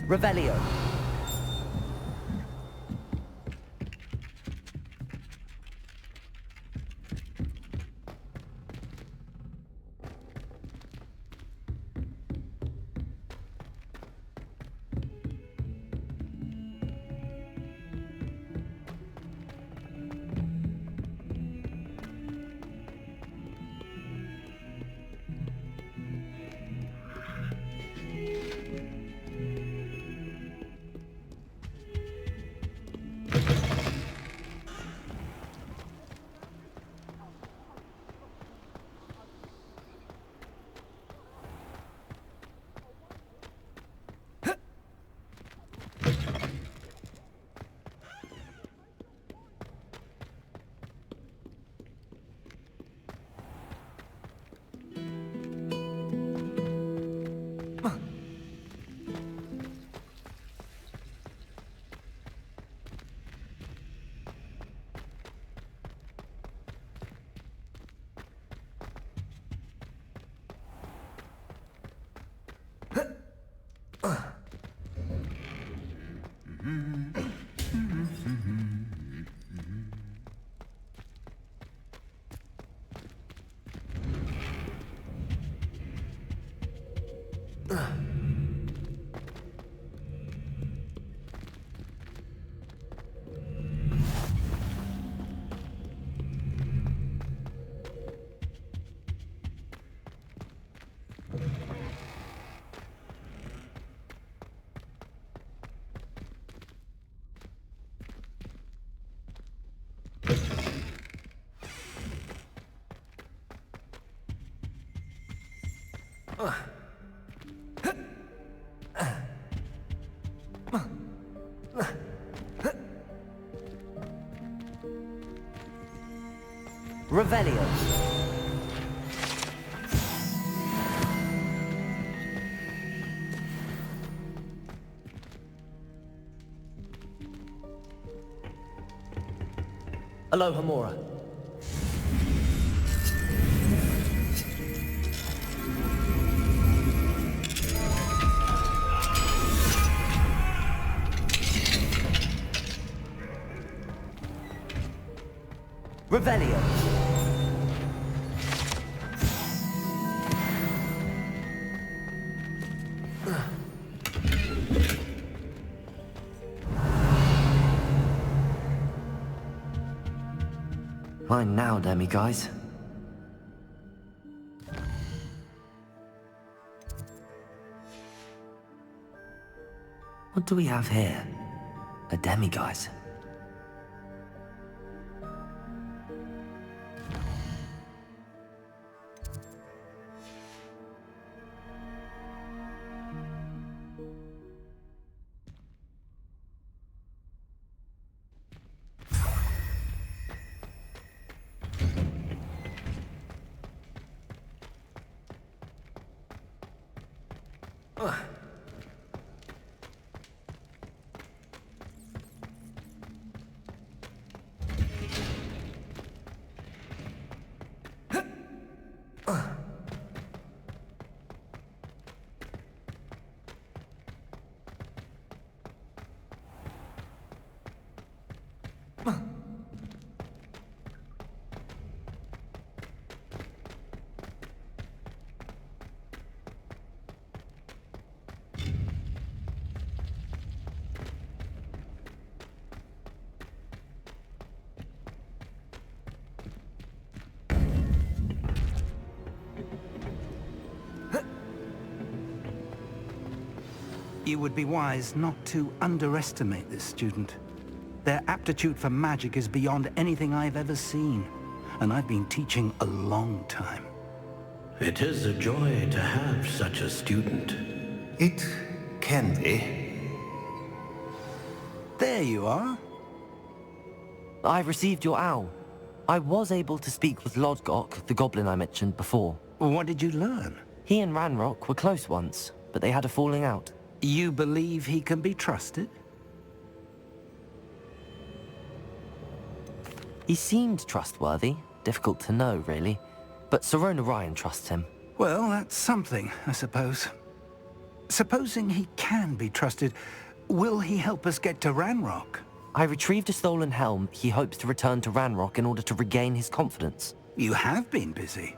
Revelio. Revelio. Aloha Mora. Revelio. Fine now, demi-guys. What do we have here? A demi-guise. You would be wise not to underestimate this student. Their aptitude for magic is beyond anything I've ever seen, and I've been teaching a long time. It is a joy to have such a student. It can be. There you are. I've received your owl. I was able to speak with Lodgok, the goblin I mentioned before. What did you learn? He and Ranrock were close once, but they had a falling out. You believe he can be trusted? He seemed trustworthy. Difficult to know, really. But Sirona Ryan trusts him. Well, that's something, I suppose. Supposing he can be trusted, will he help us get to Ranrock? I retrieved a stolen helm. He hopes to return to Ranrock in order to regain his confidence. You have been busy.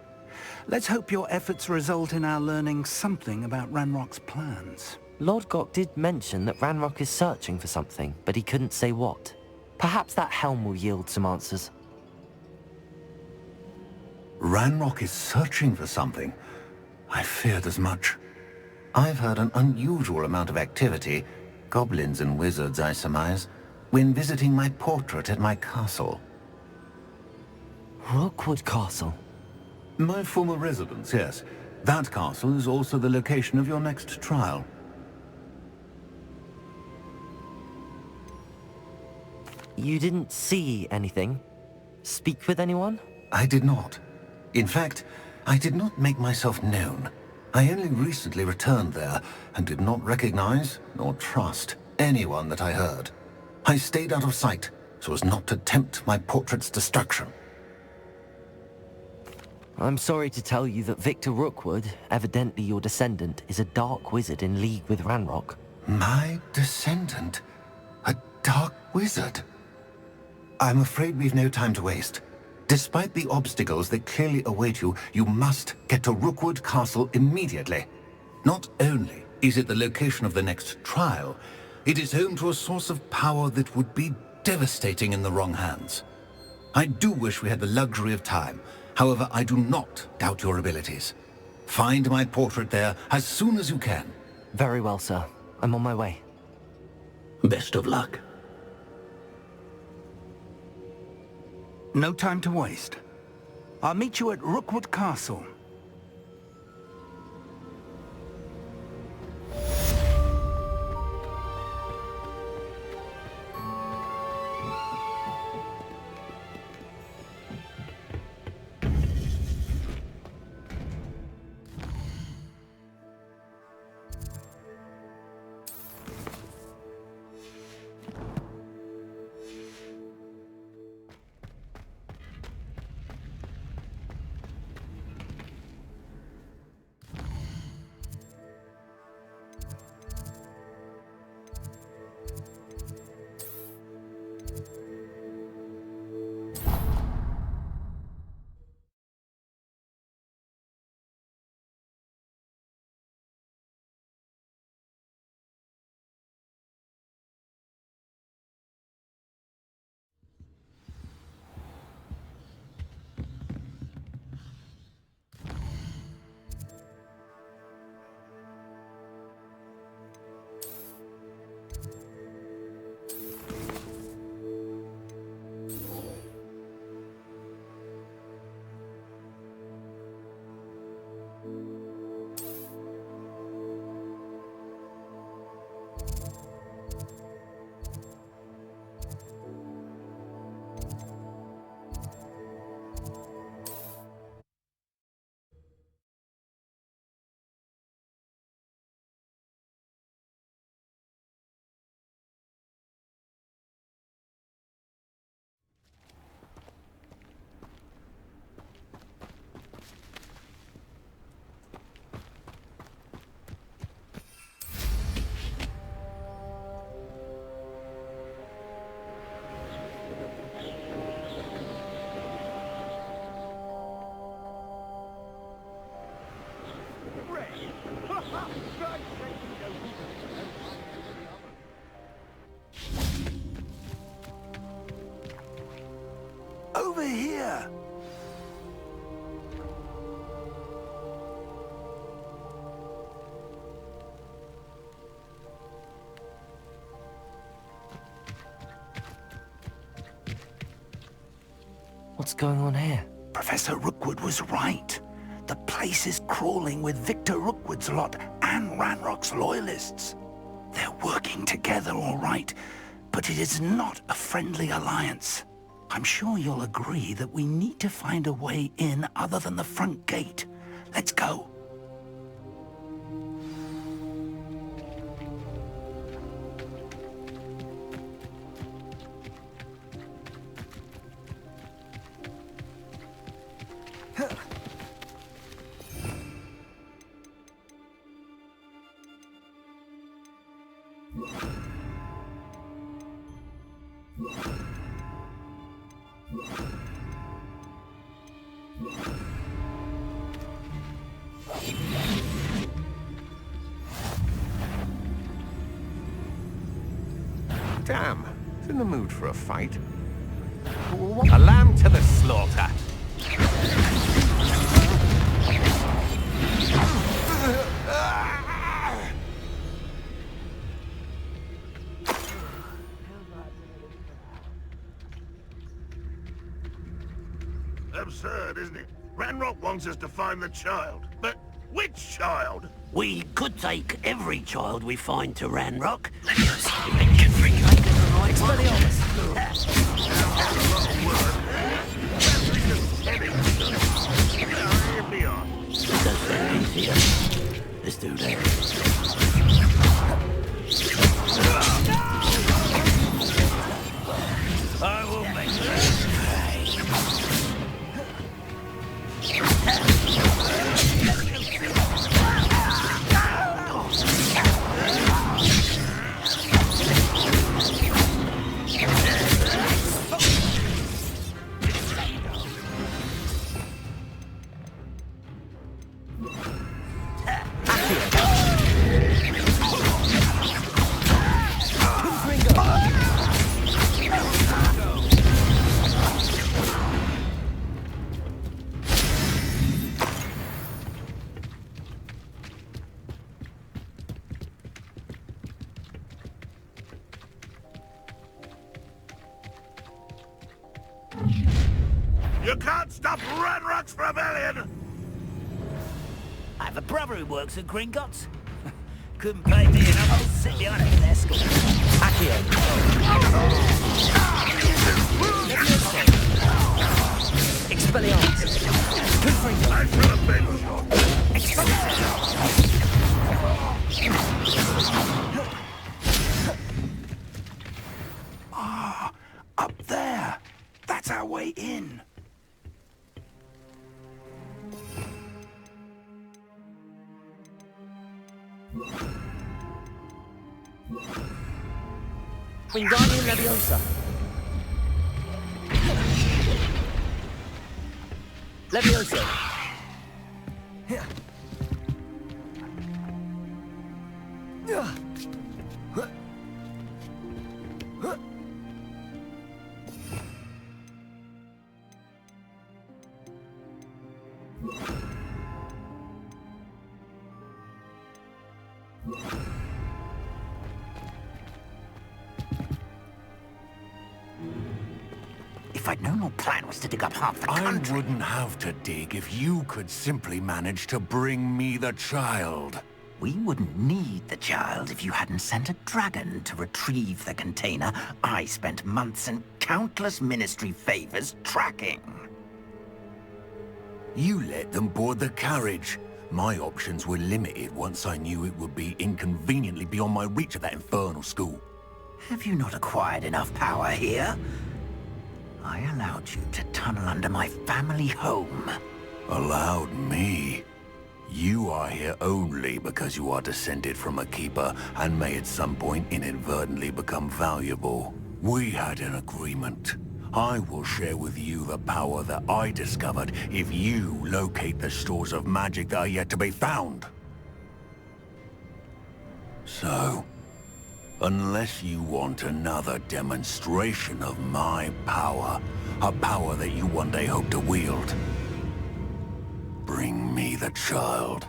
Let's hope your efforts result in our learning something about Ranrock's plans. Lodgok did mention that Ranrock is searching for something, but he couldn't say what. Perhaps that helm will yield some answers. Ranrock is searching for something. I feared as much. I've heard an unusual amount of activity, goblins and wizards, I surmise, when visiting my portrait at my castle. Rookwood Castle. My former residence, yes. That castle is also the location of your next trial. You didn't see anything? Speak with anyone? I did not. In fact, I did not make myself known. I only recently returned there, and did not recognize, nor trust, anyone that I heard. I stayed out of sight, so as not to tempt my portrait's destruction. I'm sorry to tell you that Victor Rookwood, evidently your descendant, is a dark wizard in league with Ranrock. My descendant? A dark wizard? I'm afraid we've no time to waste. Despite the obstacles that clearly await you, you must get to Rookwood Castle immediately. Not only is it the location of the next trial, it is home to a source of power that would be devastating in the wrong hands. I do wish we had the luxury of time. However, I do not doubt your abilities. Find my portrait there as soon as you can. Very well, sir. I'm on my way. Best of luck. No time to waste. I'll meet you at Rookwood Castle. Over here! What's going on here? Professor Rookwood was right. The place is crawling with Victor Rookwood's lot and Ranrock's loyalists. They're working together, all right, but it is not a friendly alliance. I'm sure you'll agree that we need to find a way in other than the front gate. Let's go. Damn, he's in the mood for a fight. A lamb to the slaughter. Absurd, isn't it? Ranrock wants us to find the child. But which child? We could take every child we find to Ranrock. Let's do that. I will make this You can't stop Ranrock's rebellion! I have a brother who works at Gringotts. Couldn't pay me enough to sit behind a desk. Accio. Expelliarmus. I should have been Ah, up there. That's our way in. Wingardium Leviosa. Leviosa. If I'd known our plan was to dig up half the country... I wouldn't have to dig if you could simply manage to bring me the child. We wouldn't need the child if you hadn't sent a dragon to retrieve the container I spent months and countless ministry favors tracking. You let them board the carriage. My options were limited once I knew it would be inconveniently beyond my reach at that infernal school. Have you not acquired enough power here? I allowed you to tunnel under my family home. Allowed me? You are here only because you are descended from a keeper and may at some point inadvertently become valuable. We had an agreement. I will share with you the power that I discovered if you locate the stores of magic that are yet to be found. So, unless you want another demonstration of my power, a power that you one day hope to wield, bring me the child.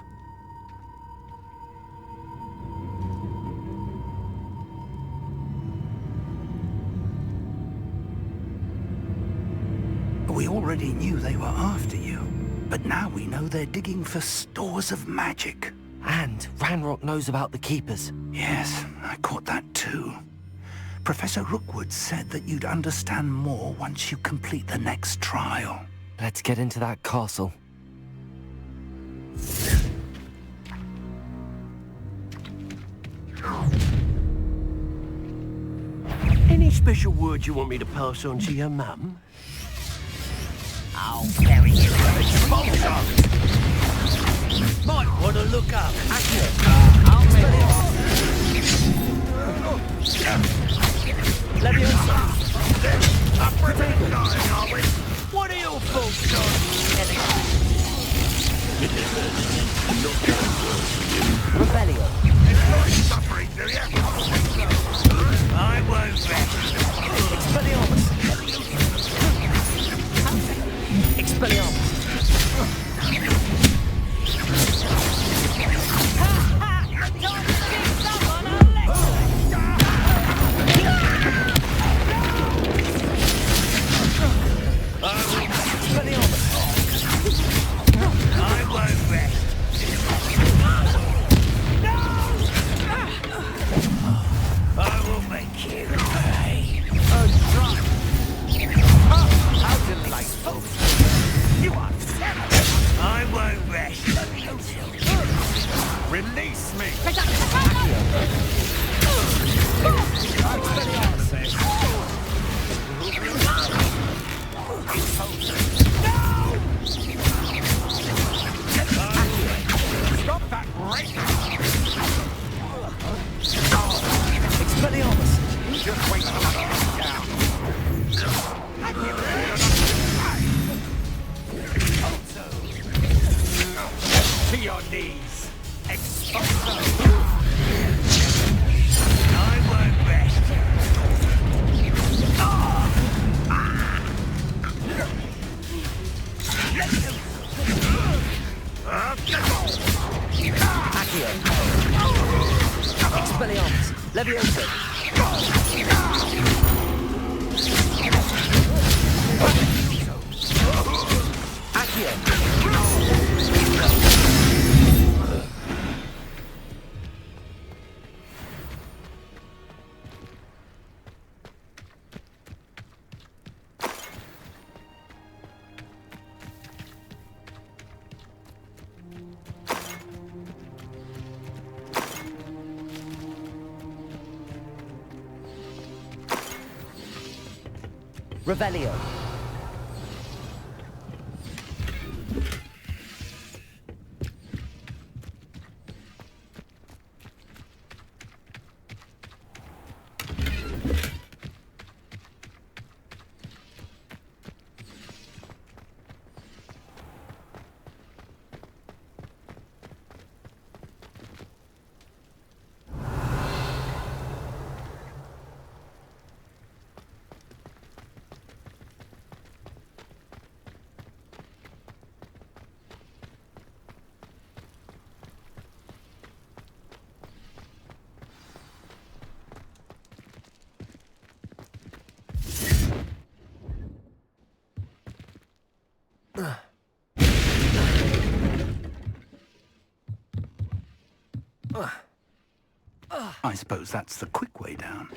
We already knew they were after you, but now we know they're digging for stores of magic. And Ranrock knows about the Keepers. Yes, I caught that too. Professor Rookwood said that you'd understand more once you complete the next trial. Let's get into that castle. Any special words you want me to pass on to your mum? I'll bury you. Might want to look up. I'll spell it off. Leviosa. What are your thoughts on Rebellion? Suffering, do you? I won't rest. Expelliarmus. Expelliarmus. Release me! Stop that break! Expelliarmus. Just wait till I get down. To your knees! Expulso! I won't rest. Accio. Expelliarmus. Leviosa. Accio. Revelio. I suppose that's the quick way down.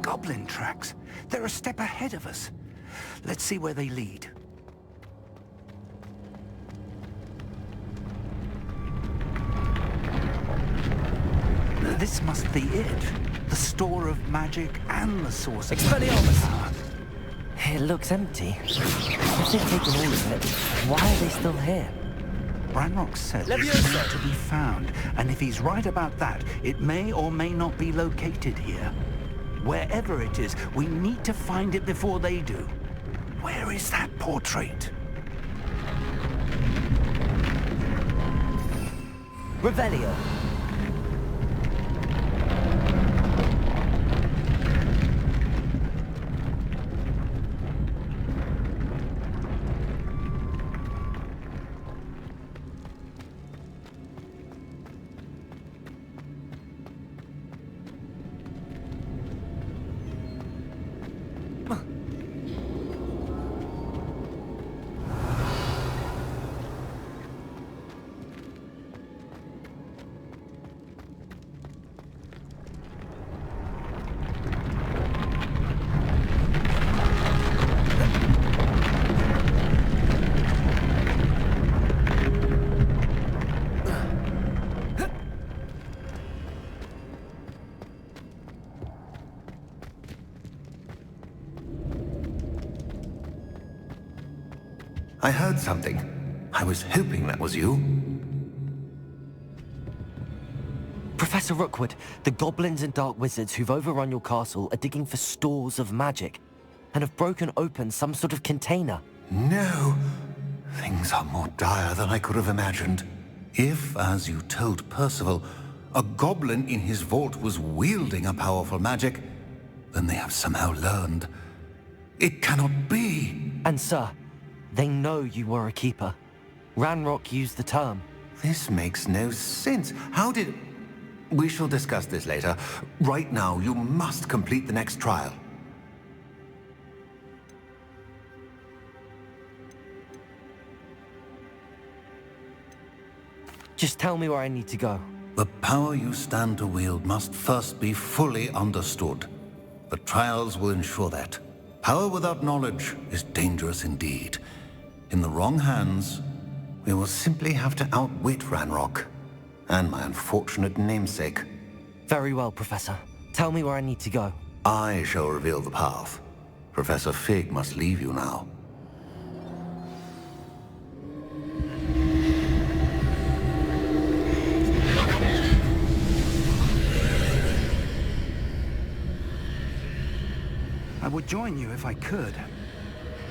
Goblin tracks. They're a step ahead of us. Let's see where they lead. This must be it. The store of magic and the source of Expelliarmus. It looks empty. If they've taken all of it, why are they still here? Ranrock said it's Leviosa. not to be found, and if he's right about that, it may or may not be located here. Wherever it is, we need to find it before they do. Where is that portrait? Revelio. I heard something. I was hoping that was you. Professor Rookwood, the goblins and dark wizards who've overrun your castle are digging for stores of magic and have broken open some sort of container. No. Things are more dire than I could have imagined. If, as you told Percival, a goblin in his vault was wielding a powerful magic, then they have somehow learned. It cannot be. And sir, they know you were a keeper. Ranrock used the term. This makes no sense. How did... We shall discuss this later. Right now, you must complete the next trial. Just tell me where I need to go. The power you stand to wield must first be fully understood. The trials will ensure that. Power without knowledge is dangerous indeed. In the wrong hands, we will simply have to outwit Ranrock and my unfortunate namesake. Very well, Professor. Tell me where I need to go. I shall reveal the path. Professor Fig must leave you now. I would join you if I could.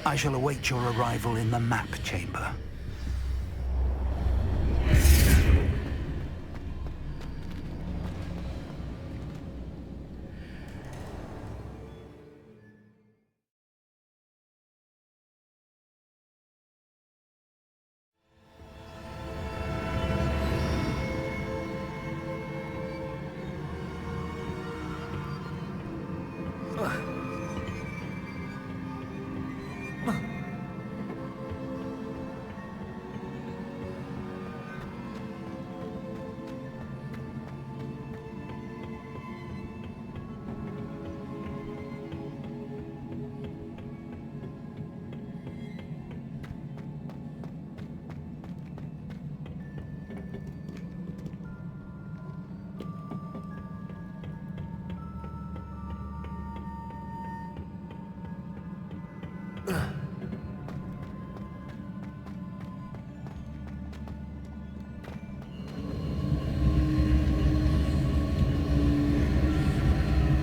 I shall await your arrival in the map chamber.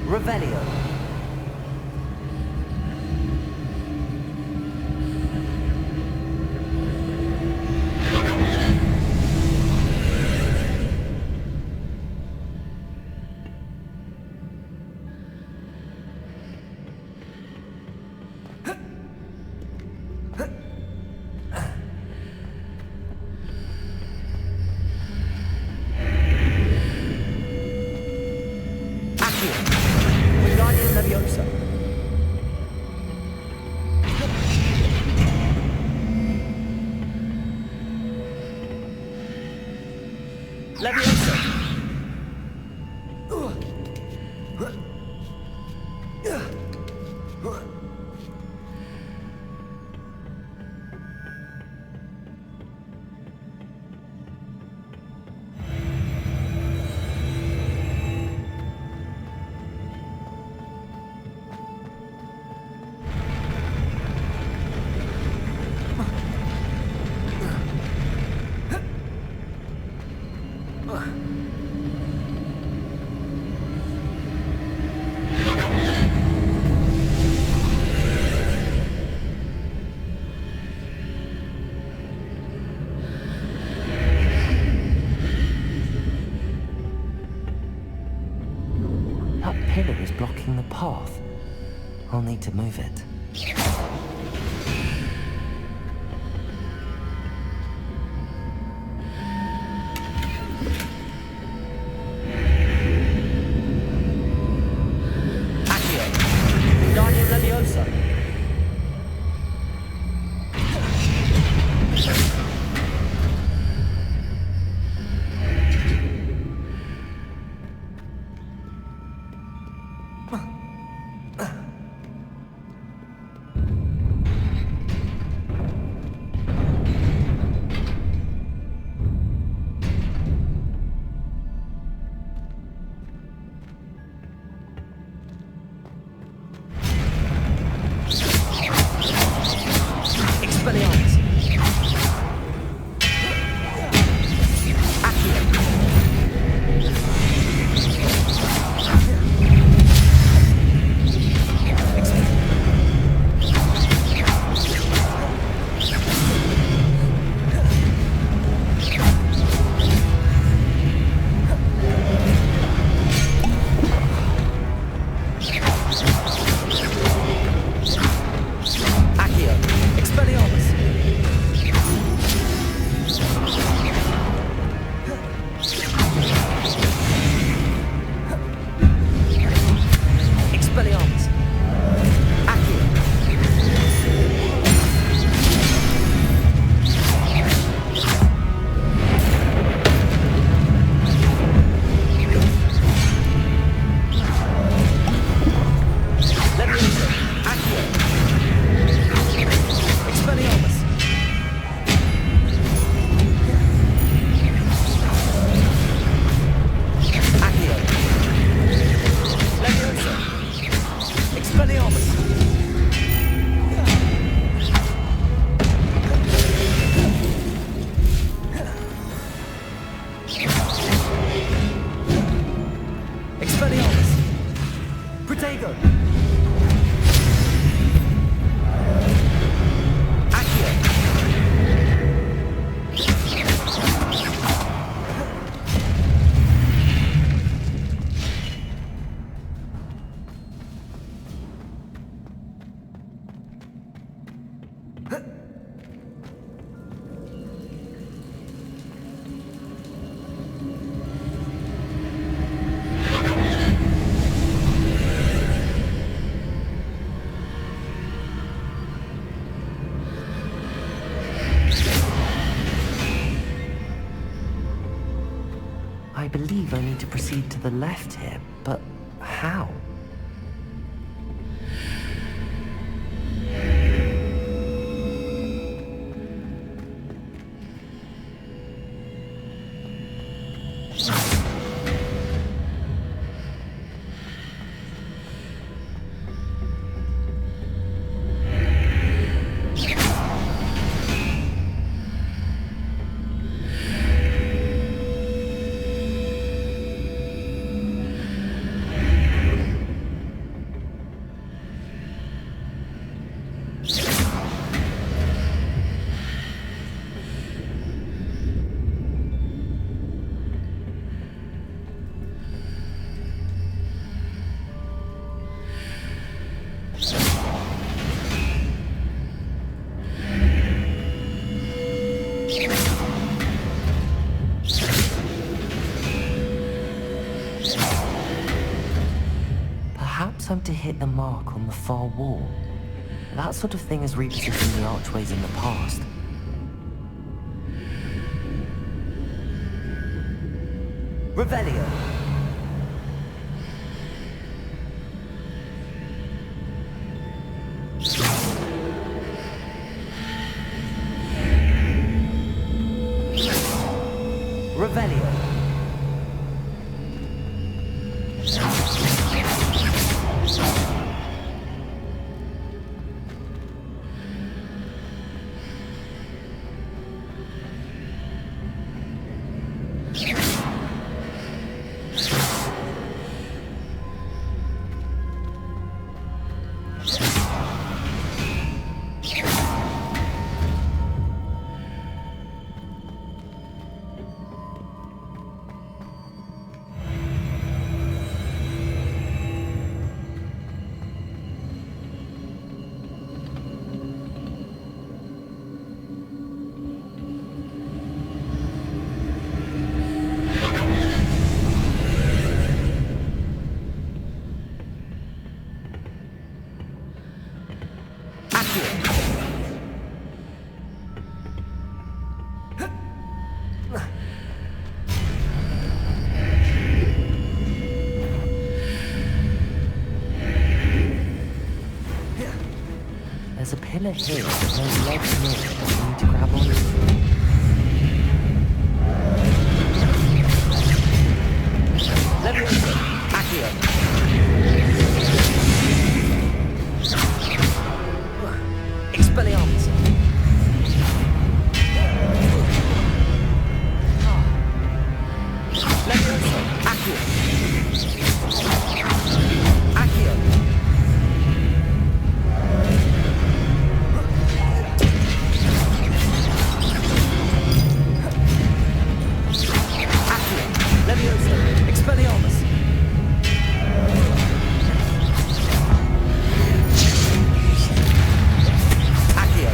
Revelio. pillar is blocking the path. I'll need to move it. Expelliarmus! Protego! Accio! I believe I need to proceed to the left here, but how? Perhaps I'm to hit the mark on the far wall. That sort of thing has repositioned the archways in the past. Revelio! Revelio! There's a pillar here with no legs near it that we need to grab onto. Leviosa! Accio! Expelliarmus! Leviosa! Accio! Accio! Leviosa! Expelliarmus! Accio!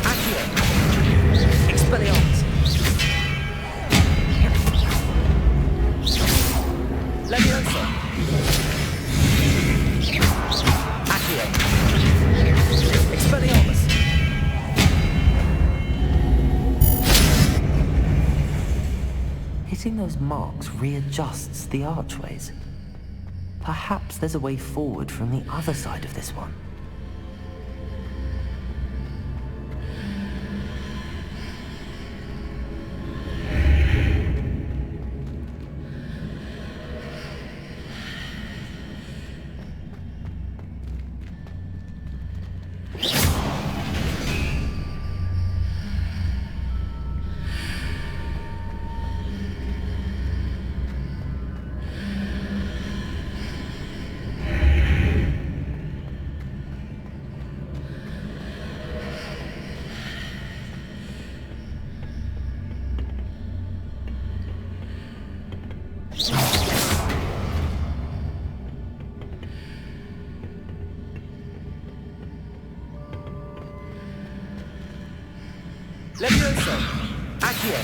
Accio! Expelliarmus! Leviosa! Expelliarmus! Hitting those marks readjusts the archways. Perhaps there's a way forward from the other side of this one. Levioso! Accio!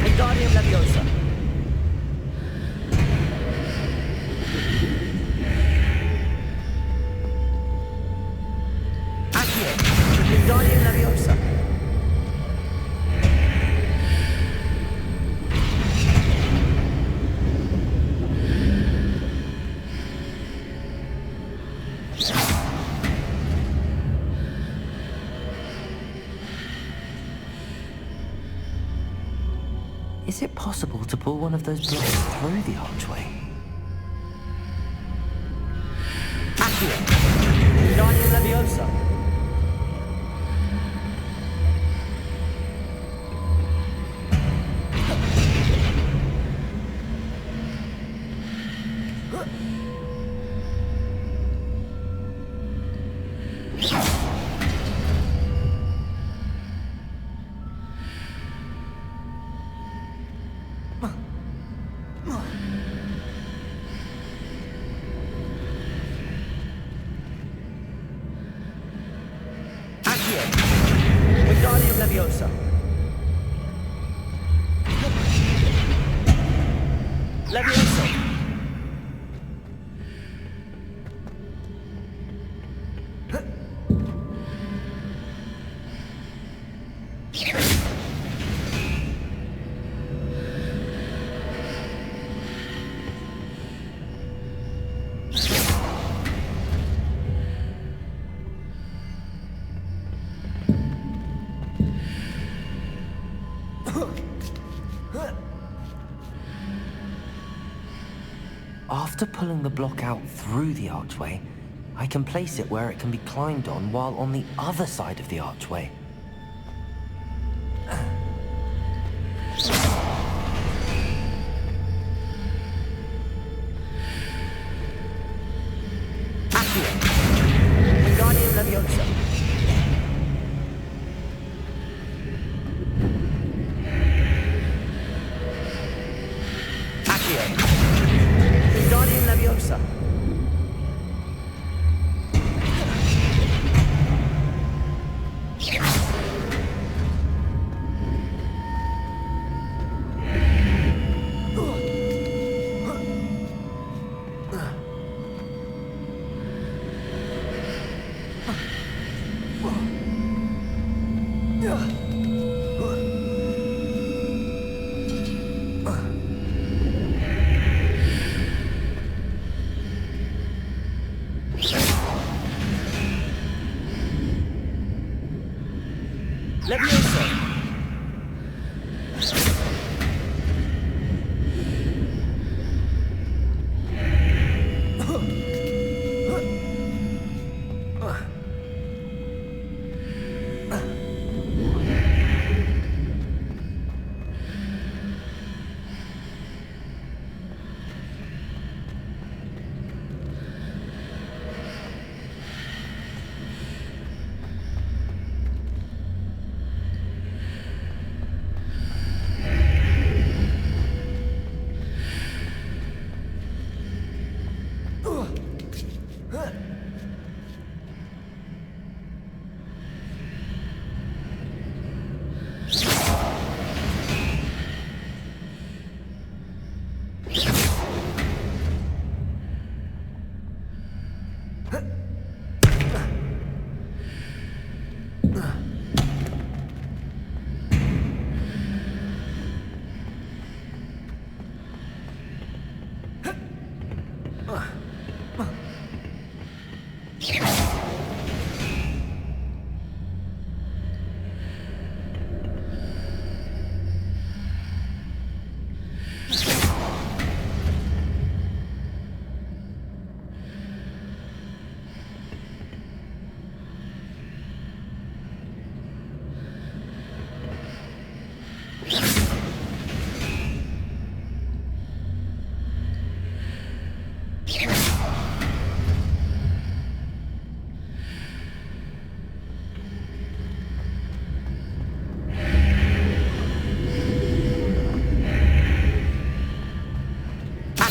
Wingardium Leviosa! Accio! Wingardium Leviosa! Is it possible to pull one of those blocks through the archway? Accio! Wingardium Leviosa! Accio! Wingardium Leviosa! Levioso! After pulling the block out through the archway, I can place it where it can be climbed on while on the other side of the archway. Accio! Wingardium Leviosa! Accio! Wingardium Leviosa!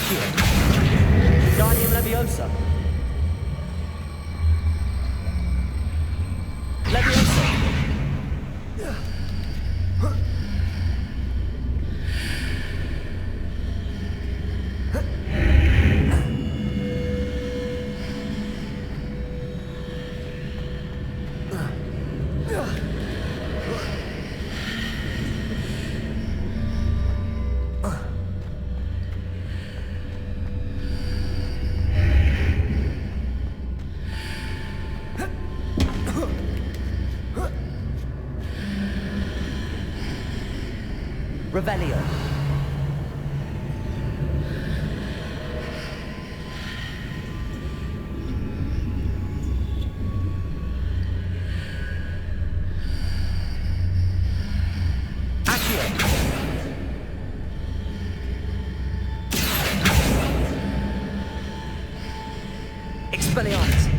Accio. Wingardium Leviosa. Leviosa. Revelio. Accio. Expelliarmus.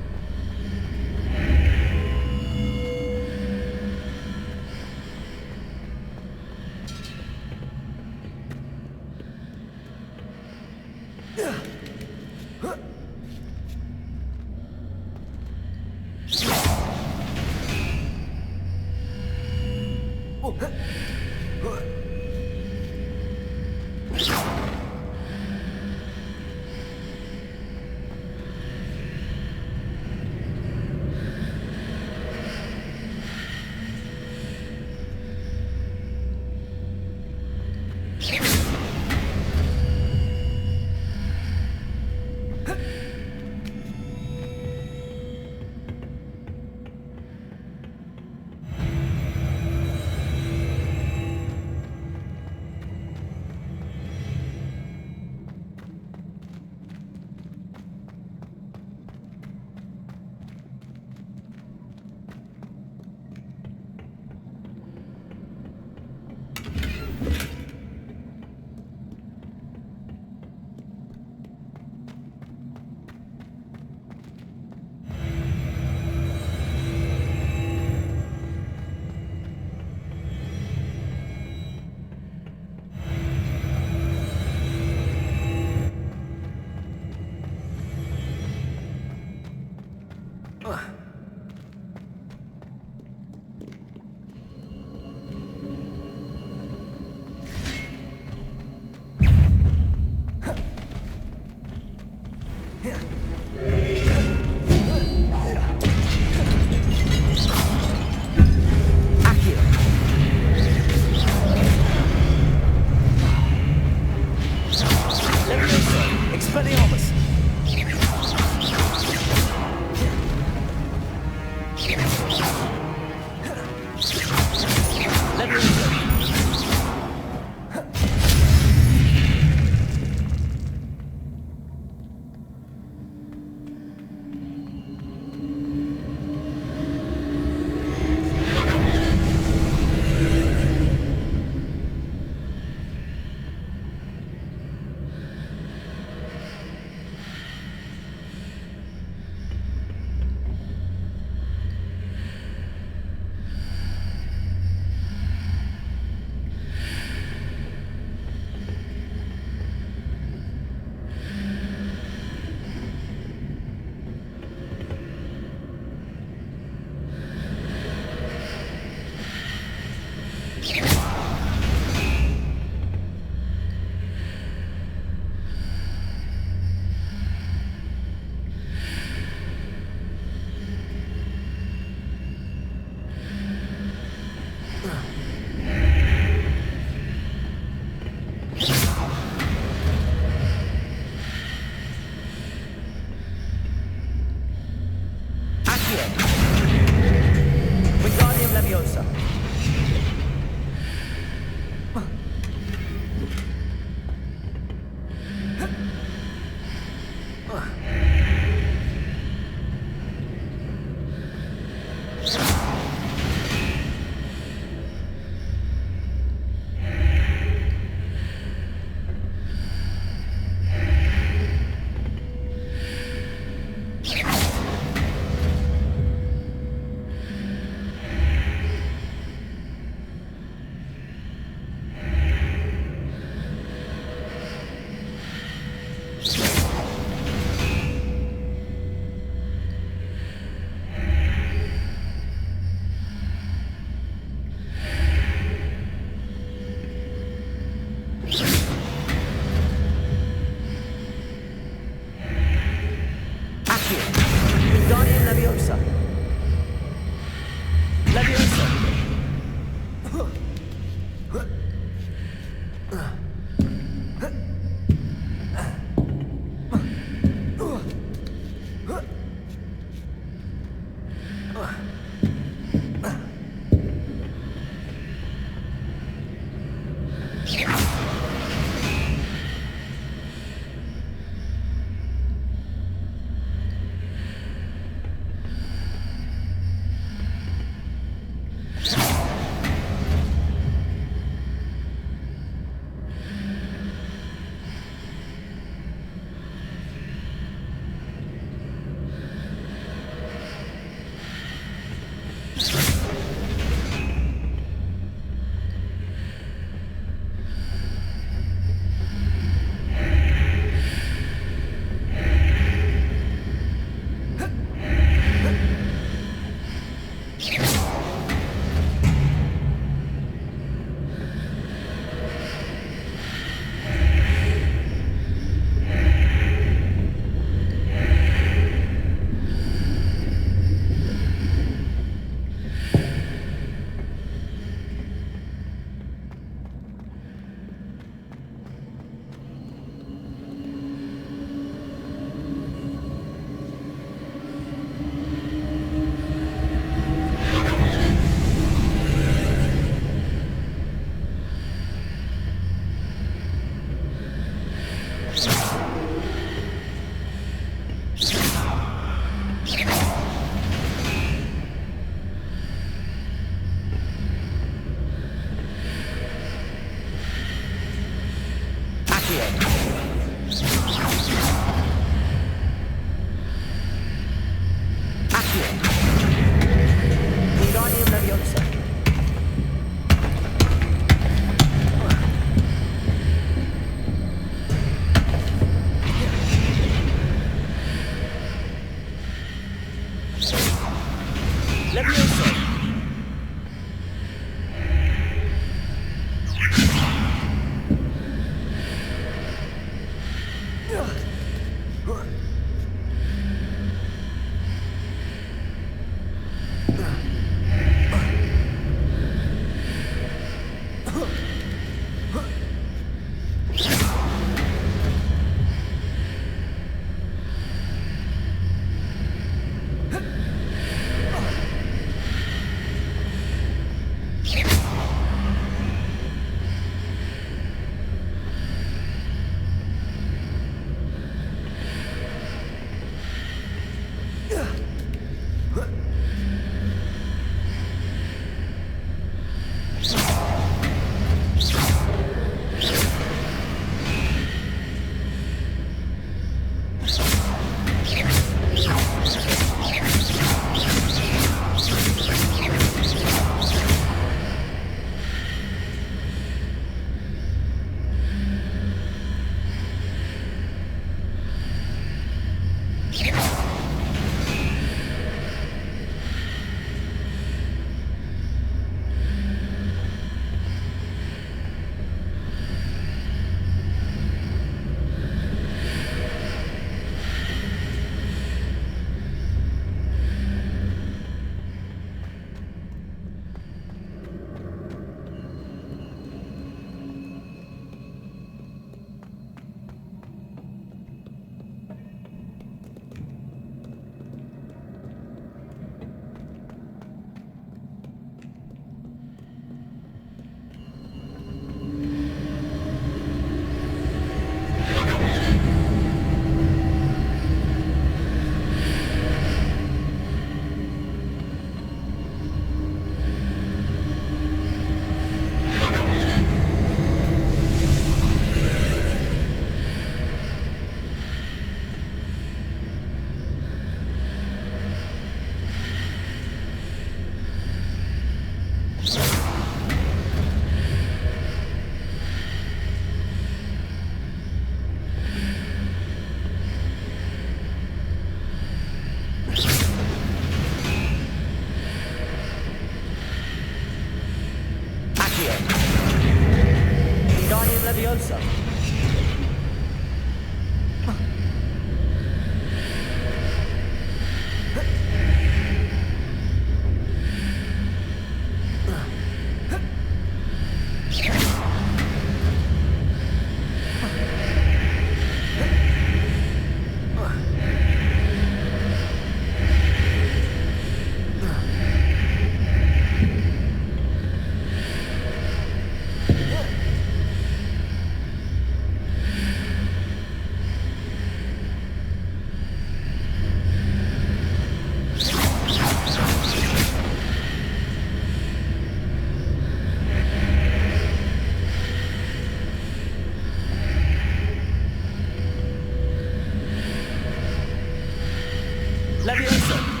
Leviosa!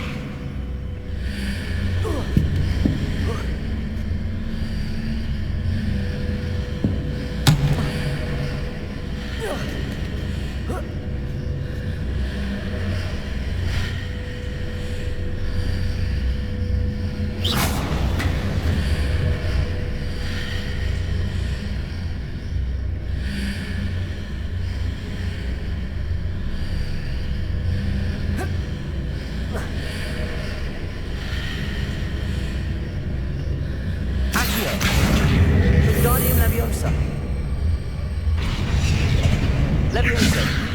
Wingardium Leviosa. Leviosa.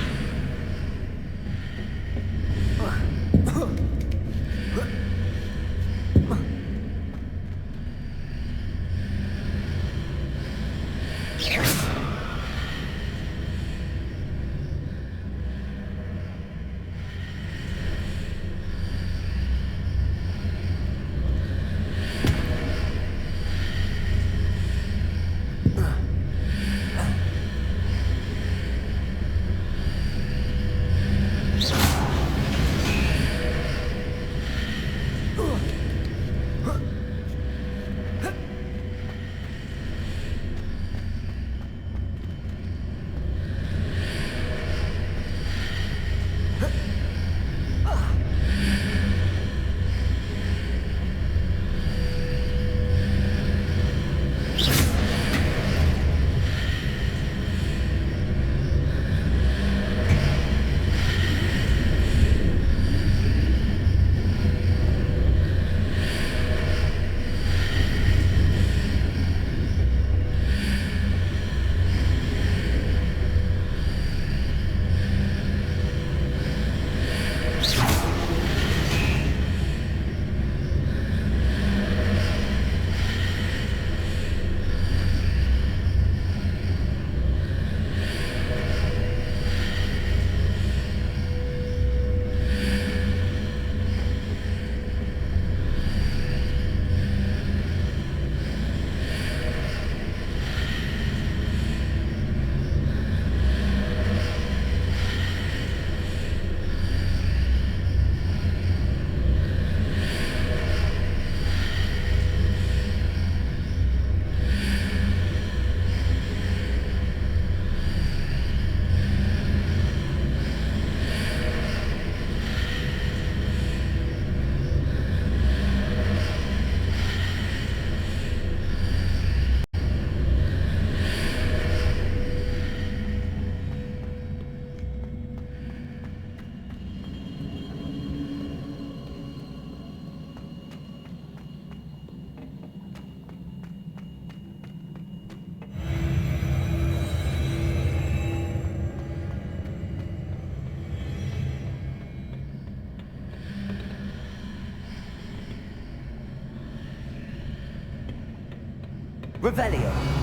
Revelio.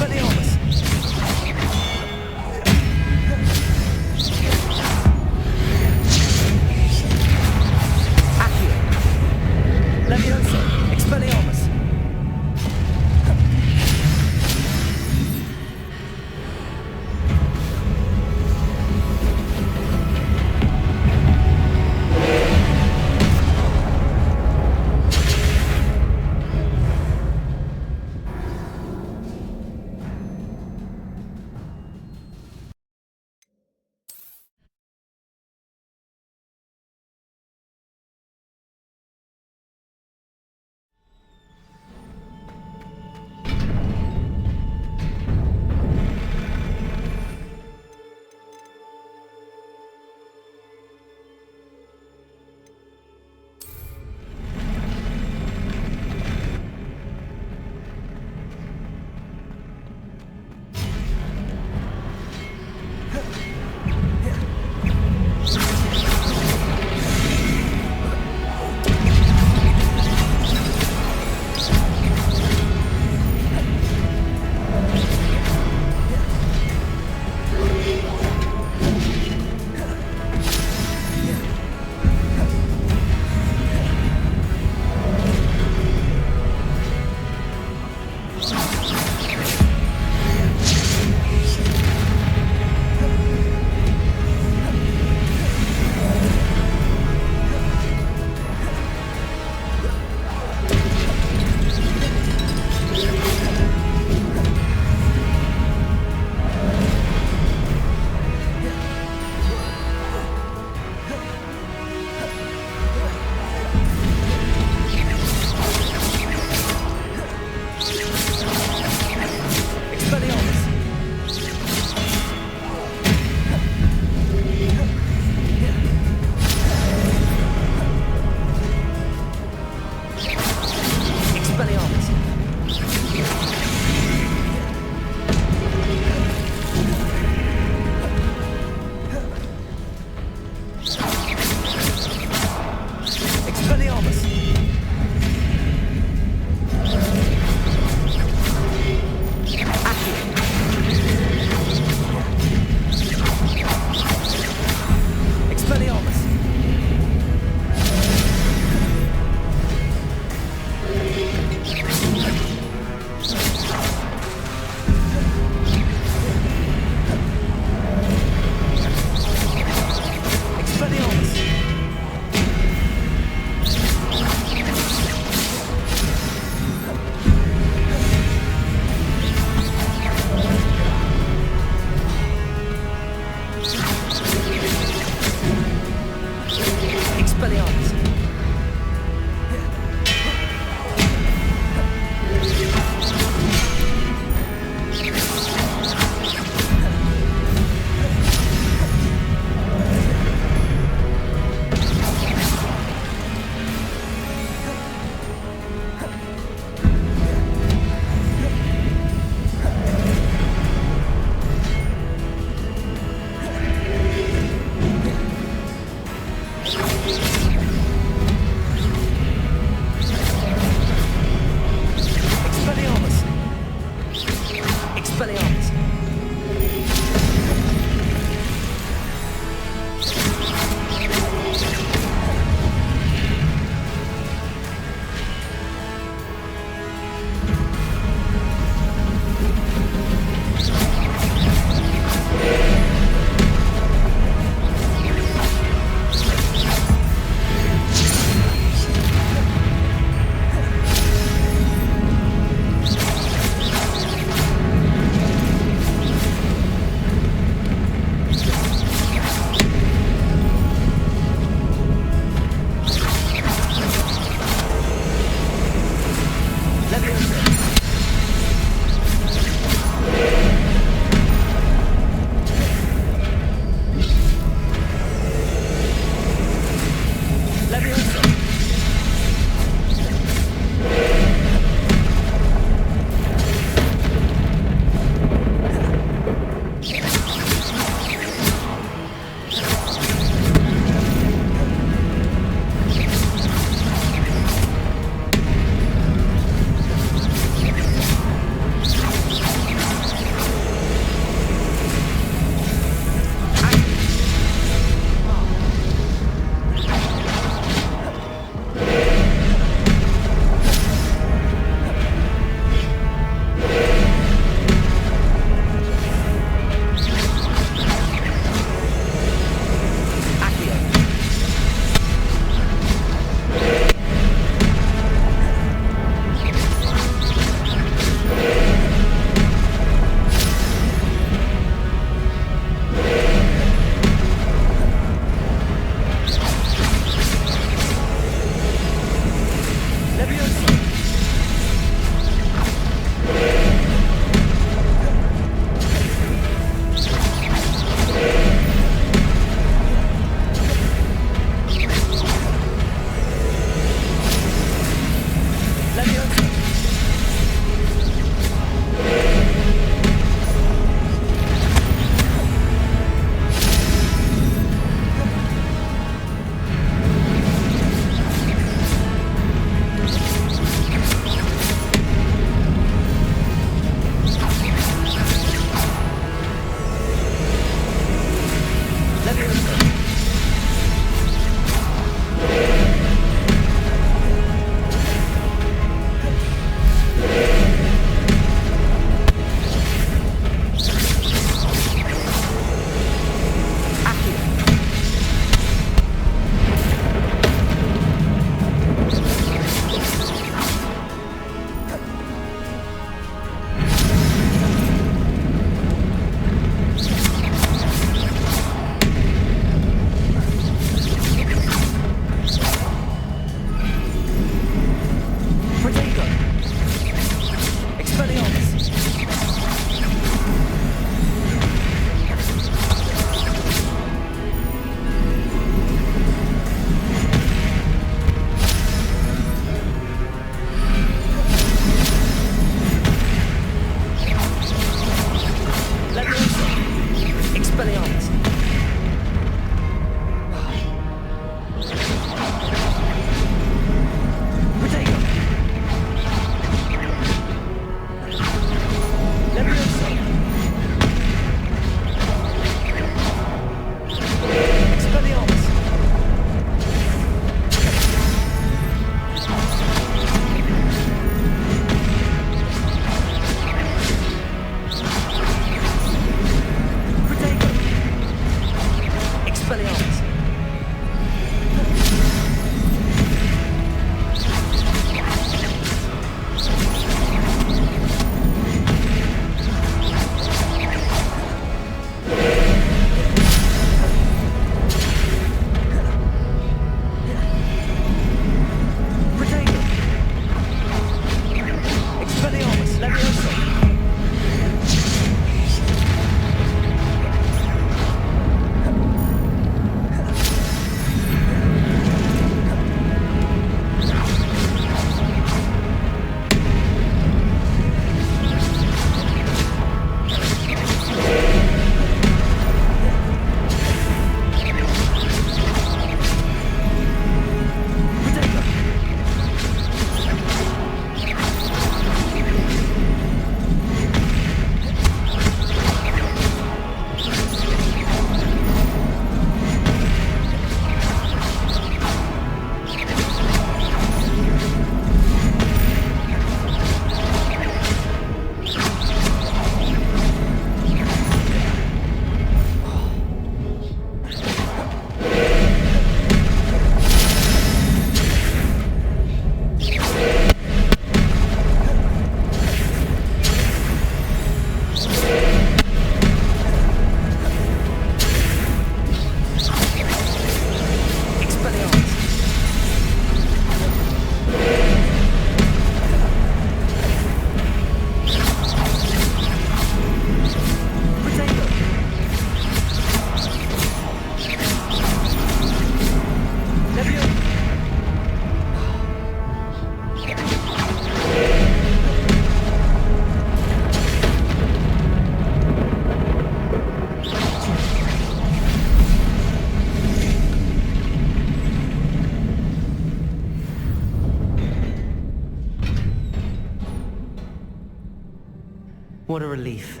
What a relief.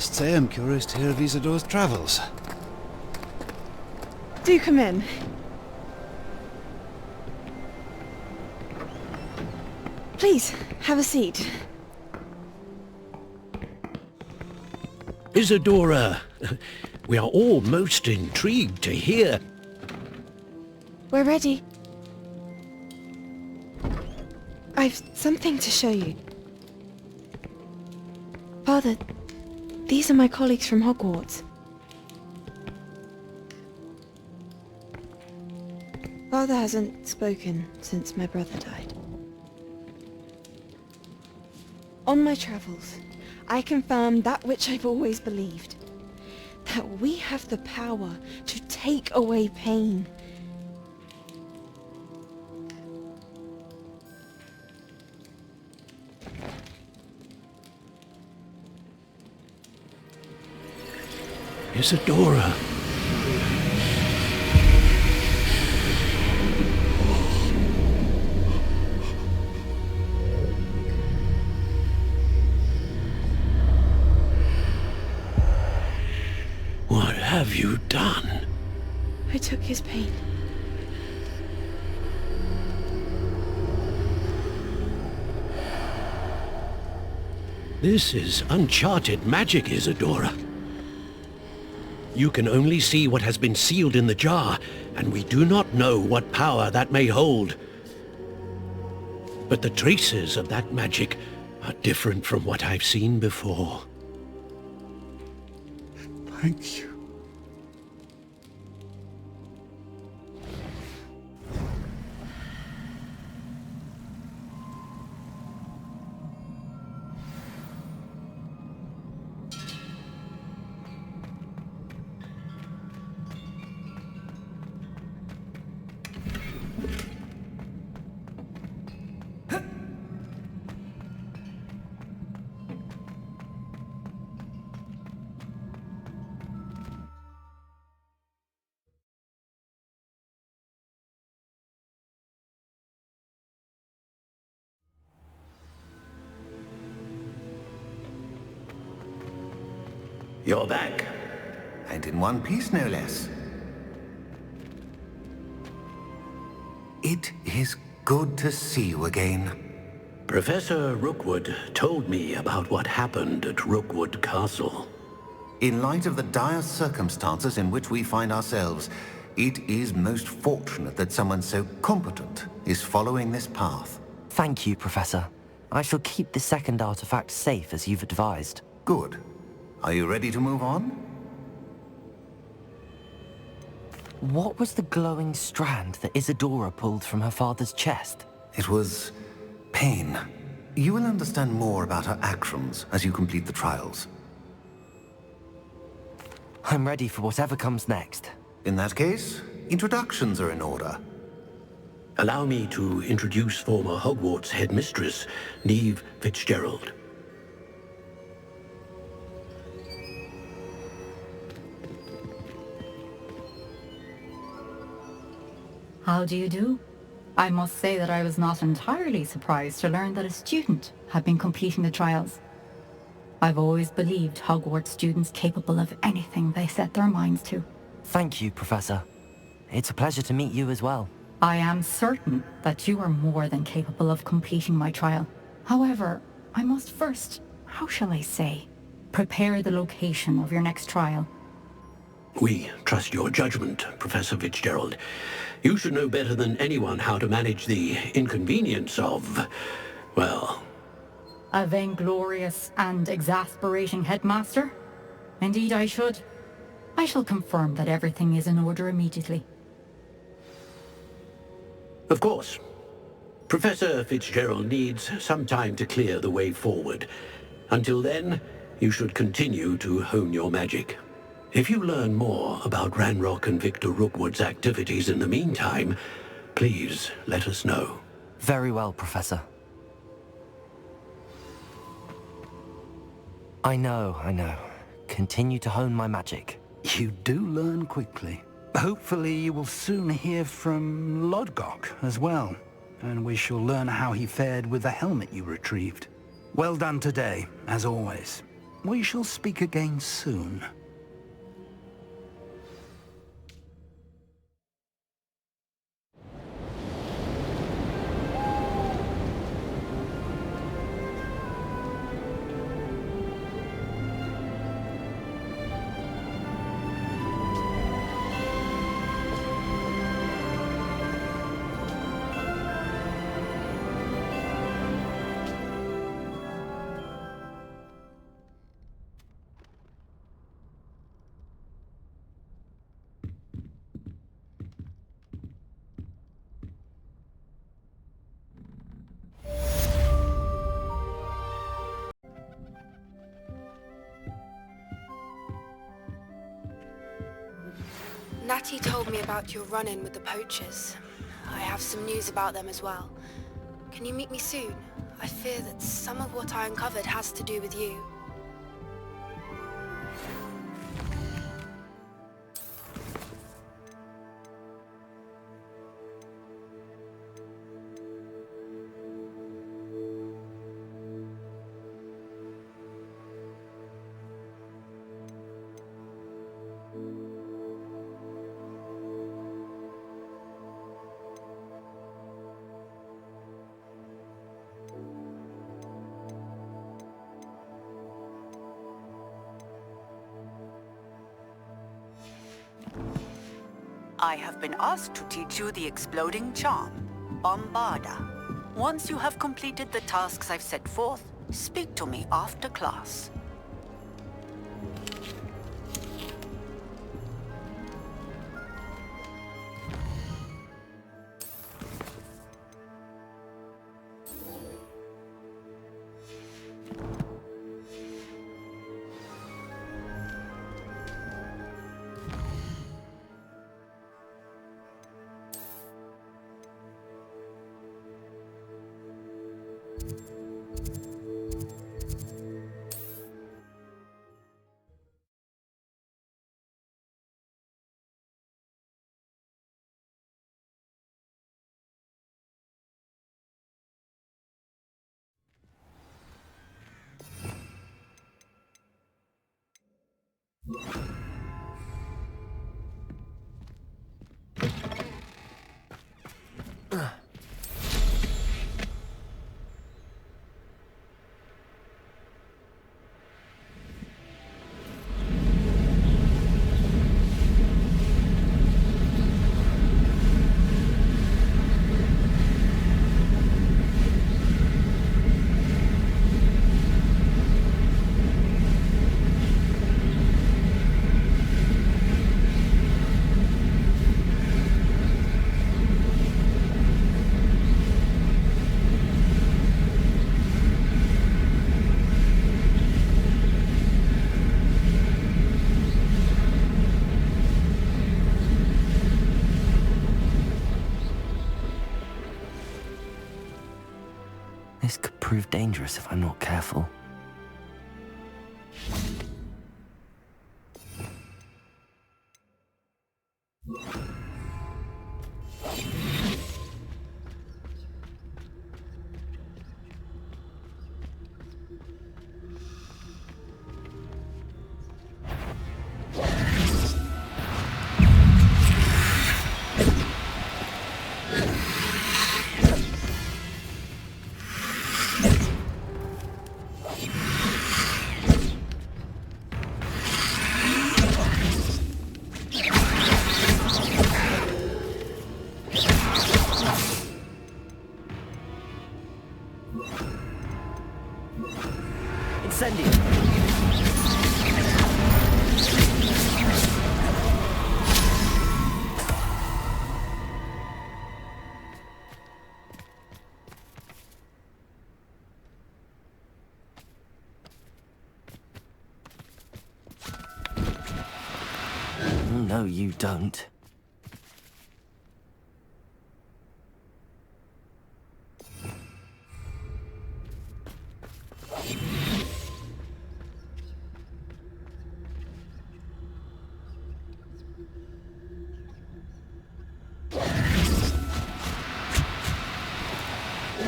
Must say I'm curious to hear of Isadore's travels. Do come in. Please, have a seat. Isadora, we are all most intrigued to hear. We're ready. I've something to show you. Father, these are my colleagues from Hogwarts. Father hasn't spoken since my brother died. On my travels, I confirmed that which I've always believed. That we have the power to take away pain. Isadora. What have you done? I took his pain. This is uncharted magic, Isadora. You can only see what has been sealed in the jar, and we do not know what power that may hold. But the traces of that magic are different from what I've seen before. Thank you. You're back. And in one piece, no less. It is good to see you again. Professor Rookwood told me about what happened at Rookwood Castle. In light of the dire circumstances in which we find ourselves, it is most fortunate that someone so competent is following this path. Thank you, Professor. I shall keep the second artifact safe as you've advised. Good. Are you ready to move on? What was the glowing strand that Isadora pulled from her father's chest? It was pain. You will understand more about her actions as you complete the trials. I'm ready for whatever comes next. In that case, introductions are in order. Allow me to introduce former Hogwarts headmistress, Neve Fitzgerald. How do you do? I must say that I was not entirely surprised to learn that a student had been completing the trials. I've always believed Hogwarts students capable of anything they set their minds to. Thank you, Professor. It's a pleasure to meet you as well. I am certain that you are more than capable of completing my trial. However, I must first, how shall I say, prepare the location of your next trial. We trust your judgment, Professor Fitzgerald. You should know better than anyone how to manage the inconvenience of, well... A vainglorious and exasperating headmaster? Indeed I should. I shall confirm that everything is in order immediately. Of course. Professor Fitzgerald needs some time to clear the way forward. Until then, you should continue to hone your magic. If you learn more about Ranrock and Victor Rookwood's activities in the meantime, please let us know. Very well, Professor. I know. Continue to hone my magic. You do learn quickly. Hopefully you will soon hear from Lodgok as well, and we shall learn how he fared with the helmet you retrieved. Well done today, as always. We shall speak again soon. Natty told me about your run-in with the poachers. I have some news about them as well. Can you meet me soon? I fear that some of what I uncovered has to do with you. I have been asked to teach you the exploding charm, Bombarda. Once you have completed the tasks I've set forth, speak to me after class. This could prove dangerous if I'm not careful. No, you don't.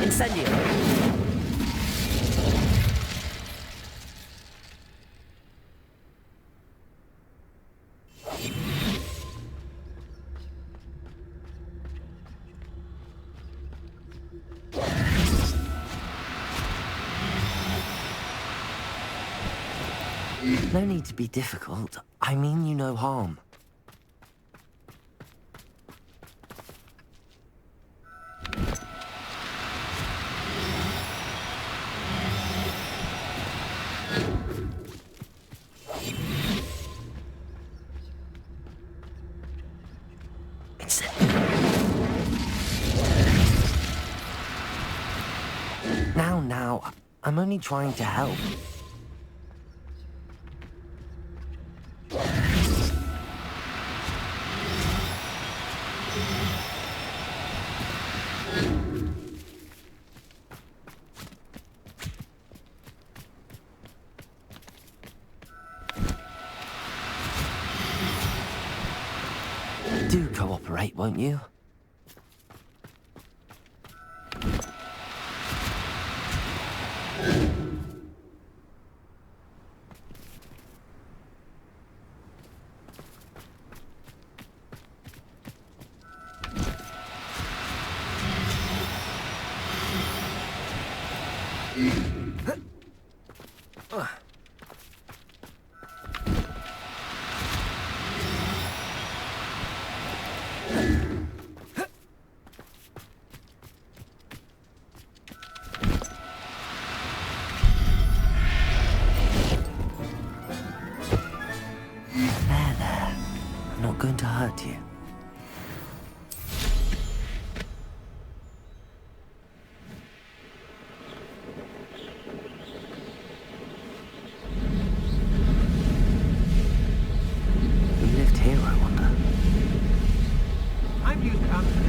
Incendio! No need to be difficult. I mean you no harm. Now, I'm only trying to help. Do cooperate, won't you? Going to hurt you. Who lived here, I wonder? I'm used to answering.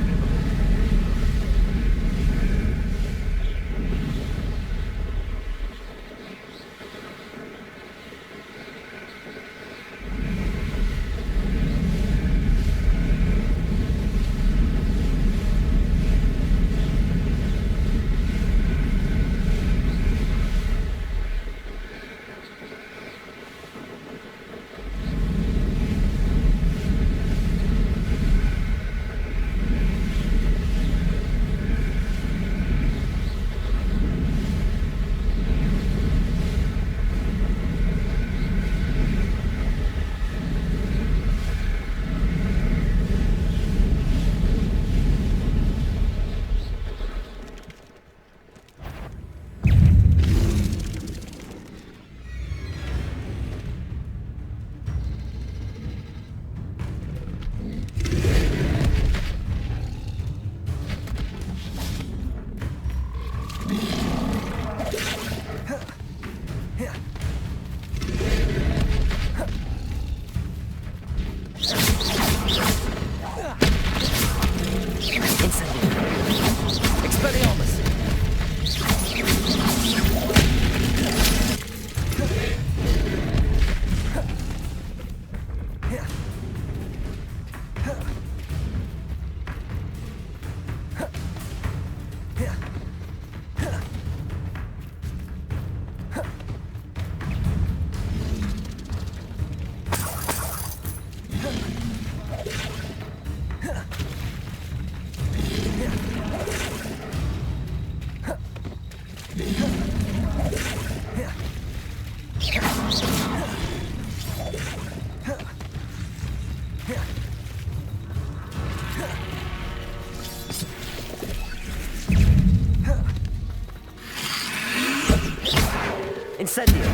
Incendio!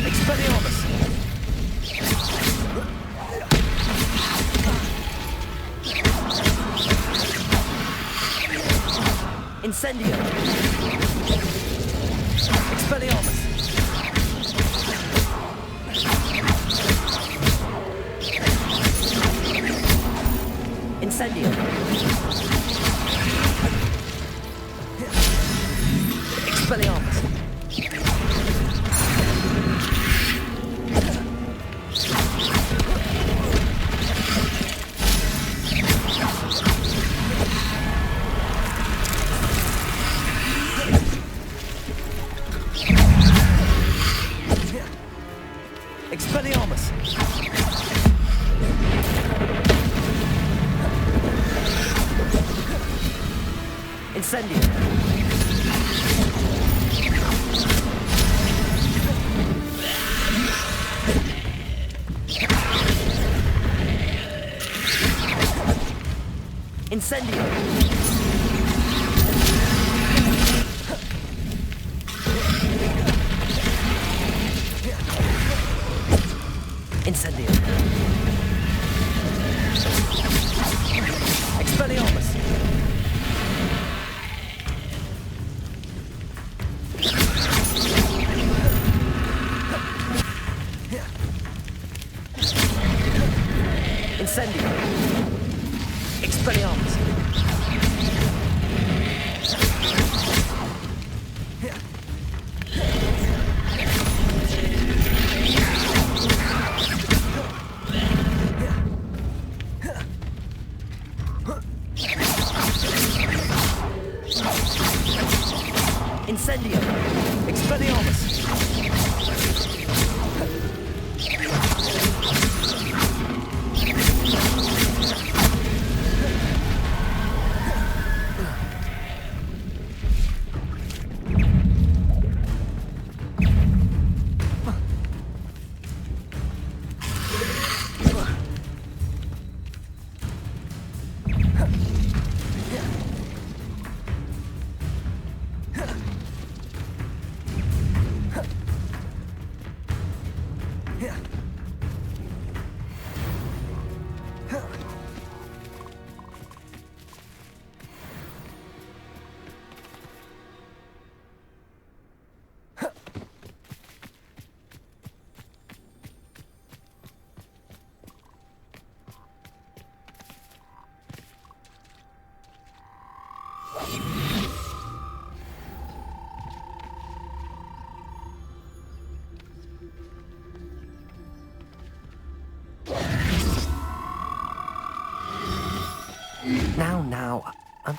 Expelliarmus! Incendio! Expelliarmus! Incendio! Expelliarmus! Expelliarmus! Incendio! Incendio! Incendio! Expelliarmus! Incendio! Expelliarmus! Incendio! Expelliarmus! Now, I'm...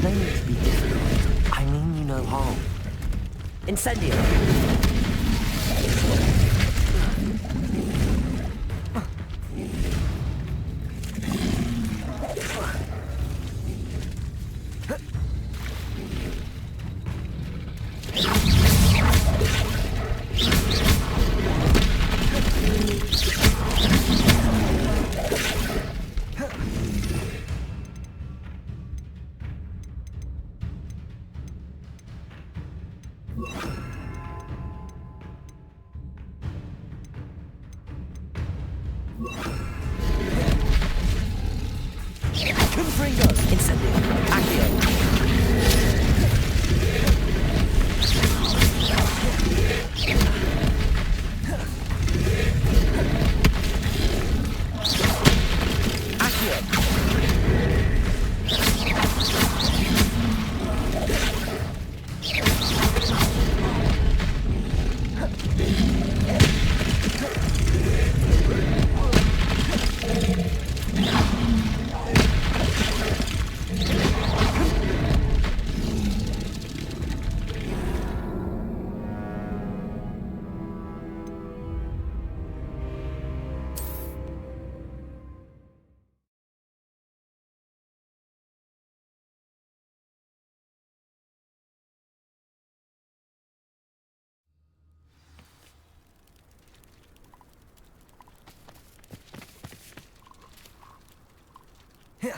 No need to be difficult. I mean you no harm. Incendio! Confringo! Incendio! Accio! Yeah.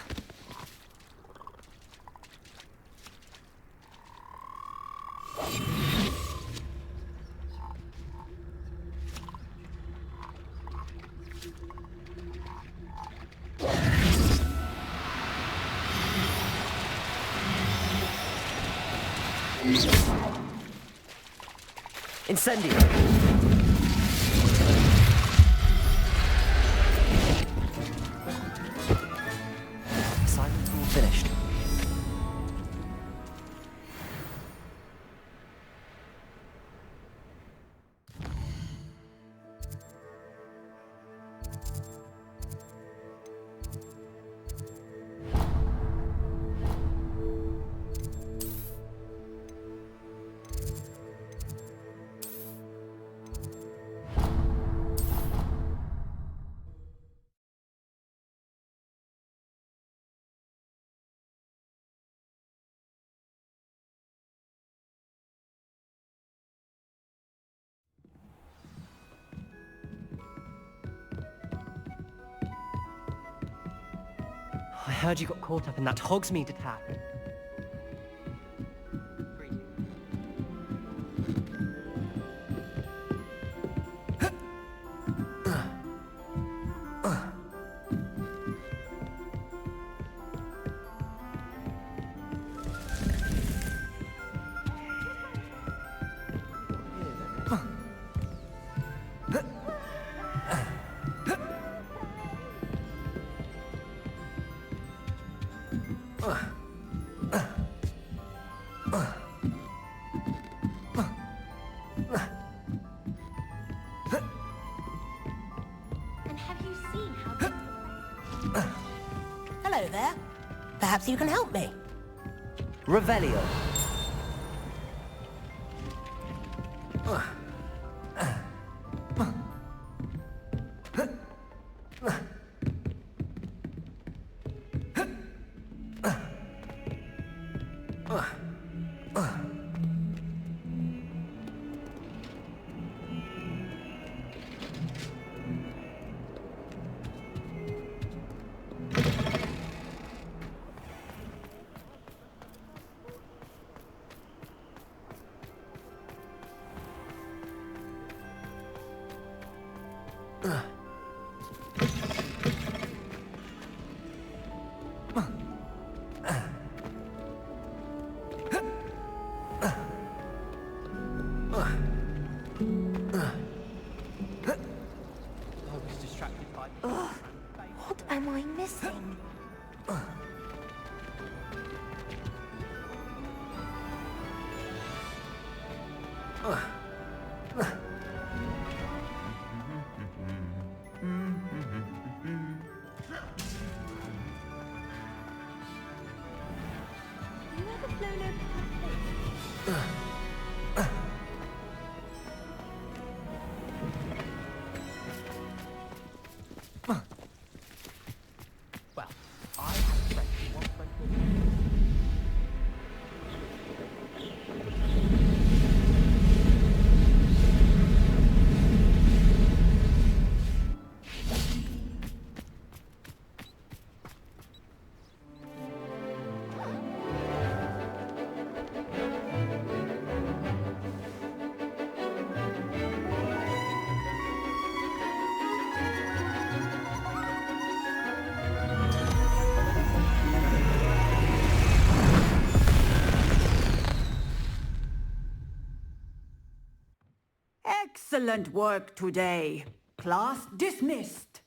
Incendio! Assignment all finished. heard you got caught up in that Hogsmeade attack. Hello there. Perhaps you can help me. Revelio. What am I missing? Excellent work today. Class dismissed.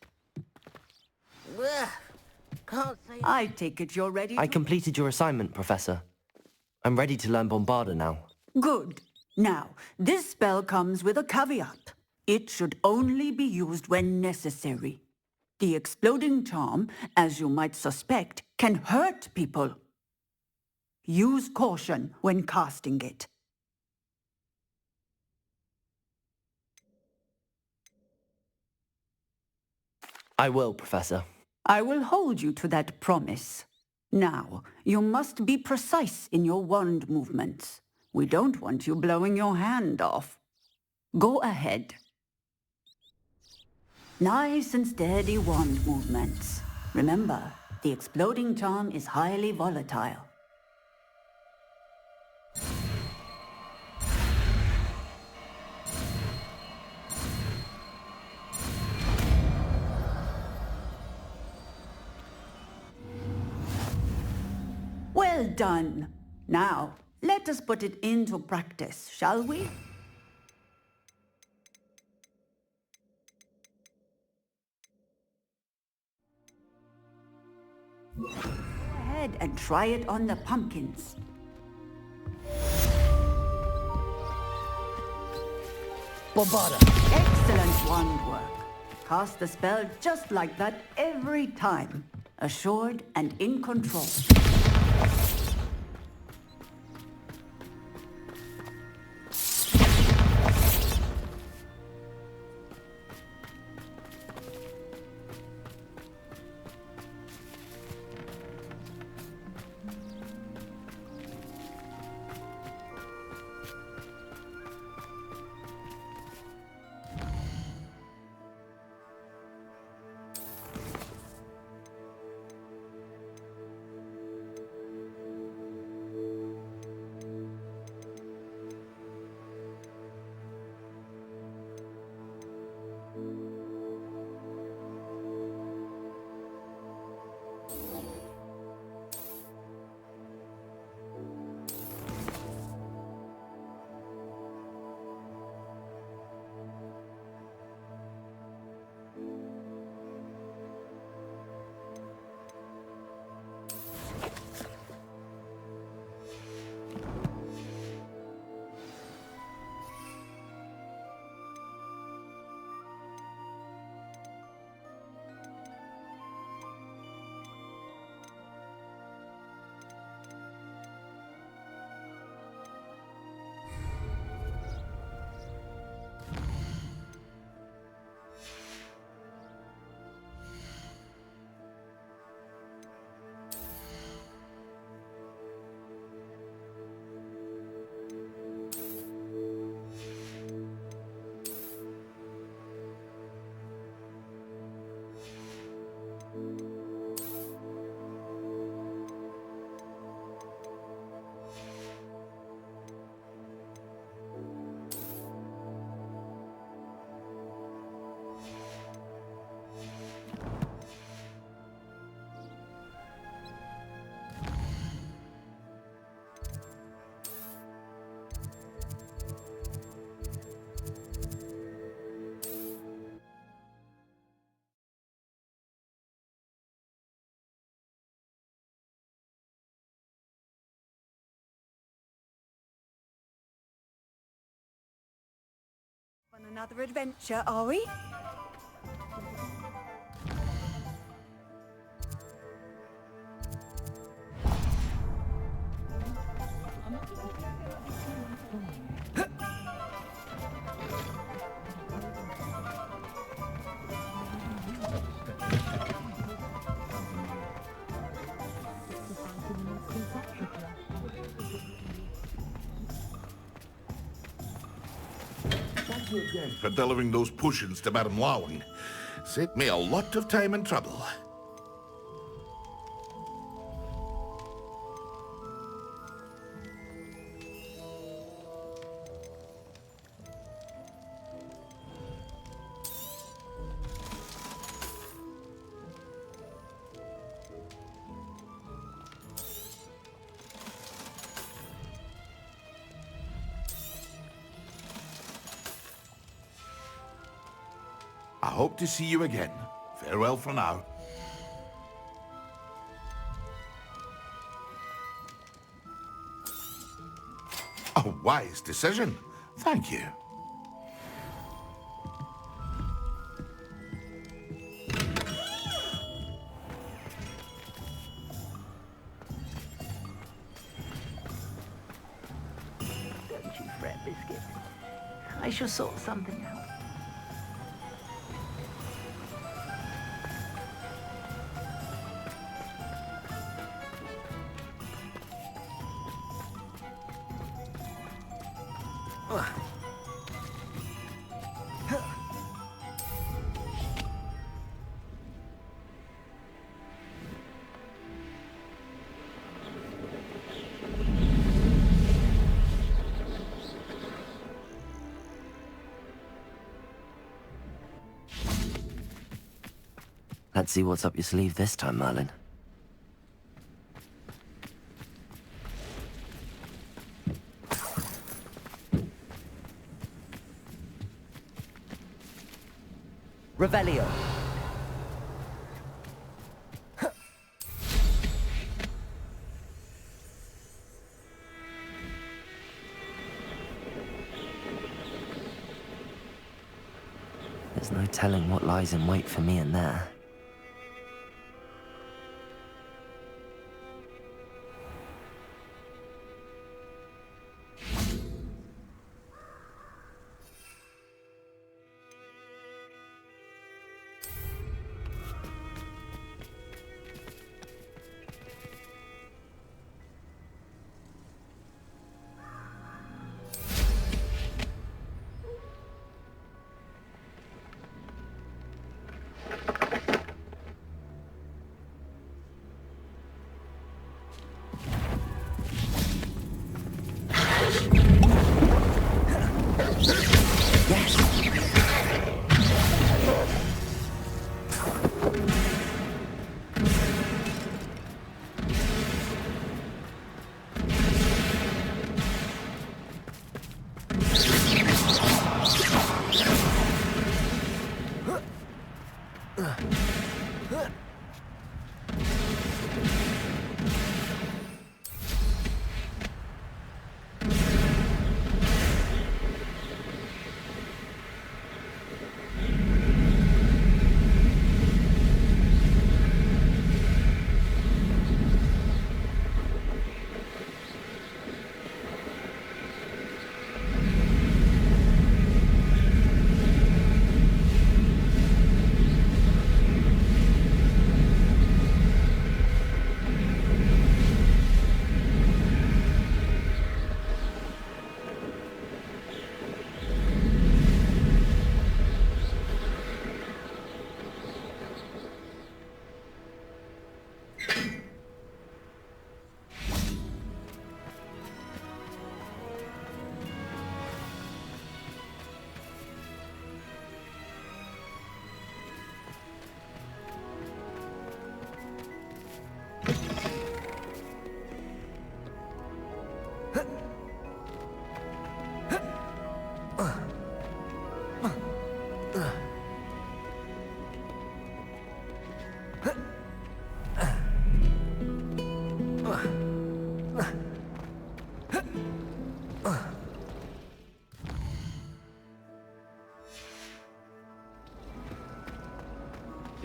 Can't say. I take it you're ready I to... completed your assignment, Professor. I'm ready to learn Bombarda now. Good. Now, this spell comes with a caveat. It should only be used when necessary. The exploding charm, as you might suspect, can hurt people. Use caution when casting it. I will, Professor. I will hold you to that promise. Now, you must be precise in your wand movements. We don't want you blowing your hand off. Go ahead. Nice and steady wand movements. Remember, the exploding charm is highly volatile. Well done. Now, let us put it into practice, shall we? Go ahead and try it on the pumpkins. Bombarda. Excellent wand work. Cast the spell just like that every time. Assured and in control. Another adventure, are we? Thank you again for delivering those potions to Madame Lawing. Saved me a lot of time and trouble. I hope to see you again. Farewell for now. A wise decision. Thank you. Don't you fret, Biscuit. I shall sort something out. Let's see what's up your sleeve this time, Merlin. Revelio. There's no telling what lies in wait for me in there.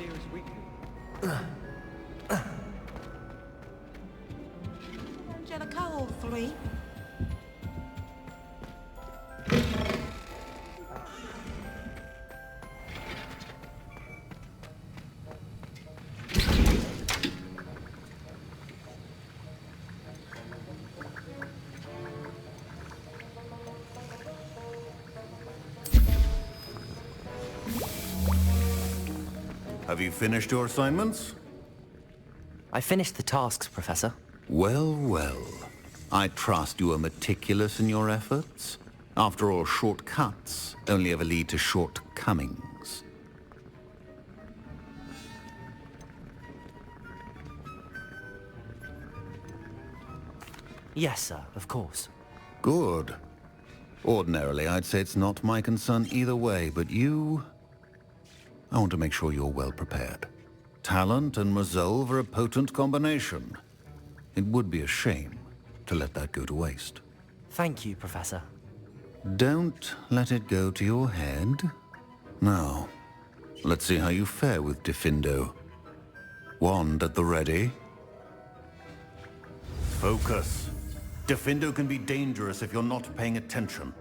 dearest weakness. Angelica, all three. Have you finished your assignments? I finished the tasks, Professor. Well, well. I trust you are meticulous in your efforts. After all, shortcuts only ever lead to shortcomings. Yes, sir, of course. Good. Ordinarily, I'd say it's not my concern either way, but you... I want to make sure you're well prepared. Talent and resolve are a potent combination. It would be a shame to let that go to waste. Thank you, Professor. Don't let it go to your head. Now, let's see how you fare with Diffindo. Wand at the ready. Focus. Diffindo can be dangerous if you're not paying attention.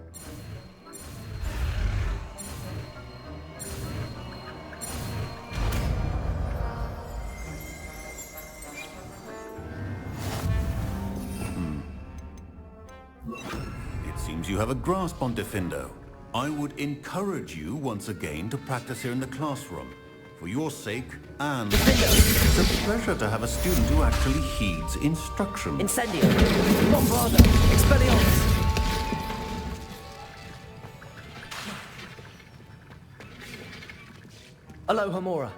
Seems you have a grasp on Diffindo. I would encourage you once again to practice here in the classroom. For your sake, and it's a pleasure to have a student who actually heeds instruction. Incendio! Bombarda! Expelliarmus! Alohomora!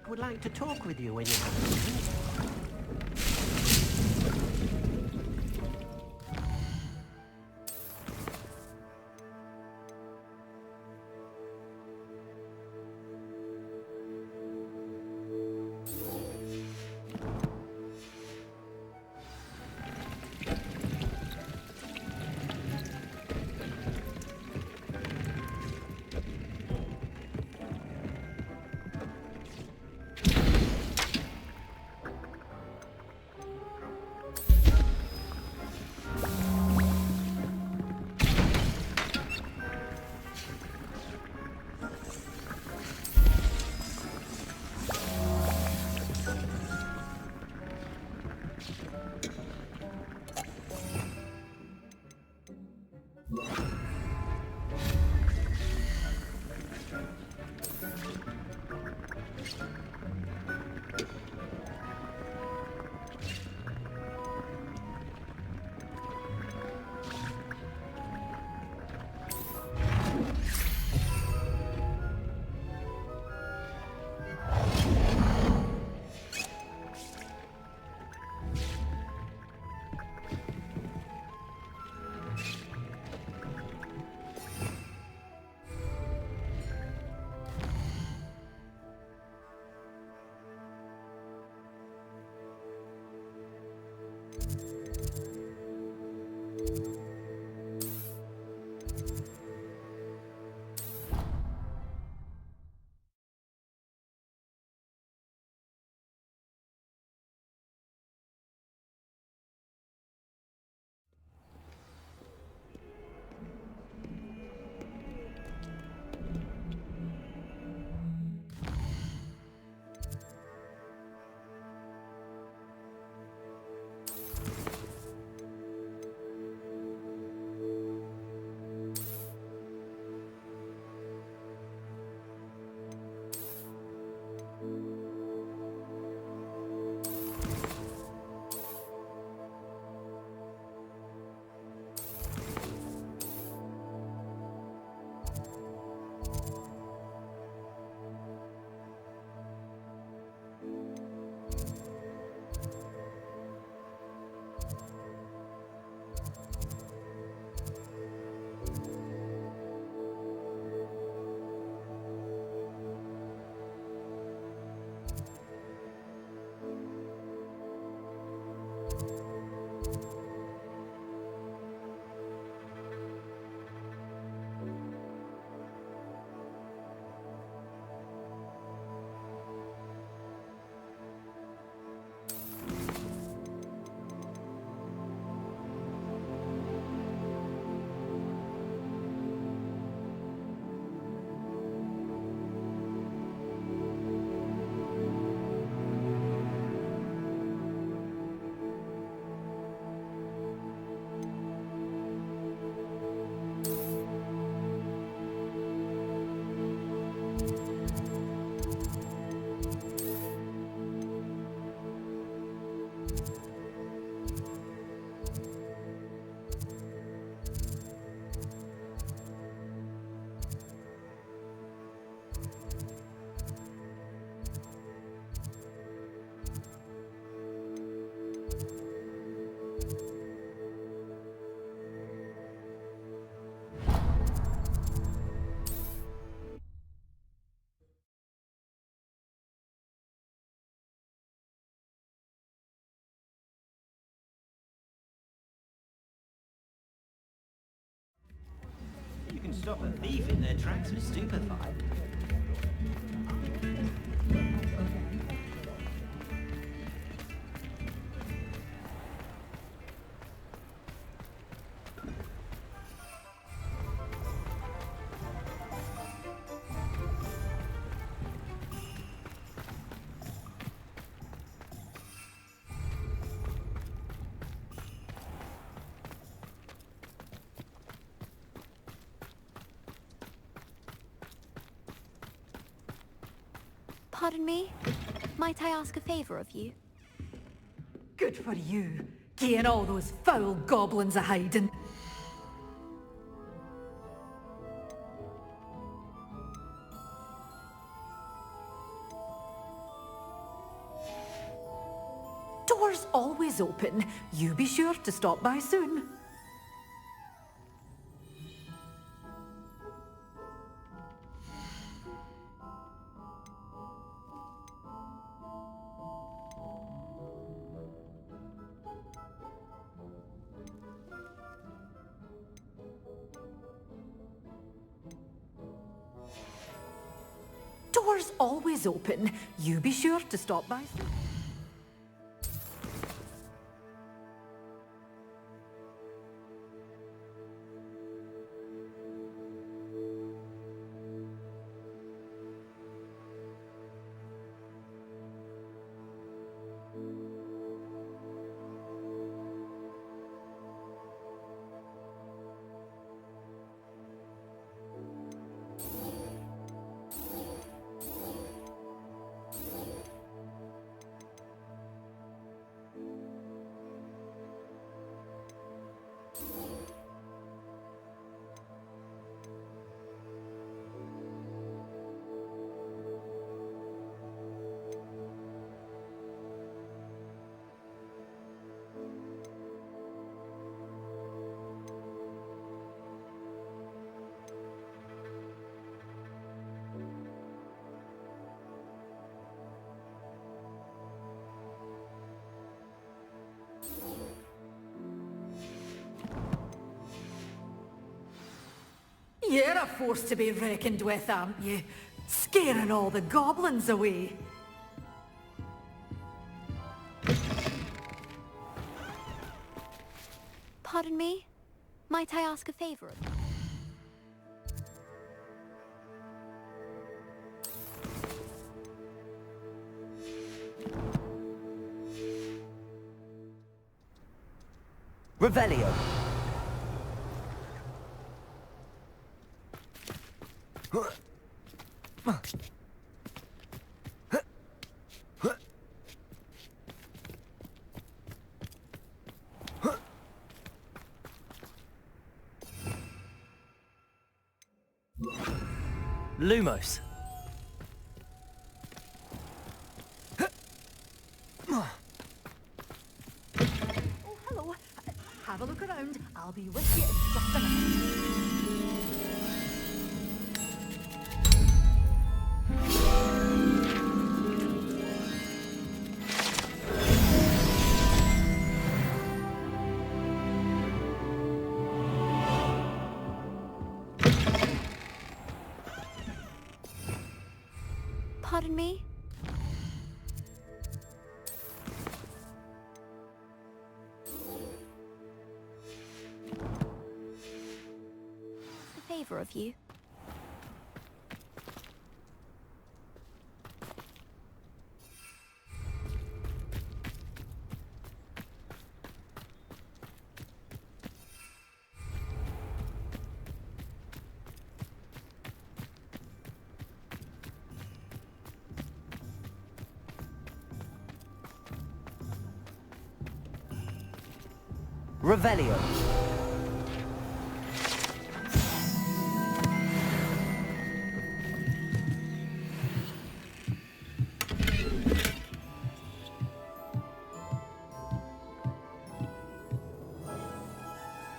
Would like to talk with you when you have a moment. Wouldn't stop a thief in their tracks for stupefied. Pardon me? Might I ask a favor of you? Good for you, getting all those foul goblins a hiding. Doors always open. You be sure to stop by soon. Doors always open. You be sure to stop by soon. You're a force to be reckoned with, aren't you? Scaring all the goblins away. Pardon me? Might I ask a favor of you? Revelio. Lumos. Oh, hello. Have a look around. I'll be with you in just a minute. Pardon me? A favor of you. Revelio.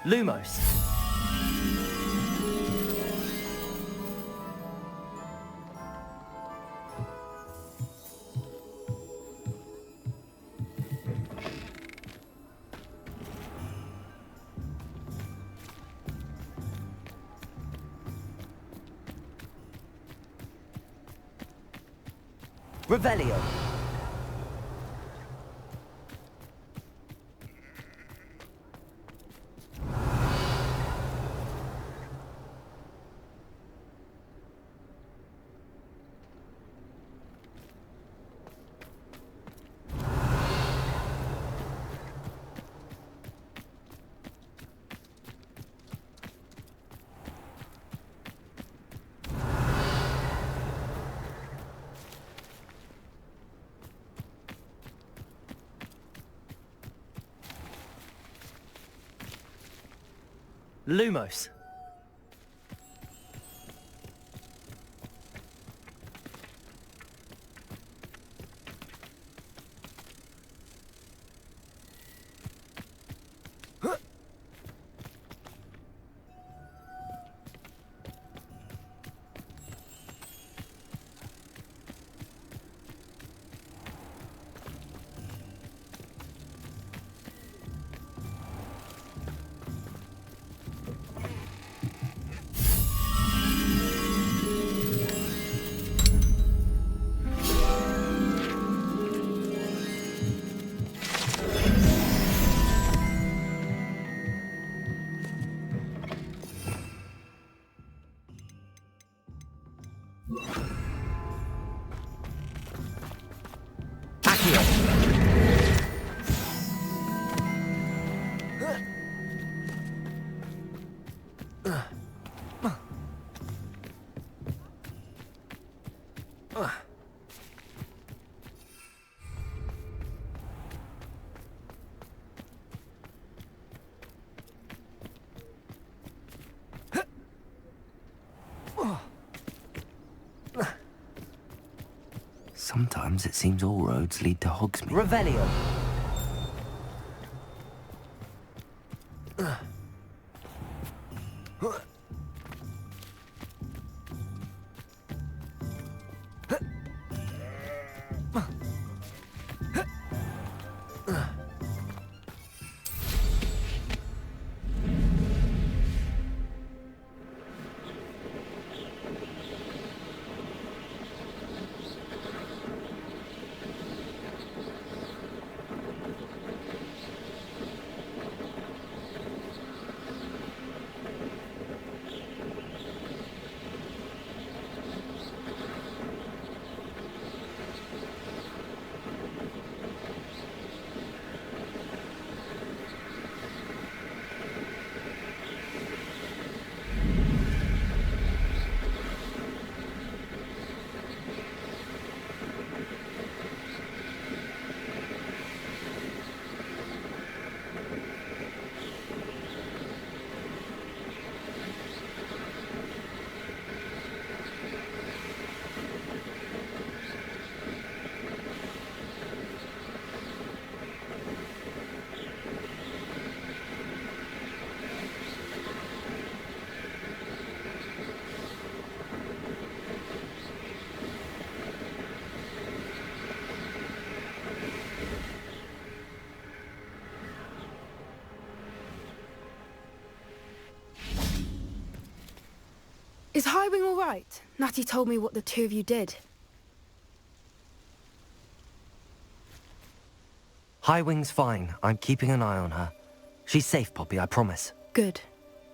Lumos. Revelio. Lumos. Sometimes it seems all roads lead to Hogsmeade. Revelio. Is Highwing all right? Natty told me what the two of you did. Highwing's fine. I'm keeping an eye on her. She's safe, Poppy, I promise. Good.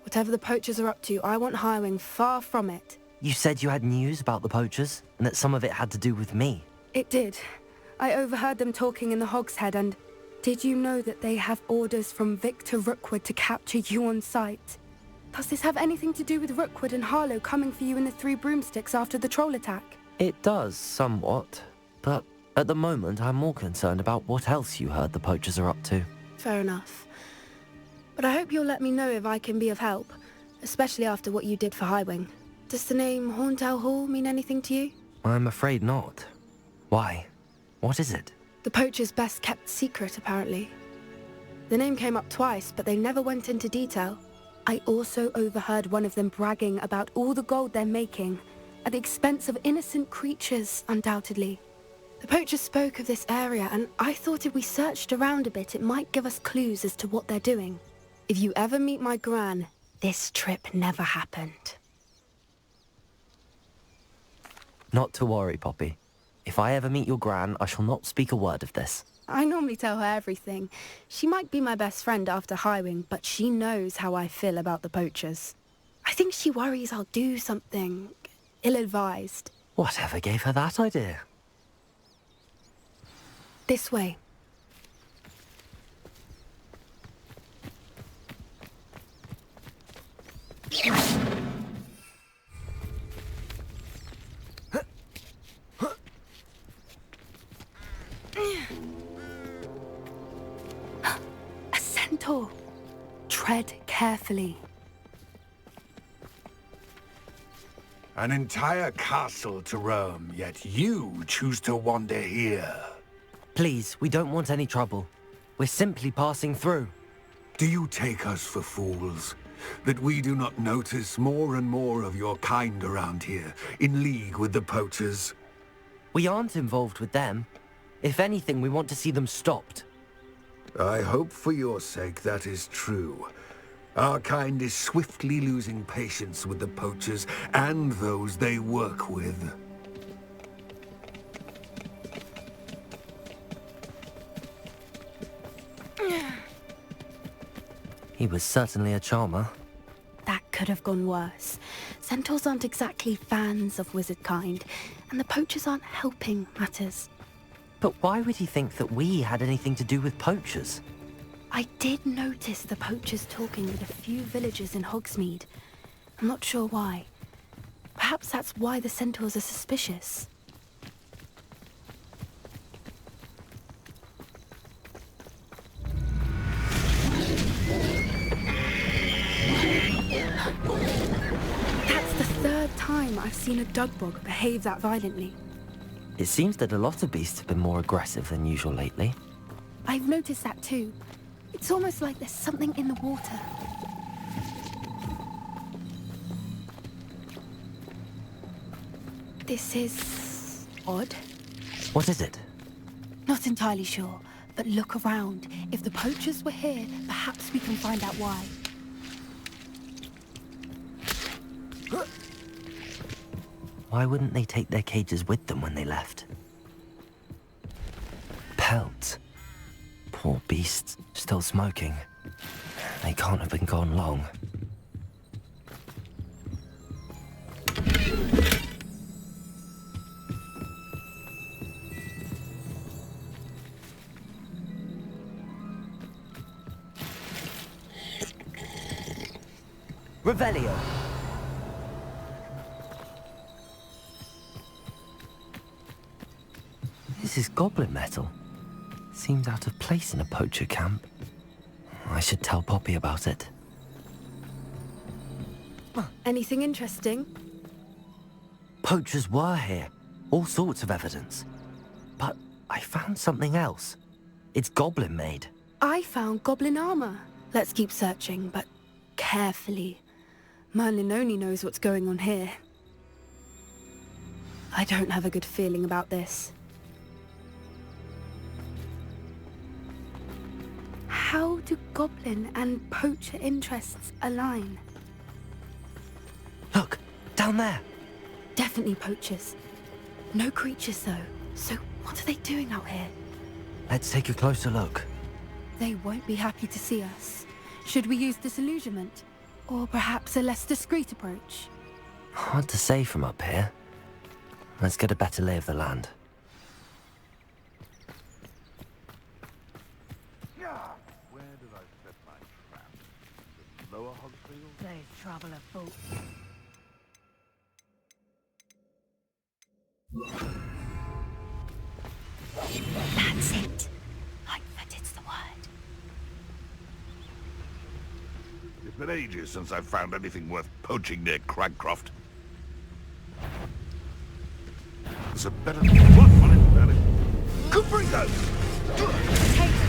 Whatever the poachers are up to, I want Highwing far from it. You said you had news about the poachers, and that some of it had to do with me. It did. I overheard them talking in the Hogshead, and did you know that they have orders from Victor Rookwood to capture you on sight? Does this have anything to do with Rookwood and Harlow coming for you in the Three Broomsticks after the troll attack? It does, somewhat. But at the moment, I'm more concerned about what else you heard the poachers are up to. Fair enough. But I hope you'll let me know if I can be of help, especially after what you did for Highwing. Does the name Horntail Hall mean anything to you? I'm afraid not. Why? What is it? The poachers' best kept secret, apparently. The name came up twice, but they never went into detail. I also overheard one of them bragging about all the gold they're making, at the expense of innocent creatures, undoubtedly. The poachers spoke of this area, and I thought if we searched around a bit, it might give us clues as to what they're doing. If you ever meet my gran, this trip never happened. Not to worry, Poppy. If I ever meet your gran, I shall not speak a word of this. I normally tell her everything. She might be my best friend after Highwing, but she knows how I feel about the poachers. I think she worries I'll do something ill-advised. Whatever gave her that idea? This way. A centaur. Tread carefully. An entire castle to roam, yet you choose to wander here. Please, we don't want any trouble. We're simply passing through. Do you take us for fools? That we do not notice more and more of your kind around here, in league with the poachers? We aren't involved with them. If anything, we want to see them stopped. I hope for your sake that is true. Our kind is swiftly losing patience with the poachers and those they work with. He was certainly a charmer. That could have gone worse. Centaurs aren't exactly fans of wizard kind, and the poachers aren't helping matters. But why would he think that we had anything to do with poachers? I did notice the poachers talking with a few villagers in Hogsmeade. I'm not sure why. Perhaps that's why the centaurs are suspicious. That's the third time I've seen a dugbog behave that violently. It seems that a lot of beasts have been more aggressive than usual lately. I've noticed that too. It's almost like there's something in the water. This is odd. What is it? Not entirely sure, but look around. If the poachers were here, perhaps we can find out why. Why wouldn't they take their cages with them when they left? Pelts. Poor beasts, still smoking. They can't have been gone long. Revelio. This is goblin metal. Seems out of place in a poacher camp. I should tell Poppy about it. Anything interesting? Poachers were here. All sorts of evidence. But I found something else. It's goblin made. I found goblin armor. Let's keep searching, but carefully. Merlin only knows what's going on here. I don't have a good feeling about this. How do goblin and poacher interests align? Look, down there. Definitely poachers. No creatures though. So what are they doing out here? Let's take a closer look. They won't be happy to see us. Should we use disillusionment? Or perhaps a less discreet approach? Hard to say from up here. Let's get a better lay of the land. Where did I set my trap? The lower Hogsfield? There's trouble afoot. That's it. Lightfooted's the word. It's been ages since I've found anything worth poaching near Cragcroft. There's a better one on it, Merlin. Good Brinko! Take it.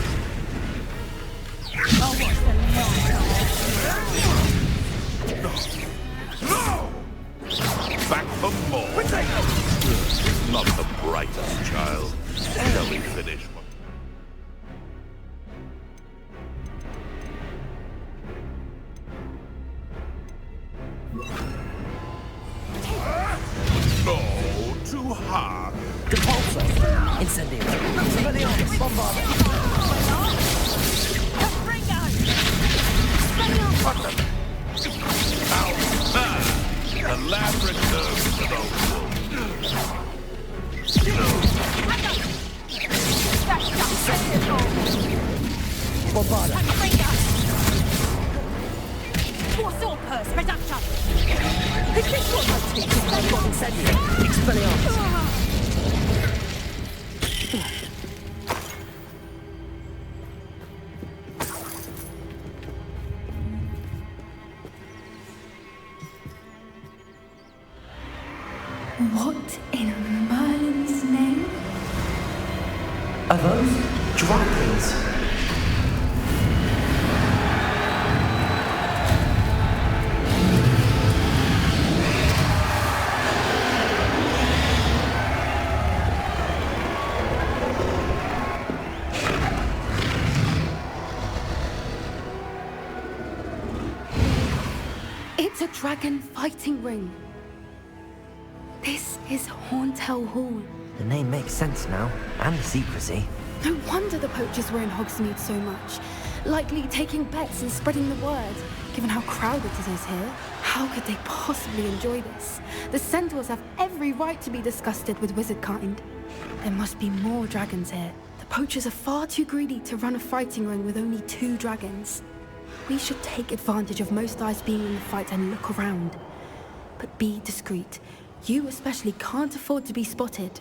Oh, what's the No! Back for more! Not the brightest child. Shall we finish? No, too hard. Default Bombarda. What's all purse? Reduction. Is this what my teeth is like? Incendio. Expelliarmus. What in Merlin's name? Are those dragons? It's a dragon fighting ring. This is Horntail Hall. The name makes sense now, and the secrecy. No wonder the poachers were in Hogsmeade so much. Likely taking bets and spreading the word. Given how crowded it is here, how could they possibly enjoy this? The centaurs have every right to be disgusted with wizard kind. There must be more dragons here. The poachers are far too greedy to run a fighting ring with only 2 dragons. We should take advantage of most eyes being in the fight and look around. But be discreet. You especially can't afford to be spotted.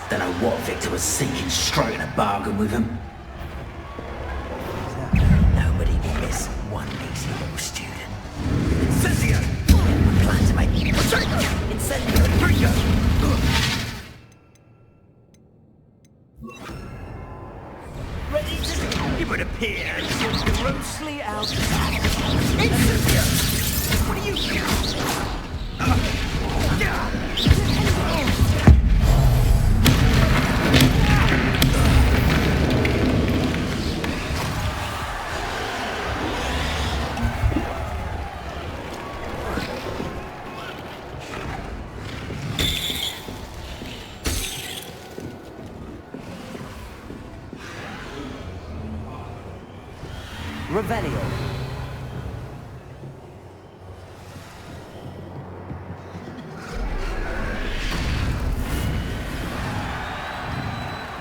Don't know what Victor was thinking, striking a bargain with him. Nobody will miss one easy little student. Incendio! I plan to make Incendio! Brinko! Ready to... It would appear You're grossly out. Incendio! What are you... Revelio.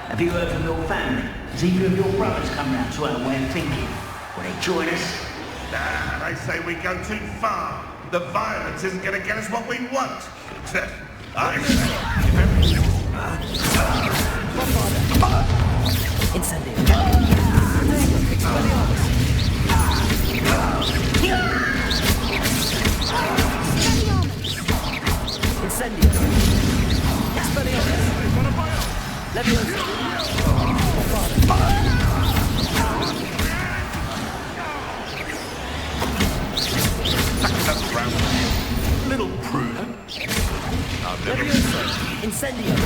Have you heard from your family? Has either of your brothers come round to our way of thinking? Will they join us? Nah, they say we go too far. The violence isn't going to get us what we want. I say... Incendio. Incendio. Expelliarmus. Leviosa. Little prudent. Leviosa. Incendio.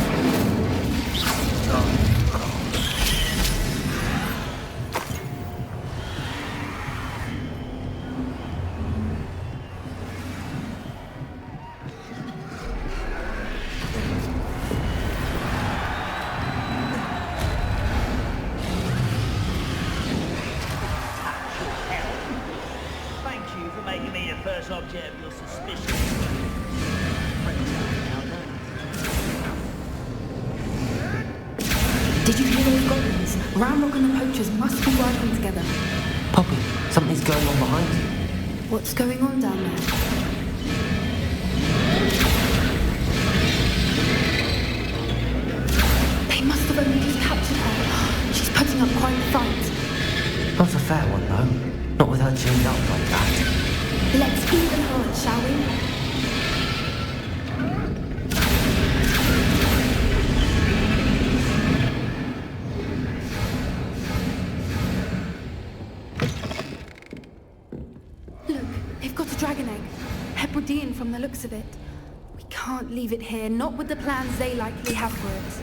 Thank you for making me the first object of your suspicion. Did you hear those goblins? Ramrock and the poachers must be working together. Poppy, something's going on behind you. What's going on down there? They must have only just captured her. She's putting up quite a fight. Not a fair one, though. Not with her chained up like that. Let's even her, shall we? Look, they've got a dragon egg. Hebridean from the looks of it. We can't leave it here, not with the plans they likely have for it.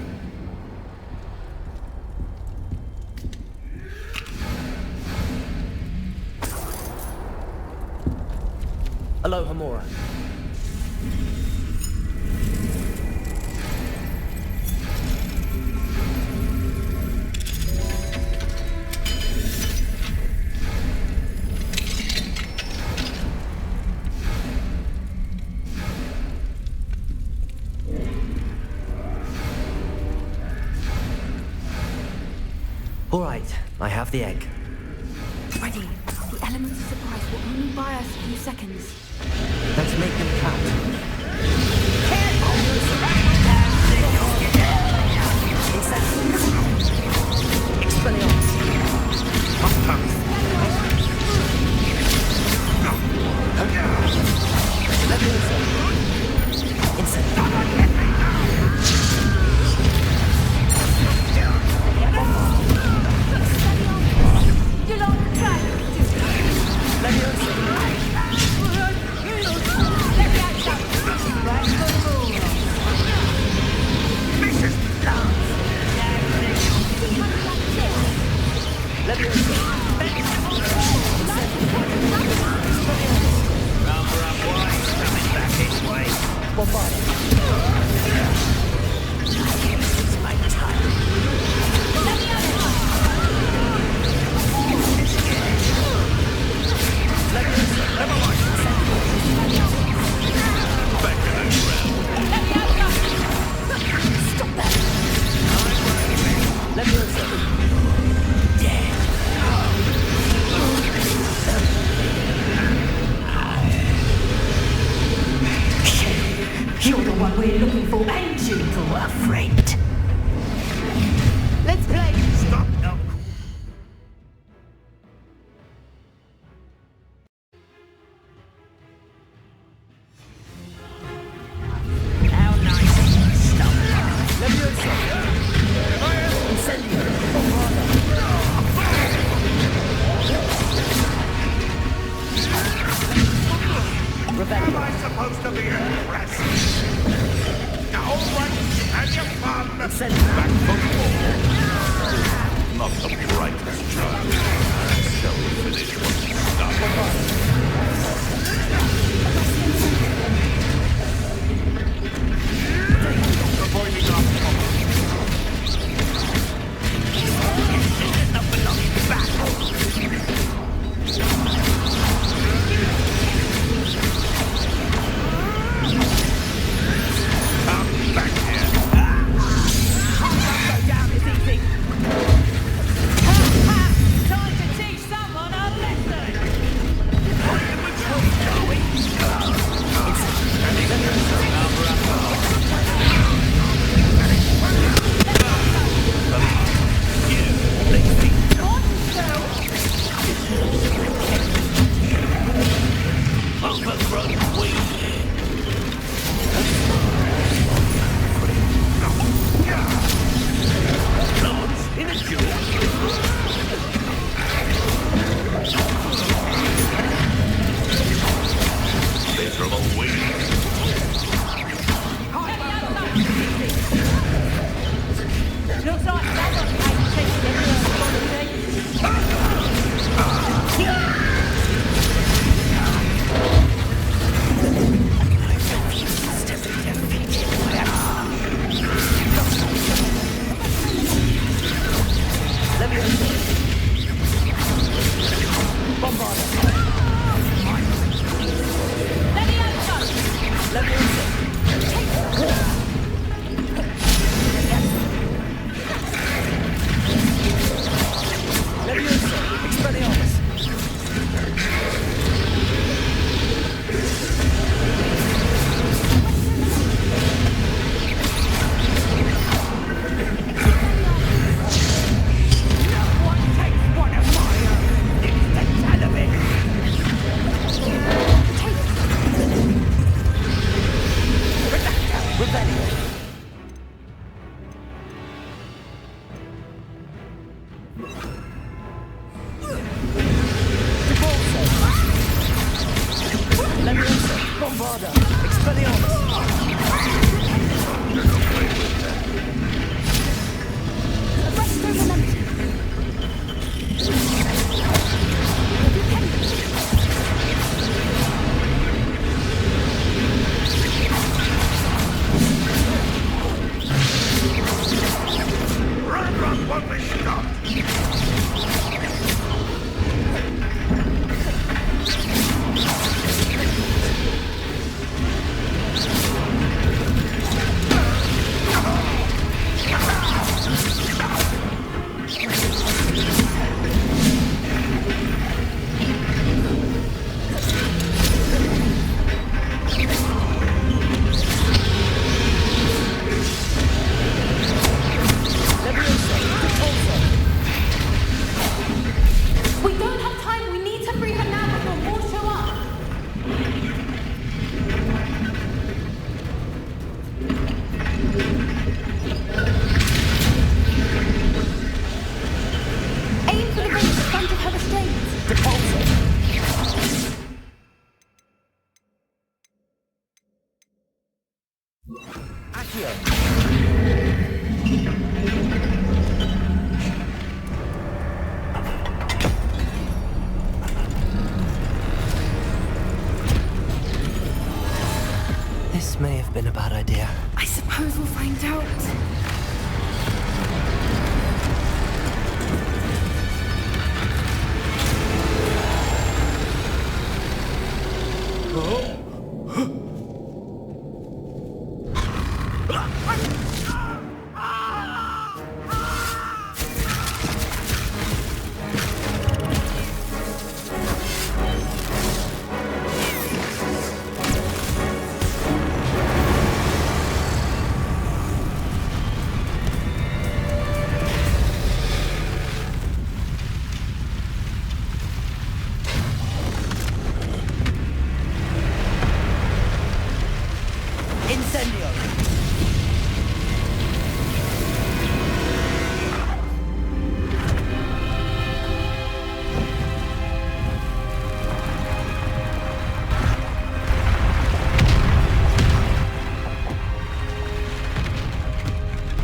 Aloha, Mora. I have the egg. Ready. The elements of surprise will only buy us a few seconds. Let's make them count. You're the one we're looking for, ain't you? A friend. Let's play. Stop. No. How nice. Stop. Leviosa. Incendio. Am I supposed to be impressed? All right, have your fun. Back for more. Not the brightest child. Shall we finish what we started? Avoiding our This is not belonging battle. Incendio! This may have been a bad idea. I suppose we'll find out.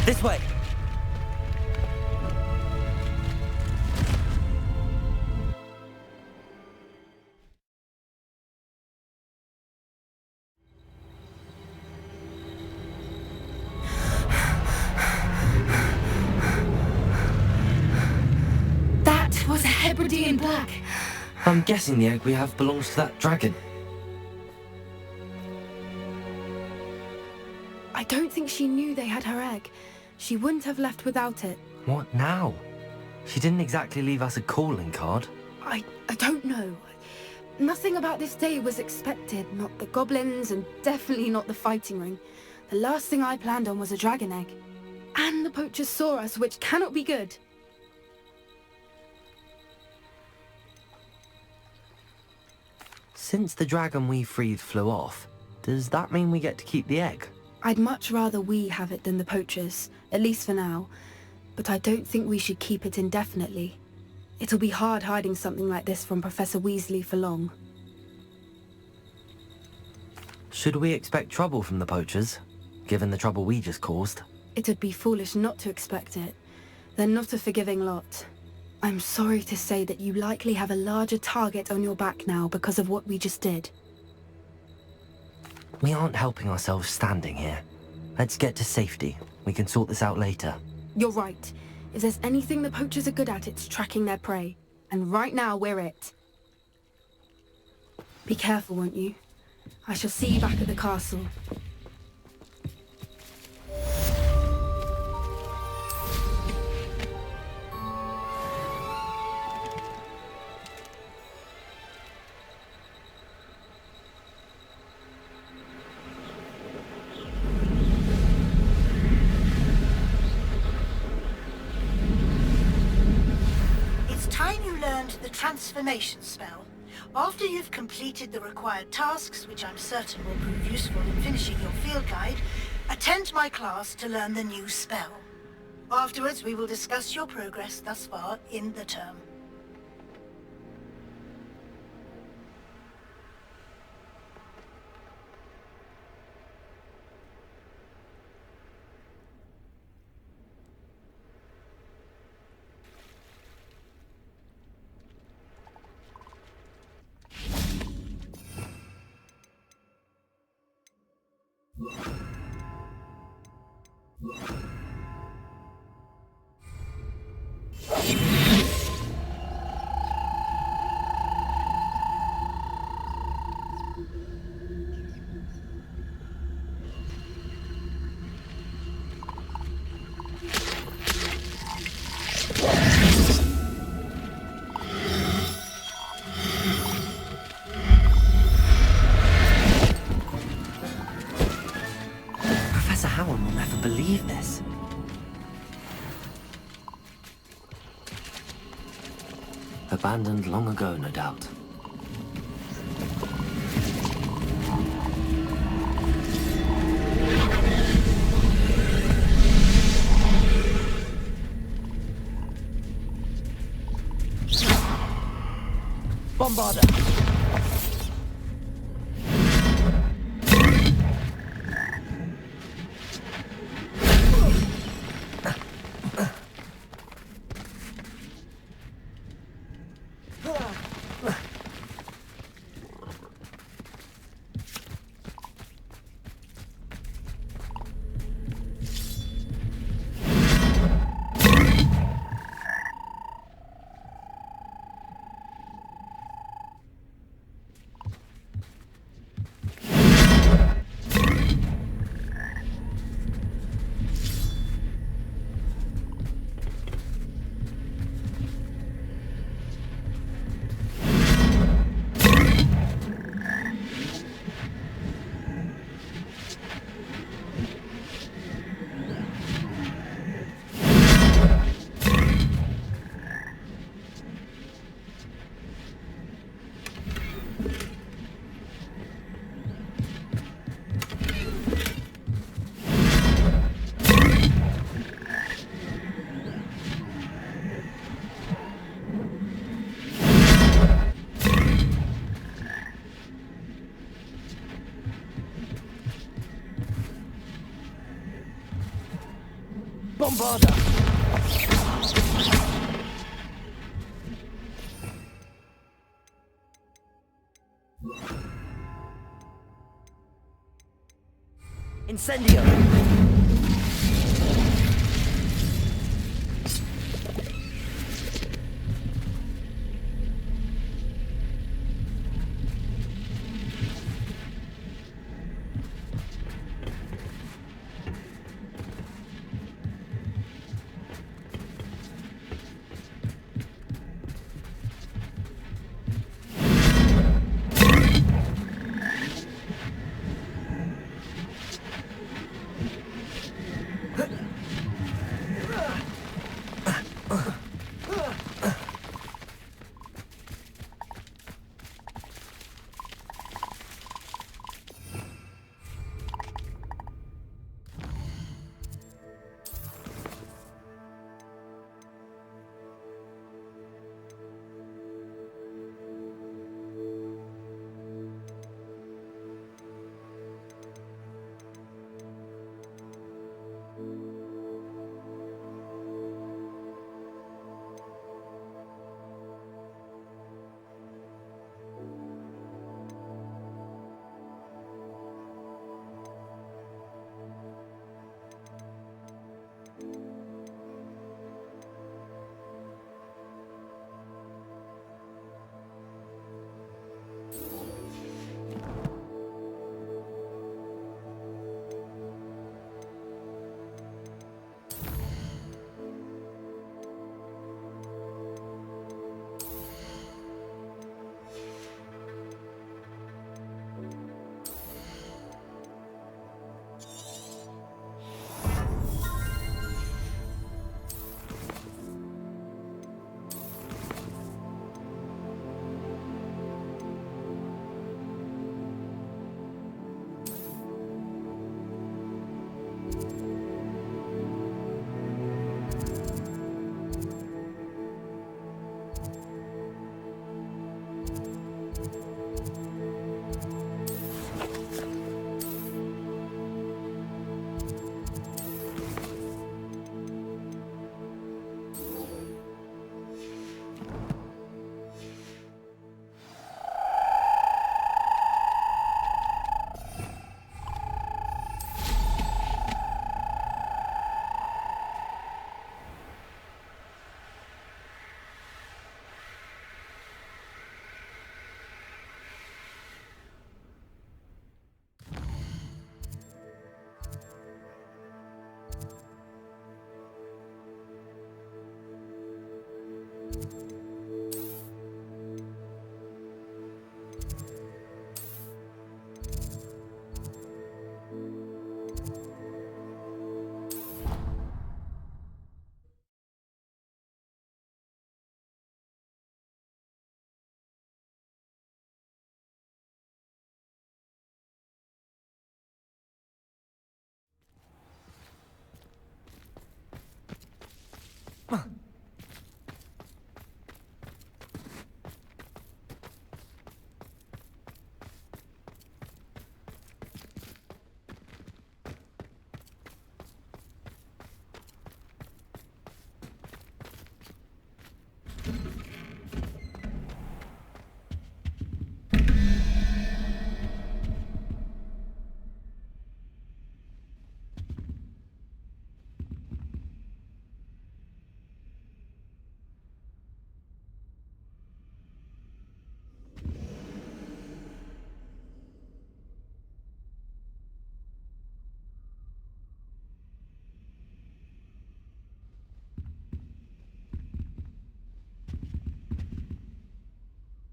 This way! That was a Hebridean black. I'm guessing the egg we have belongs to that dragon. I don't think she knew they had her egg. She wouldn't have left without it. What now? She didn't exactly leave us a calling card. I don't know. Nothing about this day was expected. Not the goblins, and definitely not the fighting ring. The last thing I planned on was a dragon egg. And the poachers saw us, which cannot be good. Since the dragon we freed flew off, does that mean we get to keep the egg? I'd much rather we have it than the poachers, at least for now. But I don't think we should keep it indefinitely. It'll be hard hiding something like this from Professor Weasley for long. Should we expect trouble from the poachers, given the trouble we just caused? It'd be foolish not to expect it. They're not a forgiving lot. I'm sorry to say that you likely have a larger target on your back now because of what we just did. We aren't helping ourselves standing here. Let's get to safety. We can sort this out later. You're right. If there's anything the poachers are good at, it's tracking their prey. And right now, we're it. Be careful, won't you? I shall see you back at the castle. The transformation spell. After you've completed the required tasks, which I'm certain will prove useful in finishing your field guide, attend my class to learn the new spell. Afterwards, we will discuss your progress thus far in the term. Believe this. Abandoned long ago, no doubt. Bombarder! Bombarder! Incendio!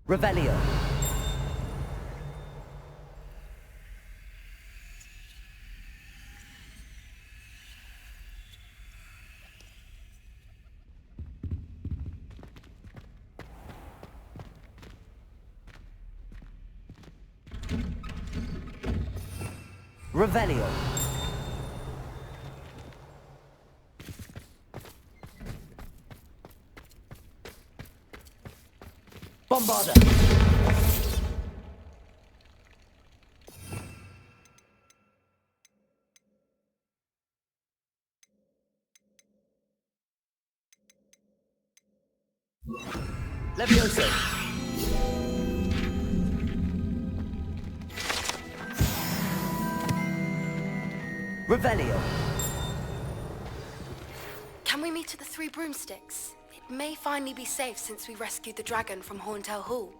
Revelio. Revelio. Bombarder. Levioso. Revelio. Can we meet at the Three Broomsticks? It may finally be safe since we rescued the dragon from Horntail Hall.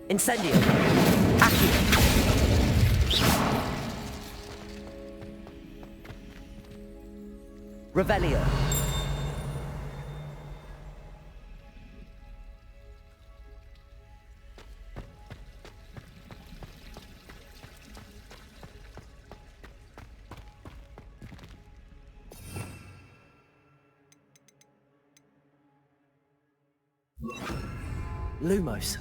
Incendio. Accio. Revelio. Lumos.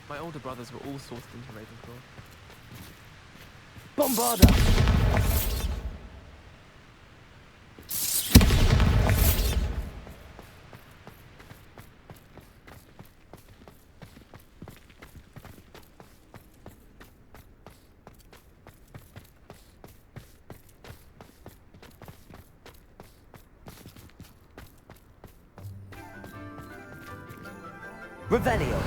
My older brothers were all sorted into Ravenclaw. Bombarda! Revelio.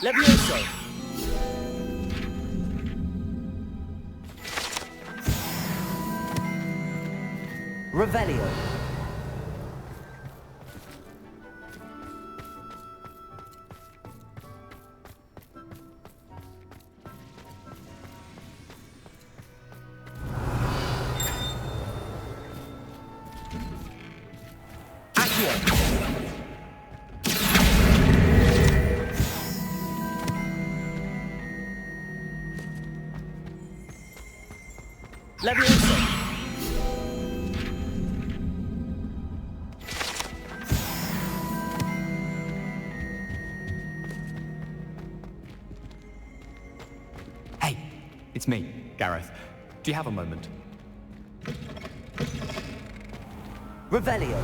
Levioso. Revelio. Levioso. Hey, it's me, Gareth. Do you have a moment? Revelio.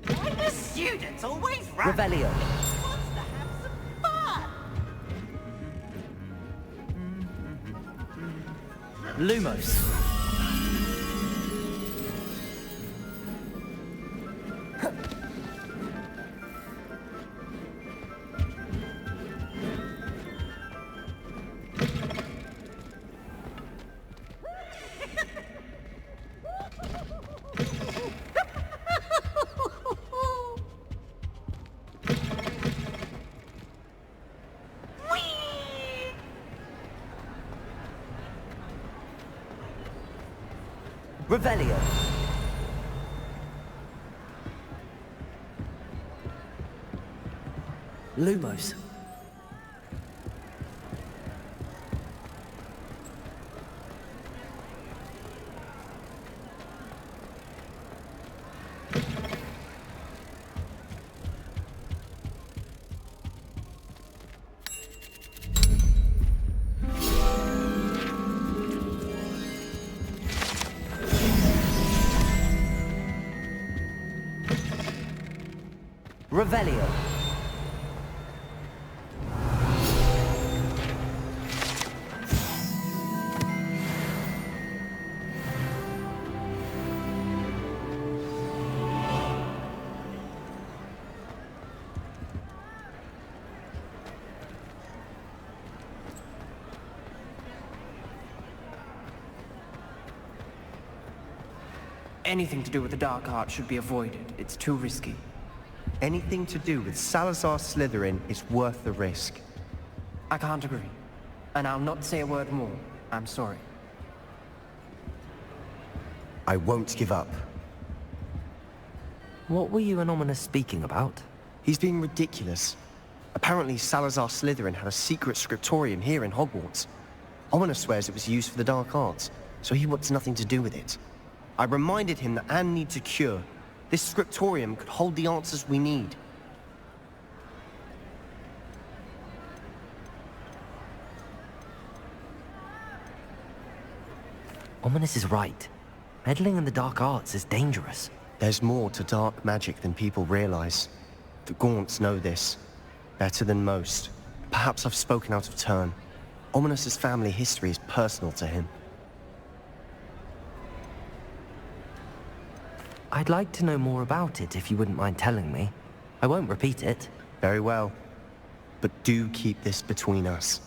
Why do students always run? Revelio. Wants to have some fun. Lumos. Revelio. Lumos. Revelio. Anything to do with the dark art should be avoided. It's too risky. Anything to do with Salazar Slytherin is worth the risk. I can't agree. And I'll not say a word more. I'm sorry. I won't give up. What were you and Ominous speaking about? He's being ridiculous. Apparently Salazar Slytherin had a secret scriptorium here in Hogwarts. Ominous swears it was used for the dark arts, so he wants nothing to do with it. I reminded him that Anne needs a cure. This scriptorium could hold the answers we need. Ominous is right. Meddling in the dark arts is dangerous. There's more to dark magic than people realize. The Gaunts know this. Better than most. Perhaps I've spoken out of turn. Ominous's family history is personal to him. I'd like to know more about it if you wouldn't mind telling me. I won't repeat it. Very well. But do keep this between us.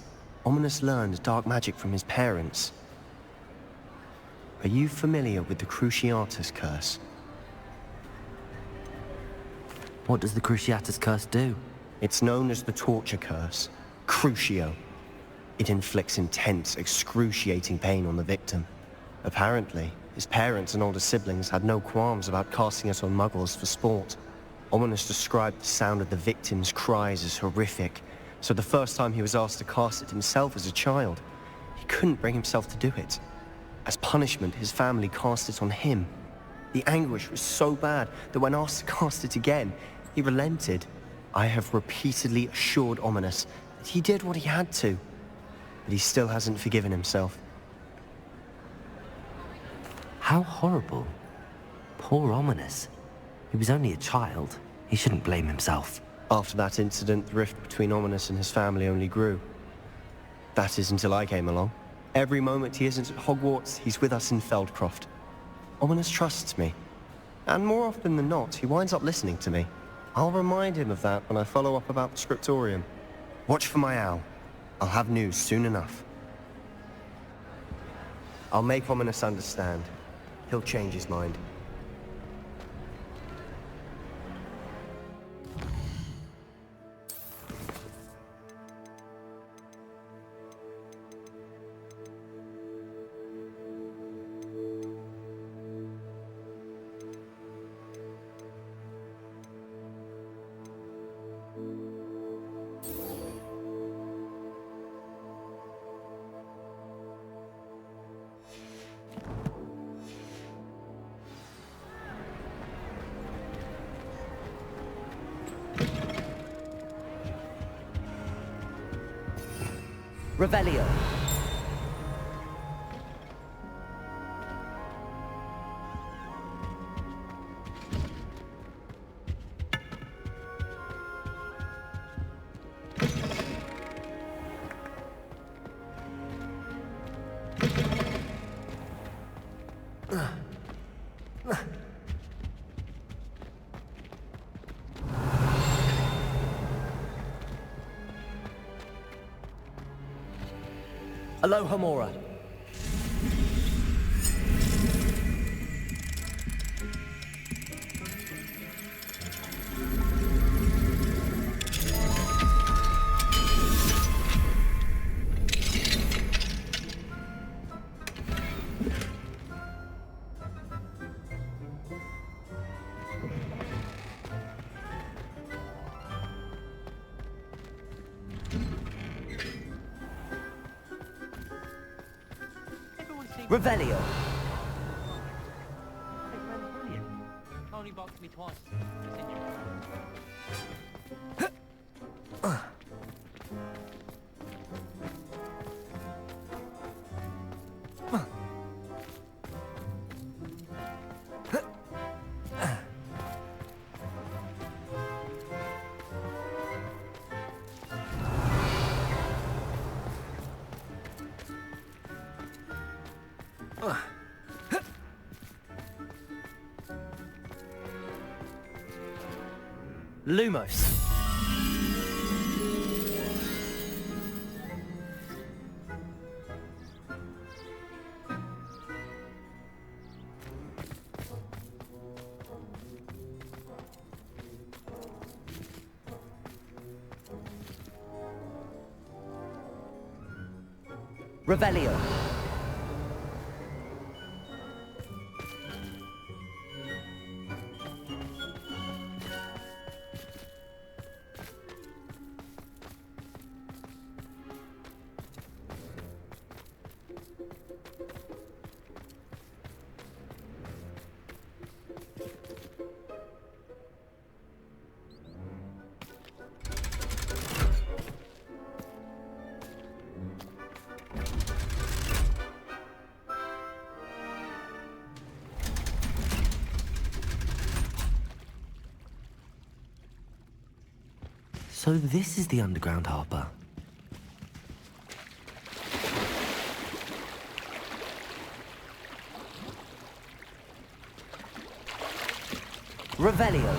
Ominous learned dark magic from his parents. Are you familiar with the Cruciatus Curse? What does the Cruciatus Curse do? It's known as the Torture Curse. Crucio. It inflicts intense, excruciating pain on the victim. Apparently, his parents and older siblings had no qualms about casting it on muggles for sport. Ominous described the sound of the victim's cries as horrific, so the first time he was asked to cast it himself as a child, he couldn't bring himself to do it. As punishment, his family cast it on him. The anguish was so bad that when asked to cast it again, he relented. I have repeatedly assured Ominous that he did what he had to, but he still hasn't forgiven himself. How horrible. Poor Ominous. He was only a child. He shouldn't blame himself. After that incident, the rift between Ominous and his family only grew. That is until I came along. Every moment he isn't at Hogwarts, he's with us in Feldcroft. Ominous trusts me. And more often than not, he winds up listening to me. I'll remind him of that when I follow up about the scriptorium. Watch for my owl. I'll have news soon enough. I'll make Ominous understand. He'll change his mind. Revelio. Alohomora. Revelio. Only boxed me twice. Lumos. Revelio. So this is the underground harbour. Revelio.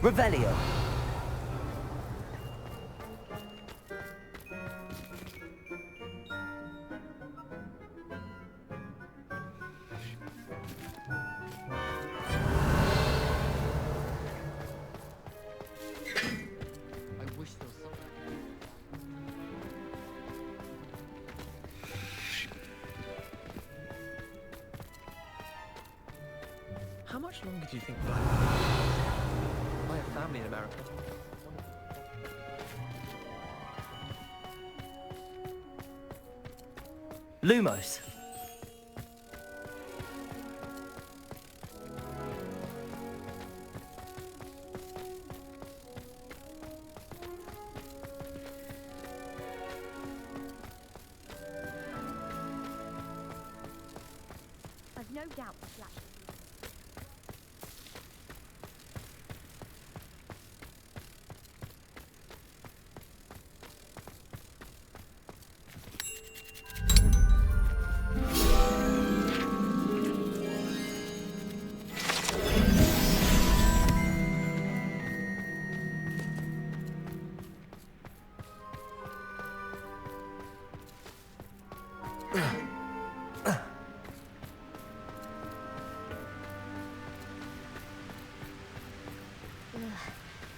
Revelio. I wish there was something. How much longer do you think Black? I have family in America. Lumos. I've no doubt the Black.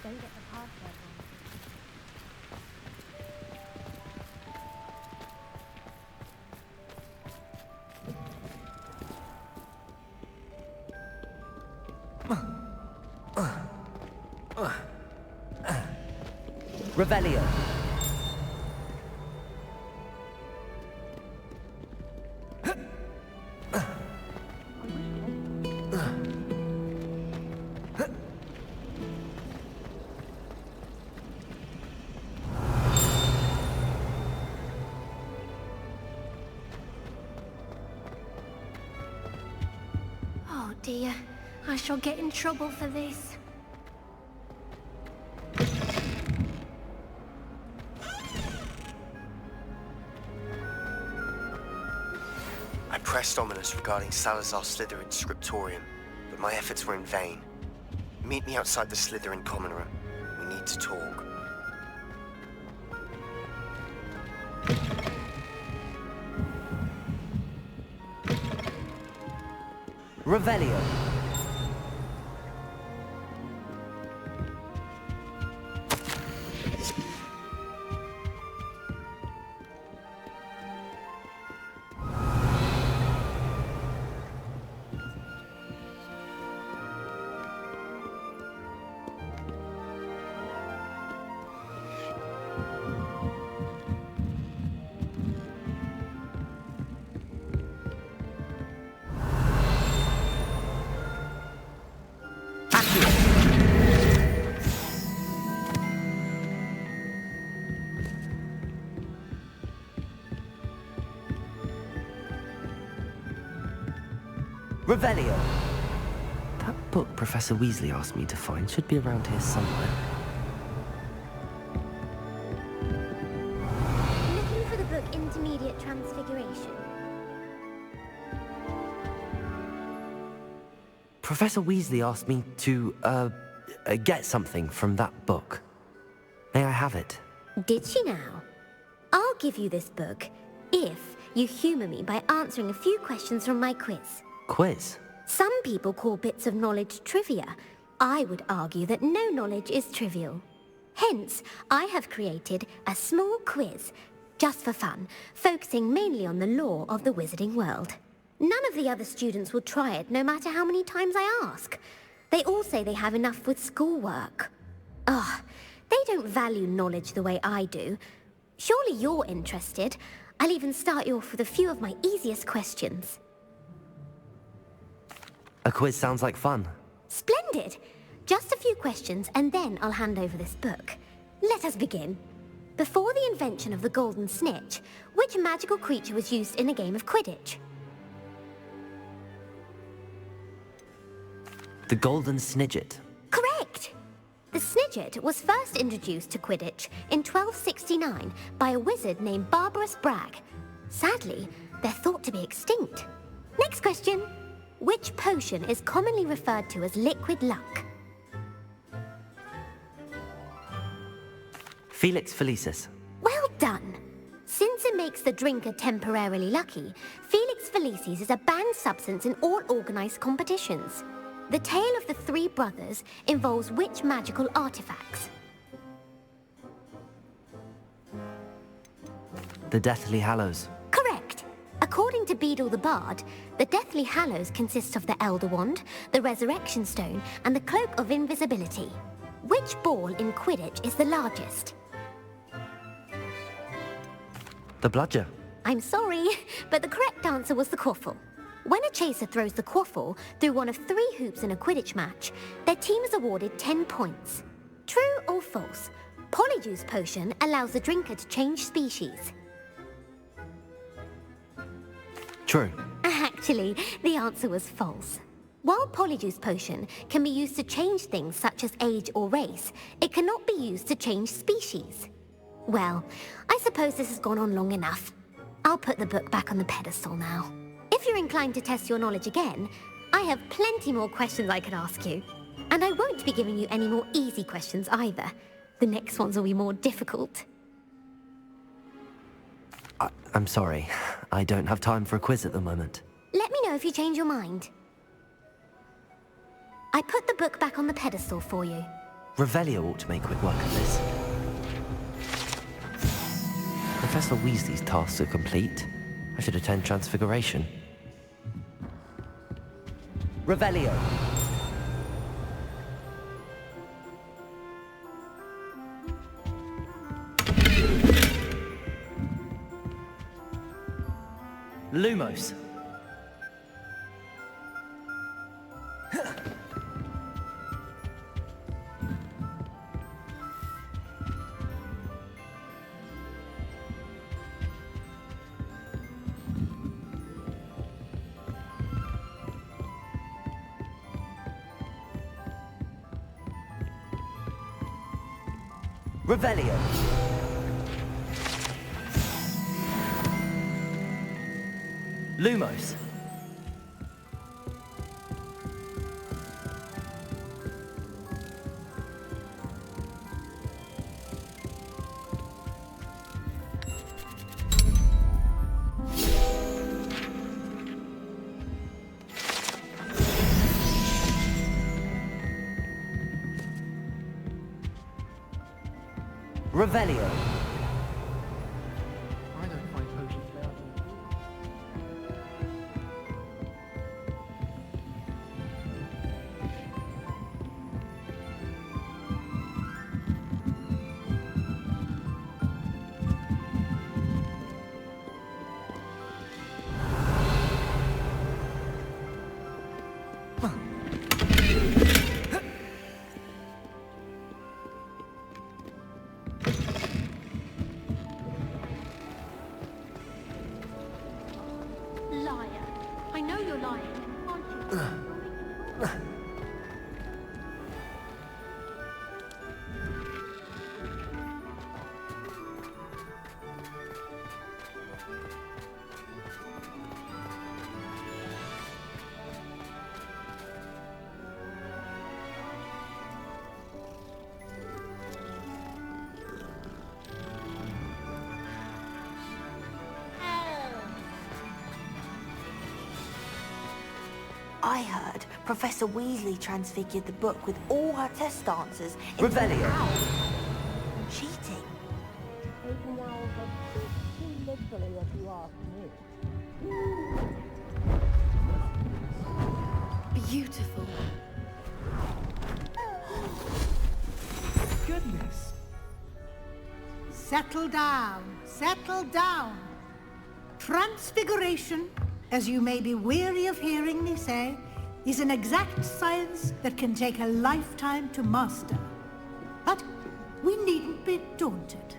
Don't get the password wrong. Revelio. dear. I shall get in trouble for this. I pressed Ominous regarding Salazar Slytherin's scriptorium, but my efforts were in vain. Meet me outside the Slytherin common room. We need to talk. Revelio. Revelio. That book Professor Weasley asked me to find should be around here somewhere. Looking for the book Intermediate Transfiguration. Professor Weasley asked me to, get something from that book. May I have it? Did she now? I'll give you this book if you humour me by answering a few questions from my quiz. Quiz? Some people call bits of knowledge trivia. I would argue that no knowledge is trivial. Hence, I have created a small quiz, just for fun, focusing mainly on the lore of the wizarding world. None of the other students will try it, no matter how many times I ask. They all say they have enough with schoolwork. Ugh, they don't value knowledge the way I do. Surely you're interested. I'll even start you off with a few of my easiest questions. A quiz sounds like fun. Splendid! Just a few questions, and then I'll hand over this book. Let us begin. Before the invention of the golden snitch, which magical creature was used in a game of Quidditch? The Golden Snidget. Correct! The Snidget was first introduced to Quidditch in 1269 by a wizard named Barbarous Bragg. Sadly, they're thought to be extinct. Next question. Which potion is commonly referred to as liquid luck? Felix Felicis. Well done! Since it makes the drinker temporarily lucky, Felix Felicis is a banned substance in all organized competitions. The tale of the three brothers involves which magical artifacts? The Deathly Hallows. Correct! According to Beedle the Bard, the Deathly Hallows consists of the Elder Wand, the Resurrection Stone, and the Cloak of Invisibility. Which ball in Quidditch is the largest? The Bludger. I'm sorry, but the correct answer was the Quaffle. When a chaser throws the Quaffle through one of 3 hoops in a Quidditch match, their team is awarded 10 points. True or false? Polyjuice Potion allows the drinker to change species. True. Actually, the answer was false. While Polyjuice Potion can be used to change things such as age or race, it cannot be used to change species. Well, I suppose this has gone on long enough. I'll put the book back on the pedestal now. If you're inclined to test your knowledge again, I have plenty more questions I could ask you. And I won't be giving you any more easy questions either. The next ones will be more difficult. I'm sorry. I don't have time for a quiz at the moment. Let me know if you change your mind. I put the book back on the pedestal for you. Revelio ought to make quick work of this. Professor Weasley's tasks are complete. I should attend Transfiguration. Revelio. Lumos. Revelio. Lumos. Revelio. I don't find potions valuable. Liar. I know you're lying, aren't you? I heard Professor Weasley transfigured the book with all her test answers into Revelio. an owl. Cheating. Taking owls a bit too literally, if you ask me. Beautiful. Goodness. Settle down. Settle down. Transfiguration, as you may be weary of hearing me say, is an exact science that can take a lifetime to master. But we needn't be daunted.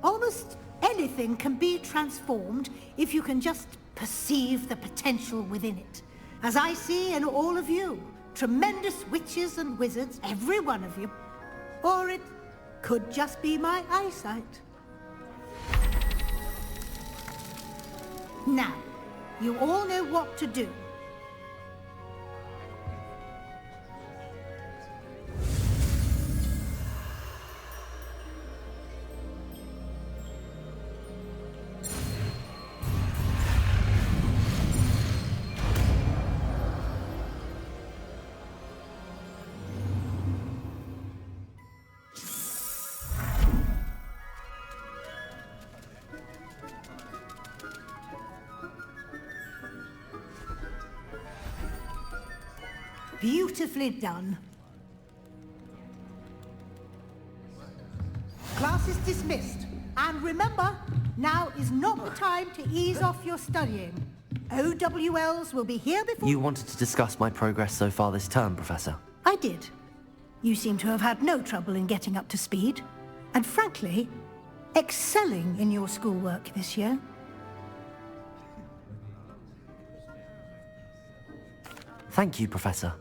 Almost anything can be transformed if you can just perceive the potential within it. As I see in all of you, tremendous witches and wizards, every one of you. Or it could just be my eyesight. Now, you all know what to do. Beautifully done. Class is dismissed. And remember, now is not the time to ease off your studying. OWLs will be here before... You wanted to discuss my progress so far this term, Professor. I did. You seem to have had no trouble in getting up to speed. And frankly, excelling in your schoolwork this year. Thank you, Professor.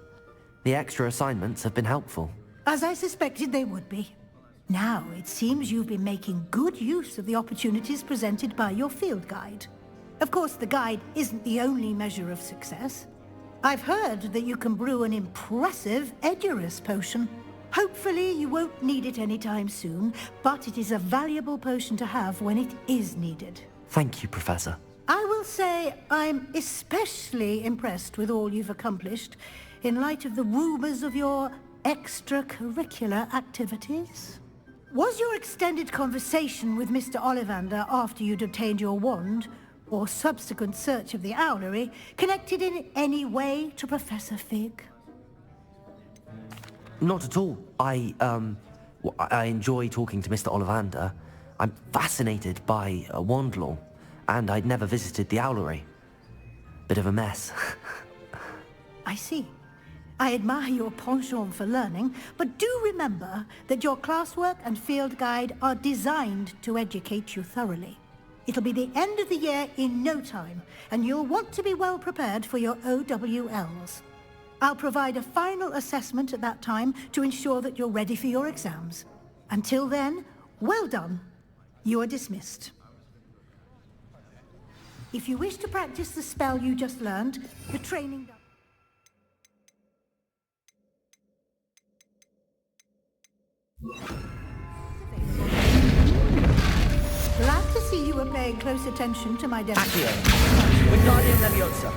The extra assignments have been helpful. As I suspected they would be. Now, it seems you've been making good use of the opportunities presented by your field guide. Of course, the guide isn't the only measure of success. I've heard that you can brew an impressive Edurus potion. Hopefully, you won't need it anytime soon, but it is a valuable potion to have when it is needed. Thank you, Professor. I will say I'm especially impressed with all you've accomplished in light of the rumors of your extracurricular activities. Was your extended conversation with Mr. Ollivander after you'd obtained your wand, or subsequent search of the owlery, connected in any way to Professor Fig? Not at all. I enjoy talking to Mr. Ollivander. I'm fascinated by wand law, and I'd never visited the owlery. Bit of a mess. I see. I admire your penchant for learning, but do remember that your classwork and field guide are designed to educate you thoroughly. It'll be the end of the year in no time, and you'll want to be well prepared for your OWLs. I'll provide a final assessment at that time to ensure that you're ready for your exams. Until then, Well done. You are dismissed. If you wish to practice the spell you just learned, the training... Glad to see you were paying close attention to my demo. Accio. Wingardium Leviosa.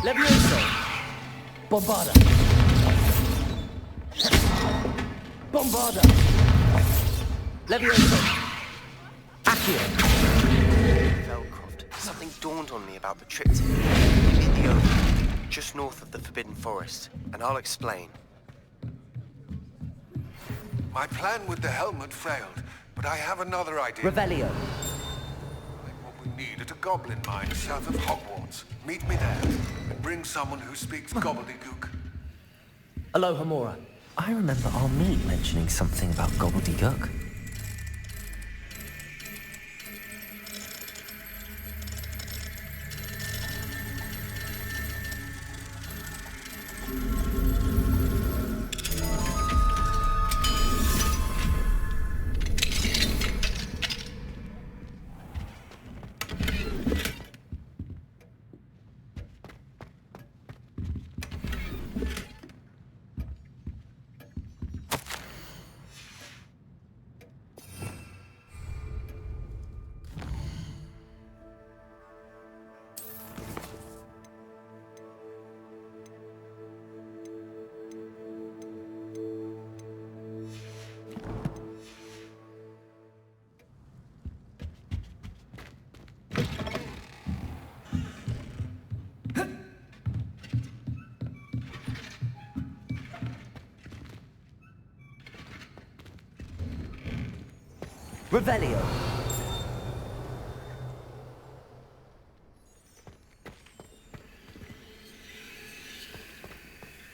Levioso. Bombarda. Bombarda. Levioso. Accio. Velcroft, something dawned on me about the triptych. In the open, just north of the Forbidden Forest, and I'll explain. My plan with the helmet failed, but I have another idea. Revelio. What we need at a goblin mine south of Hogwarts. Meet me there, and bring someone who speaks gobbledygook. Alohomora. I remember our meet mentioning something about gobbledygook. Revelio.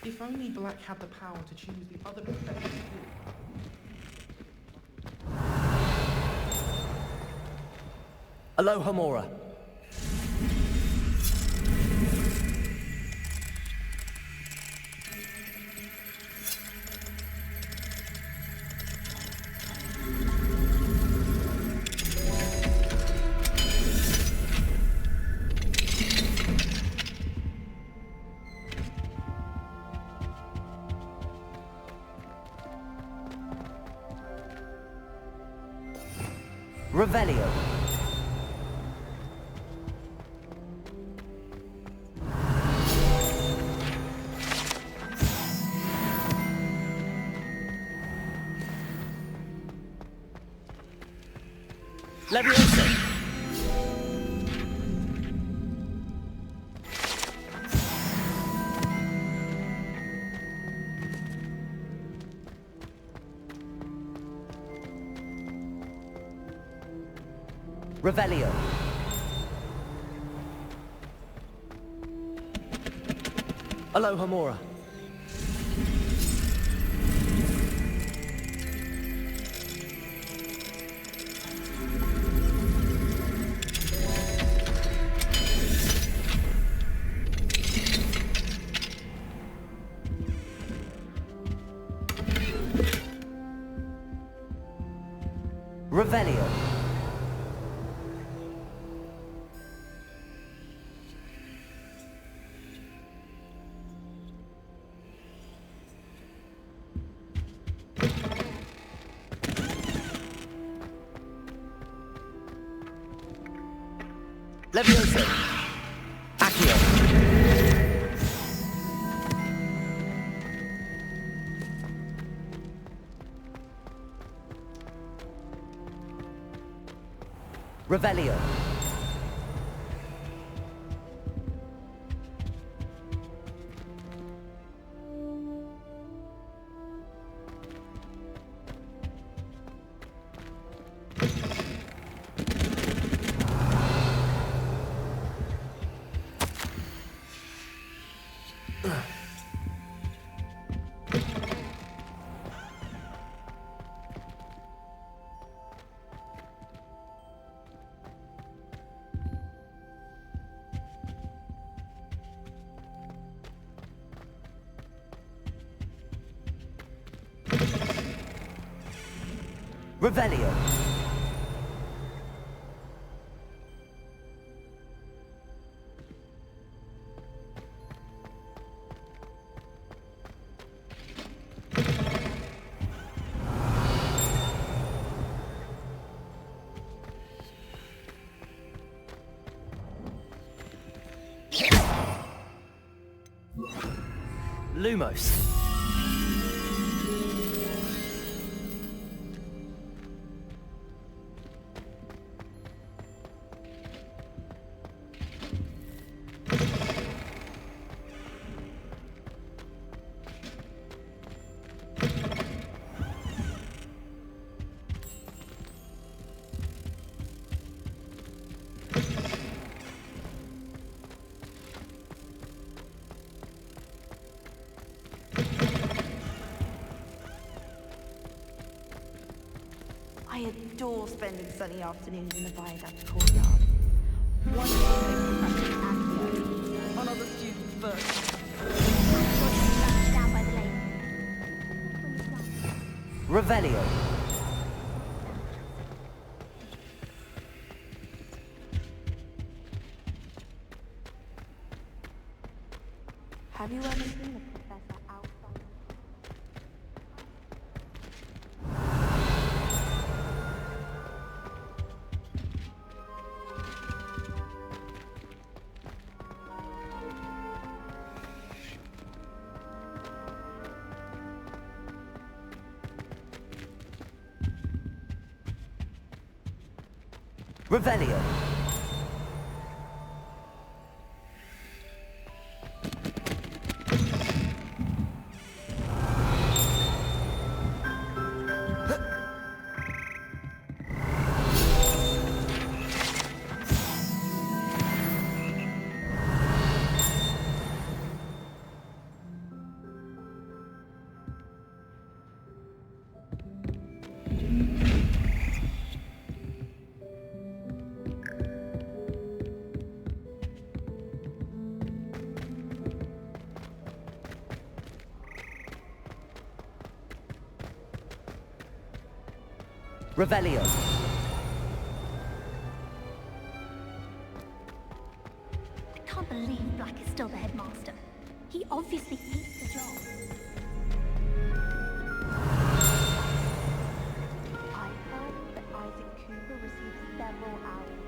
If only Black had the power to choose the other professions too. Alohomora. Revelio. Levioso. Revelio. Alohomora. Revelio. Levioso. Accio. Revelio. Revelio. Lumos. I adore spending sunny afternoons in the viaduct courtyard. One day Accio, another student first. Down by the lake. Revelio. Have you ever seen a professor outside? Revelio. Revelio. I can't believe Black is still the headmaster. He obviously hates the job. I heard that Isaac Cooper received several hours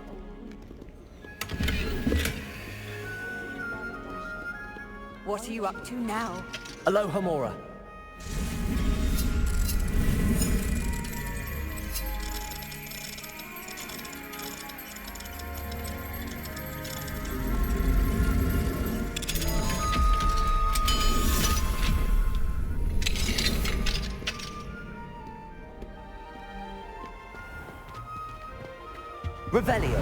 of What are you up to now? Aloha Mora. Revelio.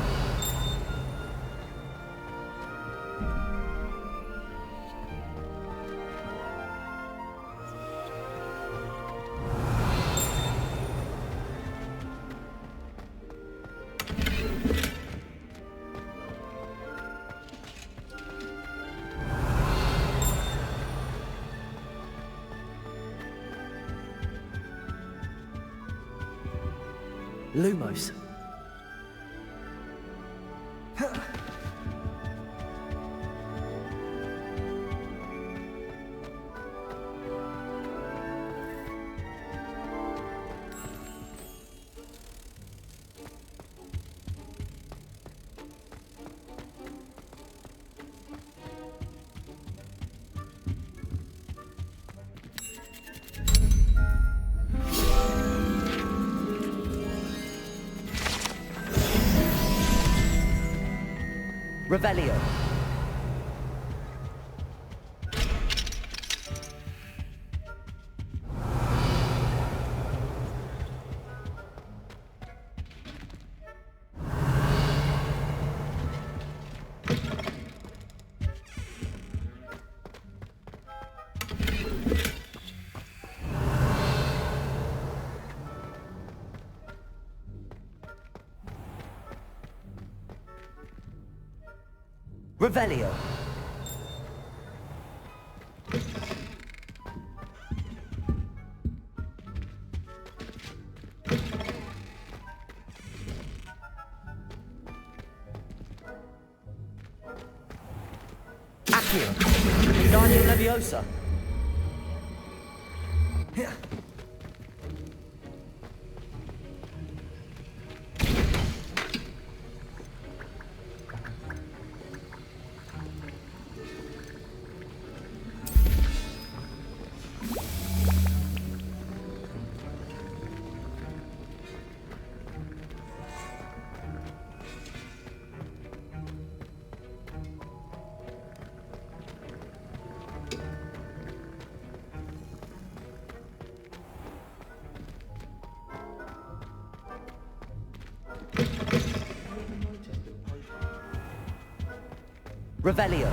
Lumos. Revelio. Revelio. Accio. Wingardium Leviosa. Revelio.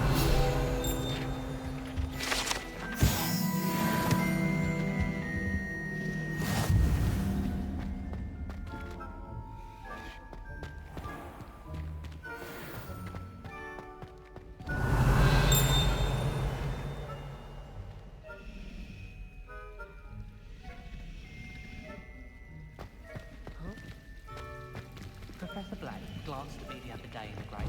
Professor Black glanced at me the other day in the grave.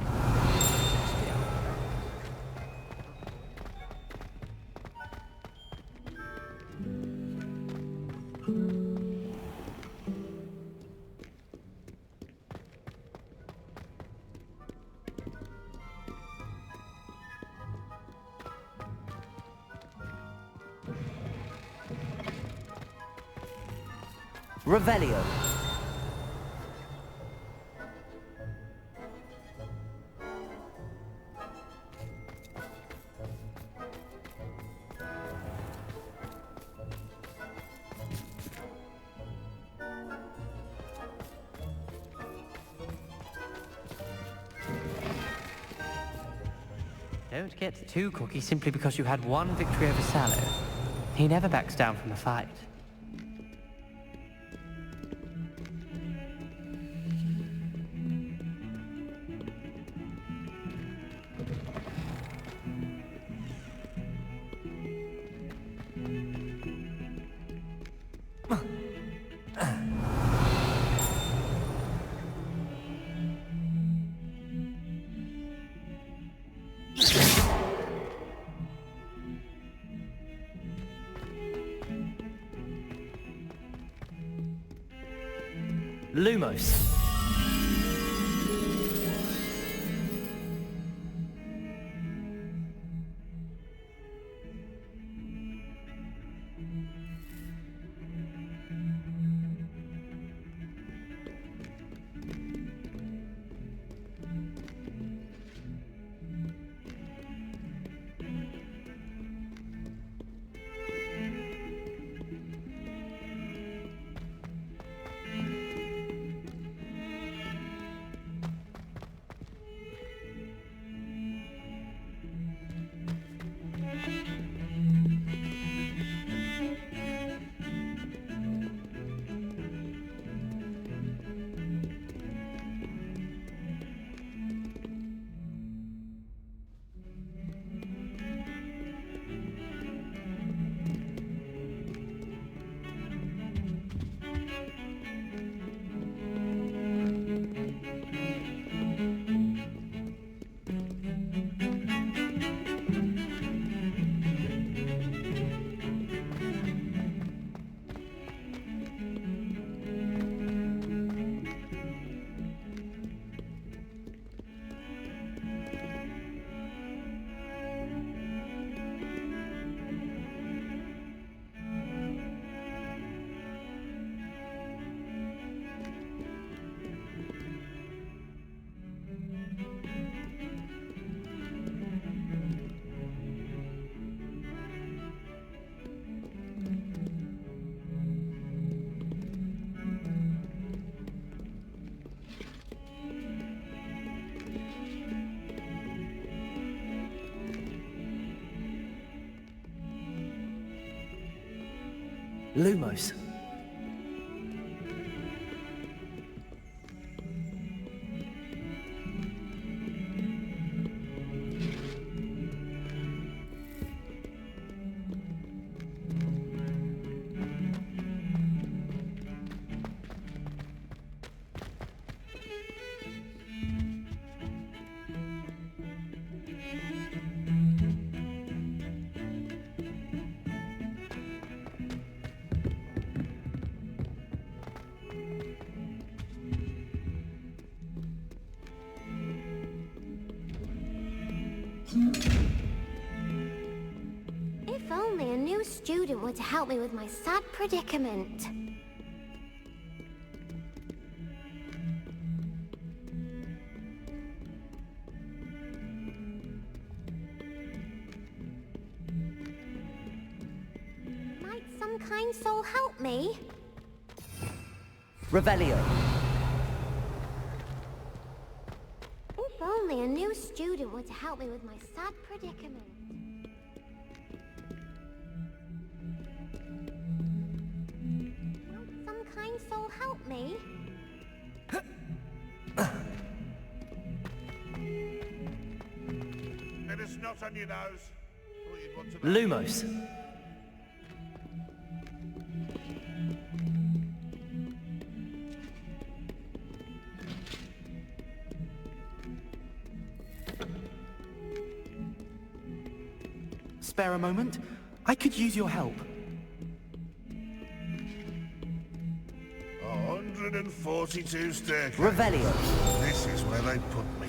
Revelio. Don't get too cocky simply because you had one victory over Sallow. He never backs down from a fight. Lumos. Lumos. student were to help me with my sad predicament. Might some kind soul help me? Revelio. If only a new student were to help me with my sad predicament. Might some kind soul help me? Let us not on your nose. Thought you'd want to know. Lumos. Spare a moment? I could use your help. 142 staircases. Revelio. This is where they put me.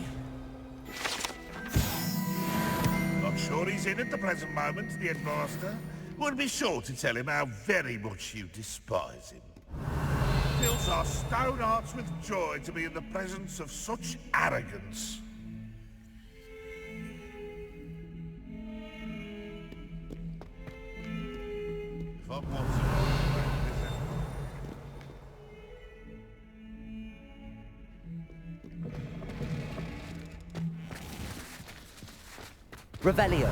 Not sure he's in at the present moment, the headmaster. We'll be sure to tell him how very much you despise him. Fills our stone hearts with joy to be in the presence of such arrogance. If I'm once Revelio.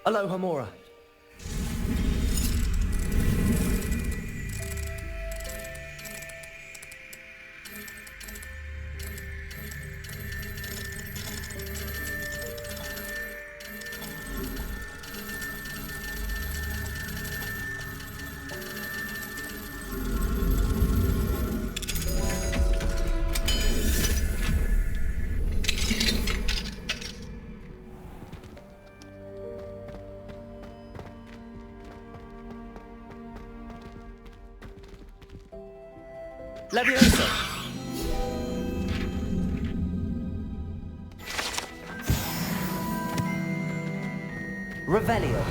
Aloha Mora. Leviosa. Revelio.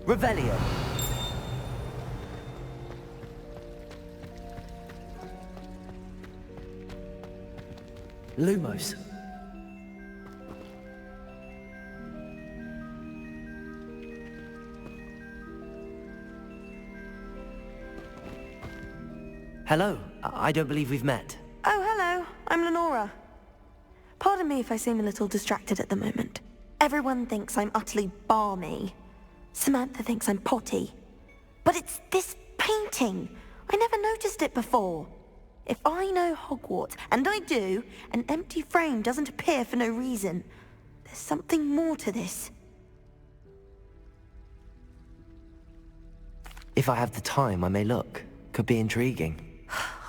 Revelio. Lumos. Hello. I don't believe we've met. Oh, hello. I'm Lenora. Pardon me if I seem a little distracted at the moment. Everyone thinks I'm utterly balmy. Samantha thinks I'm potty. But it's this painting. I never noticed it before. If I know Hogwarts, and I do, an empty frame doesn't appear for no reason. There's something more to this. If I have the time, I may look. Could be intriguing.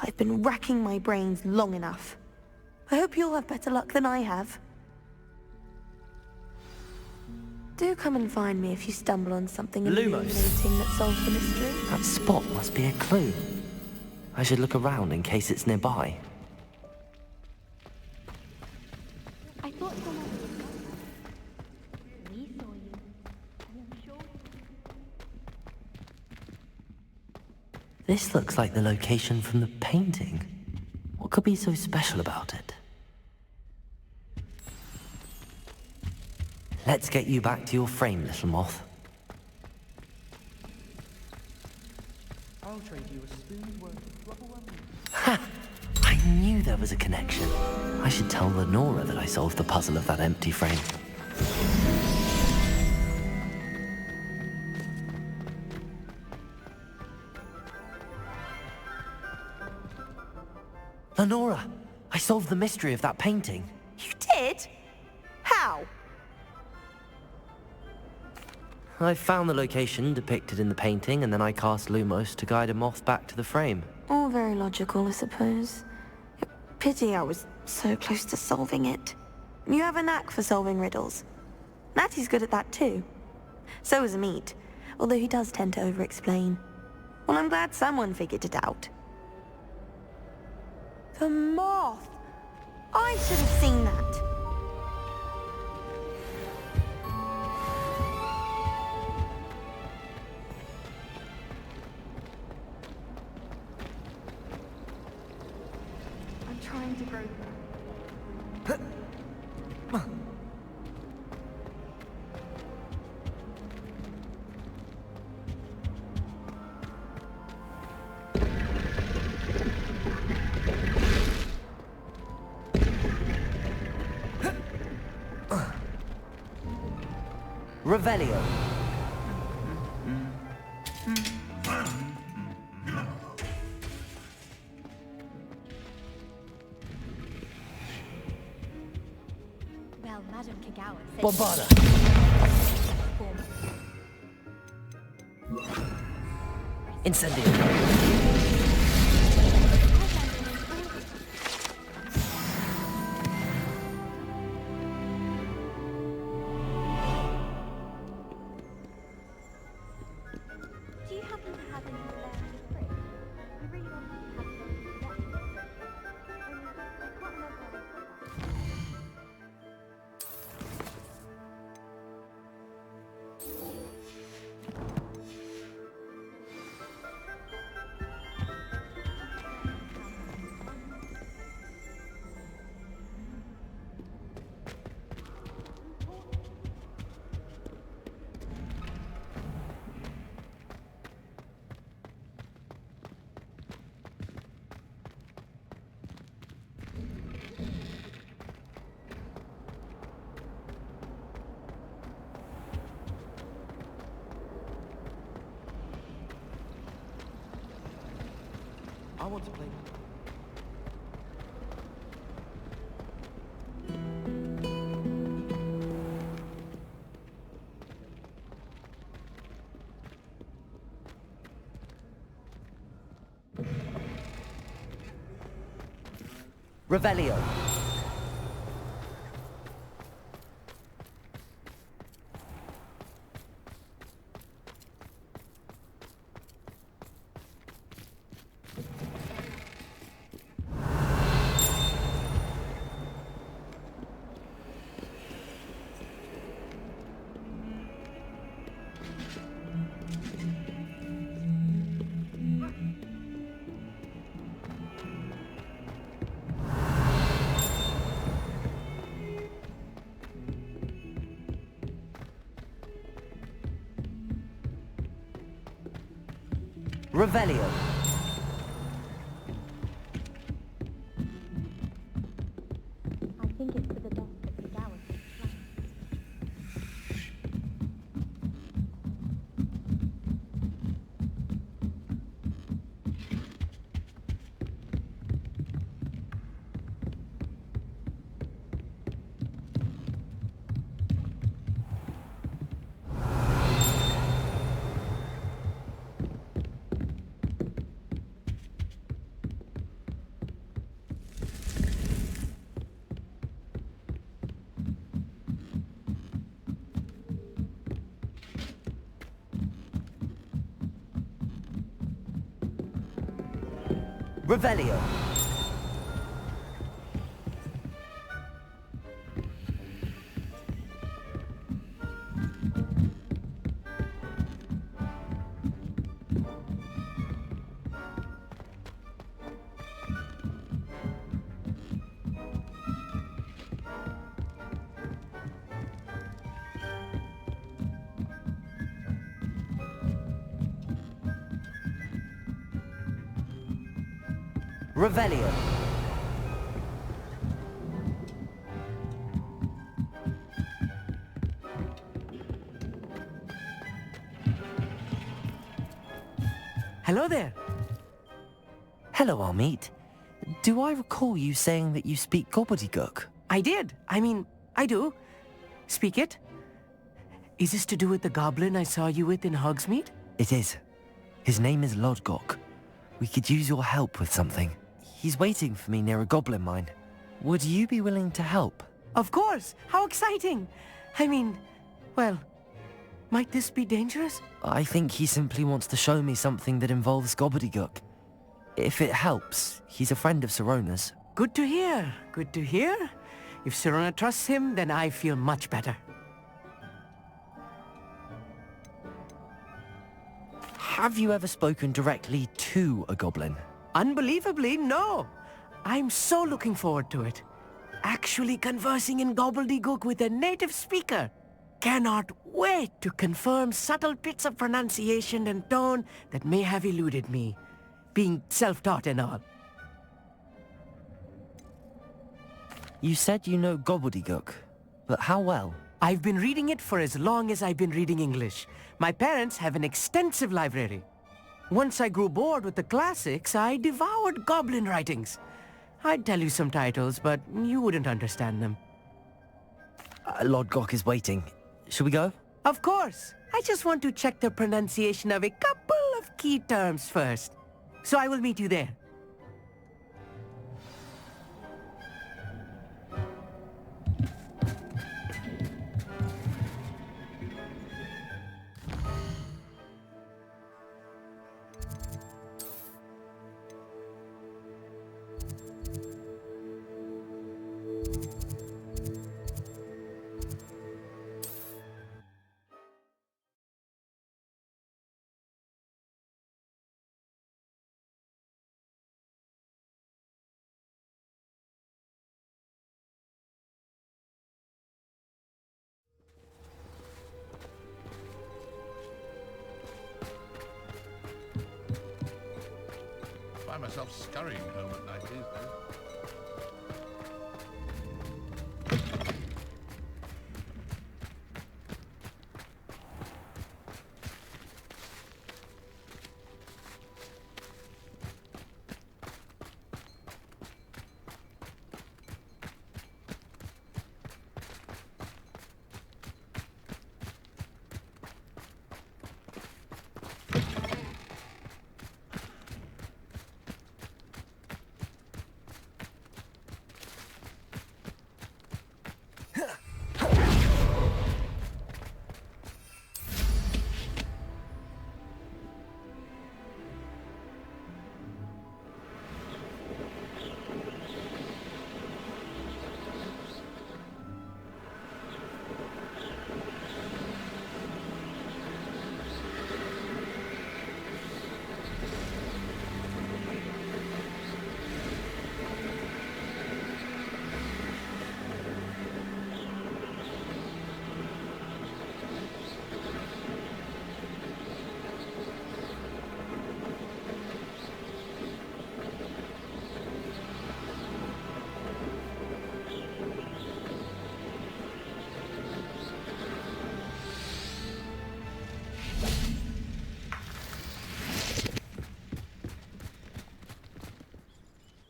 I've been racking my brains long enough. I hope you'll have better luck than I have. Do come and find me if you stumble on something illuminating that solves the mystery. That spot must be a clue. I should look around in case it's nearby. I thought someone... We saw you. This looks like the location from the painting. What could be so special about it? Let's get you back to your frame, little moth. I'll trade you a spoon worth of rubble. Ha! I knew there was a connection. I should tell Lenora that I solved the puzzle of that empty frame. Lenora, I solved the mystery of that painting. You did? How? I found the location depicted in the painting, and then I cast Lumos to guide a moth back to the frame. All very logical, I suppose. Pity I was so close to solving it. You have a knack for solving riddles. Natty's good at that too. So is Amit, although he does tend to over-explain. Well, I'm glad someone figured it out. The moth! I should have seen that. I'm trying to grow. Revelio. Well, Madam Kagawa said... Bombarda. Incendio. Do you happen to have any left in the fridge? We really want to have something to get. Only, I can't remember where I put that. I want to play. Revelio. Revelio. I think it's for the best that Kagawa thinks planned. Revelio. Revelio. Hello there. Hello, Armeet. Do I recall you saying that you speak gobbledygook? I did. I do. Speak it. Is this to do with the goblin I saw you with in Hogsmeade? It is. His name is Lodgok. We could use your help with something. He's waiting for me near a goblin mine. Would you be willing to help? Of course. How exciting. Well, might this be dangerous? I think he simply wants to show me something that involves gobbledygook. If it helps, he's a friend of Sirona's. Good to hear. Good to hear. If Sirona trusts him, then I feel much better. Have you ever spoken directly to a goblin? Unbelievably, no. I'm so looking forward to it. Actually conversing in gobbledygook with a native speaker. Cannot wait to confirm subtle bits of pronunciation and tone that may have eluded me, being self-taught and all. You said you know gobbledygook, but how well? I've been reading it for as long as I've been reading English. My parents have an extensive library. Once I grew bored with the classics, I devoured goblin writings. I'd tell you some titles, but you wouldn't understand them. Lodgok is waiting. Shall we go? Of course. I just want to check the pronunciation of a couple of key terms first. So I will meet you there. I find myself scurrying home at night these days.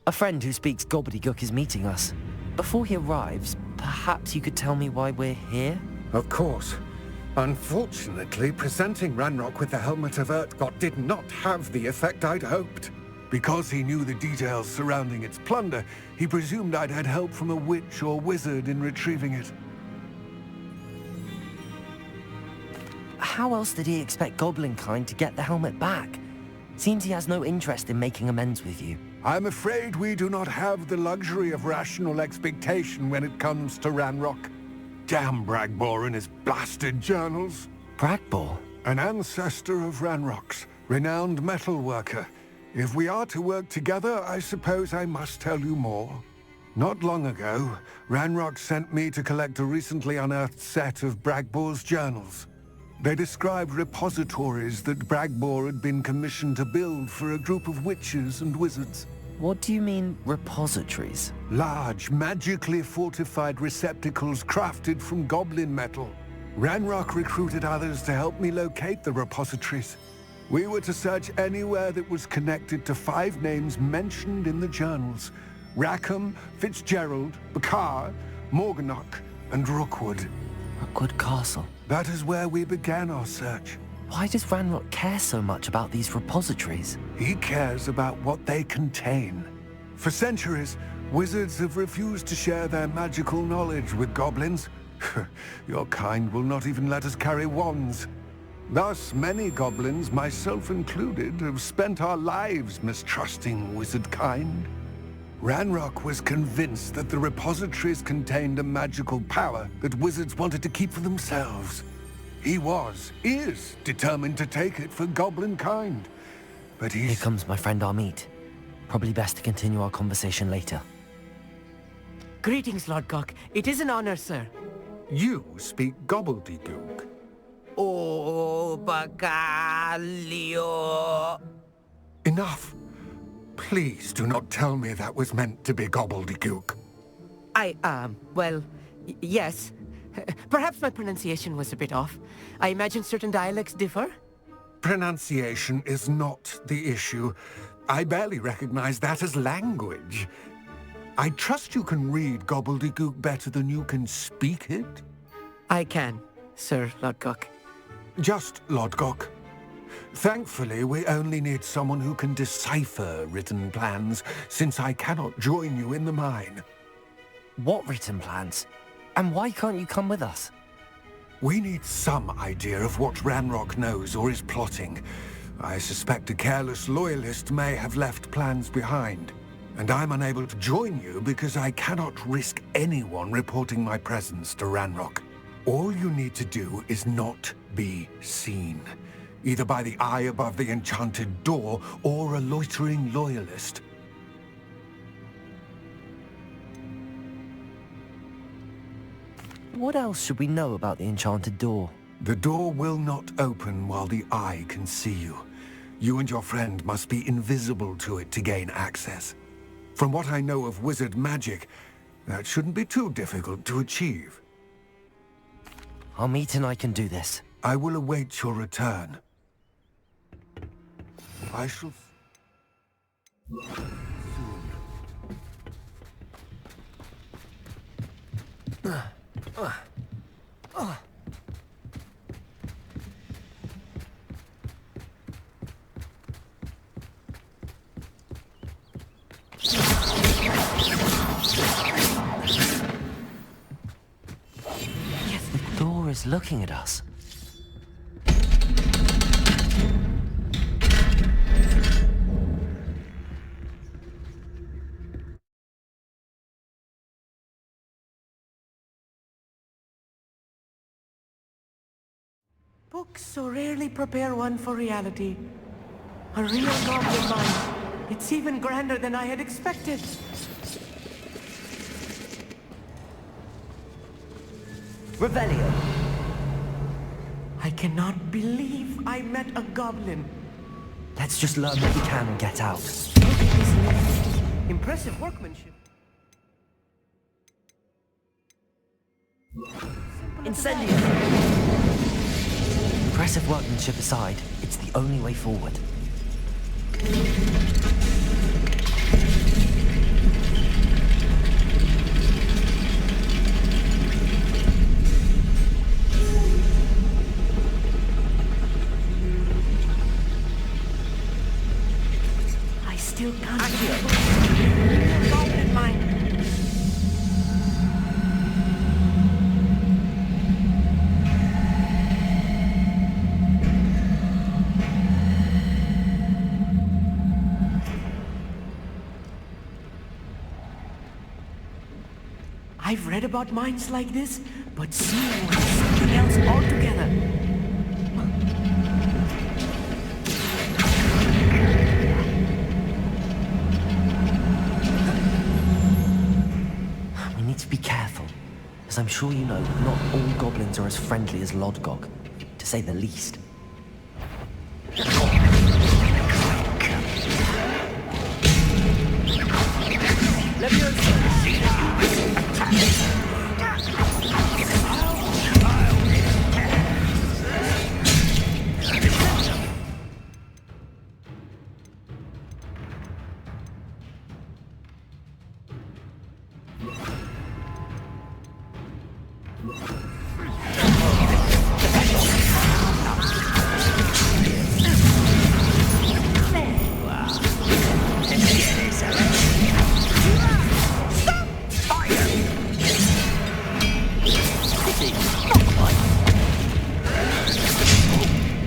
A friend who speaks gobbledygook is meeting us. Before he arrives, perhaps you could tell me why we're here? Of course. Unfortunately, presenting Ranrock with the Helmet of Urtkot did not have the effect I'd hoped. Because he knew the details surrounding its plunder, he presumed I'd had help from a witch or wizard in retrieving it. How else did he expect Goblinkind to get the helmet back? Seems he has no interest in making amends with you. I'm afraid we do not have the luxury of rational expectation when it comes to Ranrock. Damn Bragbor and his blasted journals. Bragbor? An ancestor of Ranrock's, renowned metalworker. If we are to work together, I suppose I must tell you more. Not long ago, Ranrock sent me to collect a recently unearthed set of Bragbor's journals. They described repositories that Bragbor had been commissioned to build for a group of witches and wizards. What do you mean, repositories? Large, magically fortified receptacles crafted from goblin metal. Ranrock recruited others to help me locate the repositories. We were to search anywhere that was connected to 5 names mentioned in the journals. Rackham, Fitzgerald, Bakar, Morganach, and Rookwood. Rookwood Castle. That is where we began our search. Why does Ranrock care so much about these repositories? He cares about what they contain. For centuries, wizards have refused to share their magical knowledge with goblins. Your kind will not even let us carry wands. Thus, many goblins, myself included, have spent our lives mistrusting wizard kind. Ranrock was convinced that the repositories contained a magical power that wizards wanted to keep for themselves. He is determined to take it for goblin kind. But Here comes my friend Amit. Probably best to continue our conversation later. Greetings, Lord Cock. It is an honor, sir. You speak gobbledygook. Oh, Bagalio. Enough. Please do not tell me that was meant to be gobbledygook. Well, yes. Perhaps my pronunciation was a bit off. I imagine certain dialects differ? Pronunciation is not the issue. I barely recognize that as language. I trust you can read gobbledygook better than you can speak it? I can, Sir Lodgok. Just Lodgok. Thankfully, we only need someone who can decipher written plans, since I cannot join you in the mine. What written plans? And why can't you come with us? We need some idea of what Ranrock knows or is plotting. I suspect a careless loyalist may have left plans behind. And I'm unable to join you because I cannot risk anyone reporting my presence to Ranrock. All you need to do is not be seen, either by the eye above the enchanted door or a loitering loyalist. What else should we know about the enchanted door? The door will not open while the eye can see you. You and your friend must be invisible to it to gain access. From what I know of wizard magic, that shouldn't be too difficult to achieve. Amit and I can do this. I will await your return. I shall... Yes, the door is looking at us. Books so rarely prepare one for reality. A real goblin mind. It's even grander than I had expected. Revelio. I cannot believe I met a goblin. Let's just learn what we can and get out. Look at this lift. Impressive workmanship. Incendio. Impressive workmanship aside, it's the only way forward. I still can't believe goblin mind. I've read about minds like this, but seeing one is something else altogether. We need to be careful, as I'm sure you know, not all goblins are as friendly as Lodgok, to say the least.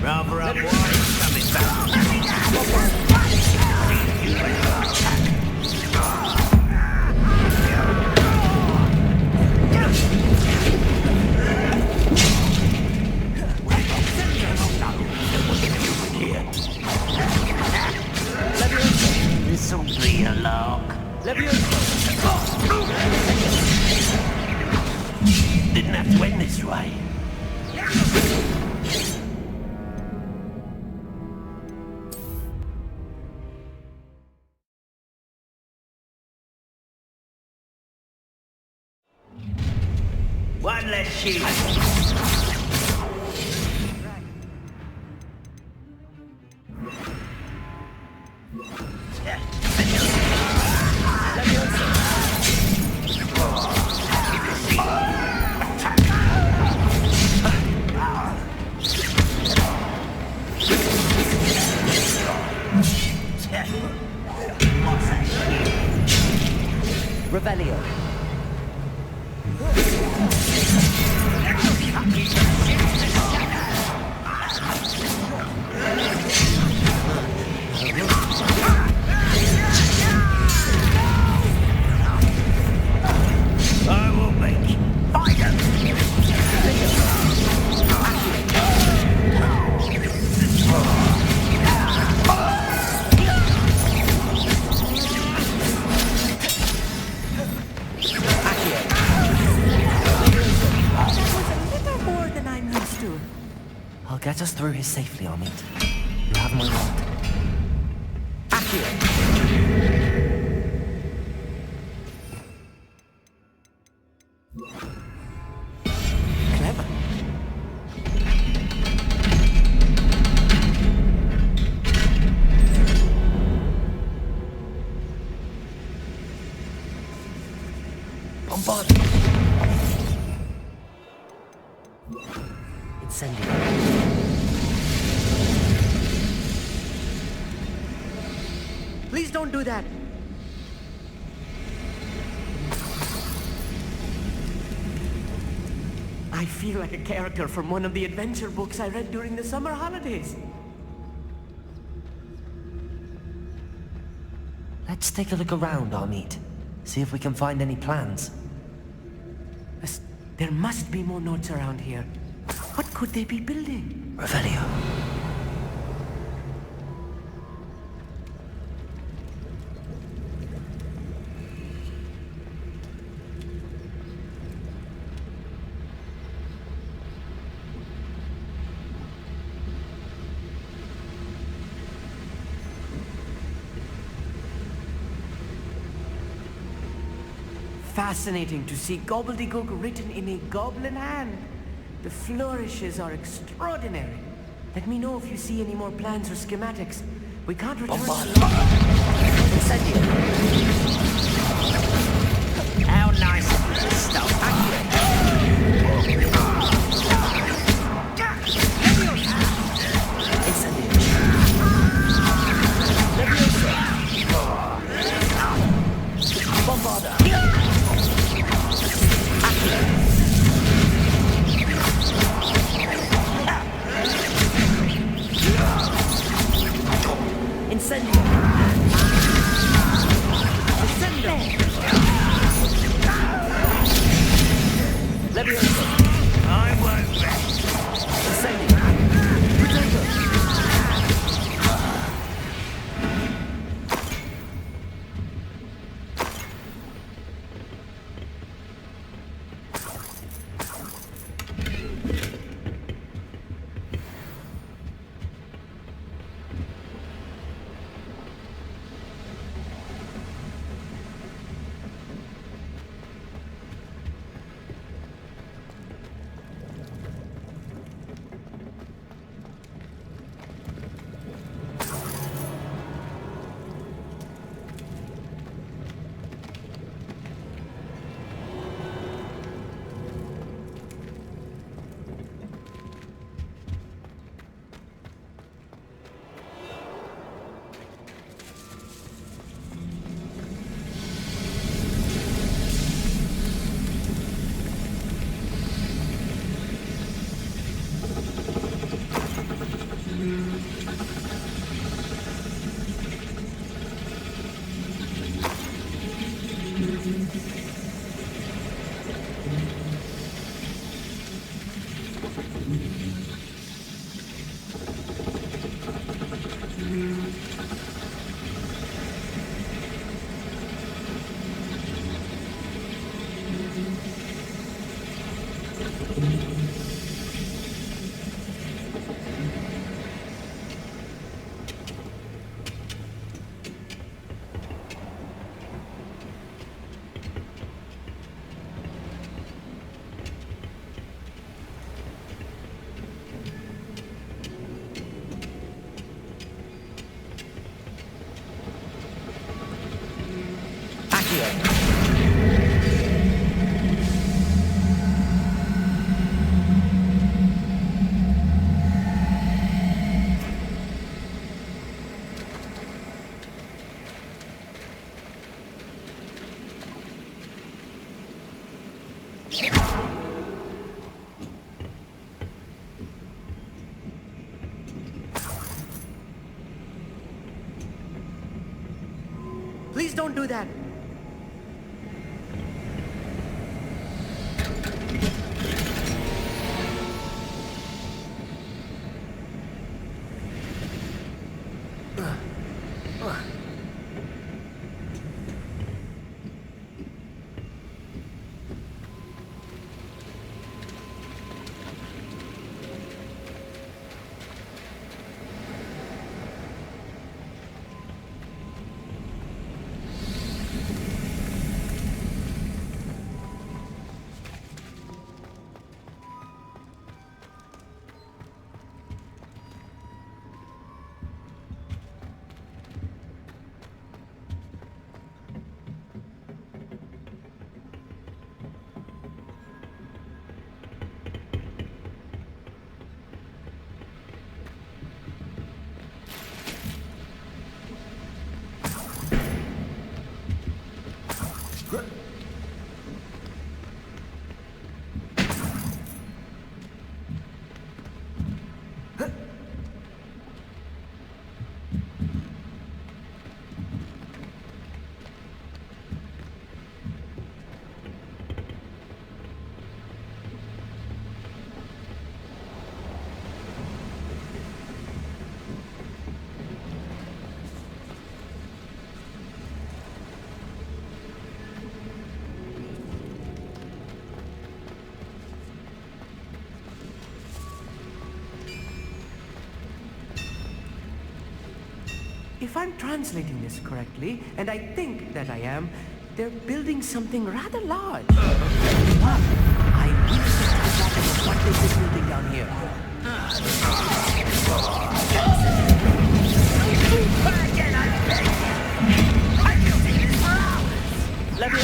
Rather up wide, coming back. This'll be a lark. Didn't have to end this way. One less sheep. Revelio. I will make fire. I'll get us through here safely, Amit. You have my word. Clever. Bombard! Incendio. Please don't do that. I feel like a character from one of the adventure books I read during the summer holidays. Let's take a look around, Amit. See if we can find any plans. There must be more notes around here. What could they be building? Revelio. Fascinating to see gobbledygook written in a goblin hand. The flourishes are extraordinary. Let me know if you see any more plans or schematics. We can't return to Incendio. How nice of you to stop. Leviosa. Don't do that. If I'm translating this correctly, and I think that I am, they're building something rather large. I wish I could imagine what this is building down here. Again, I beg you! I'm building this for hours! Let me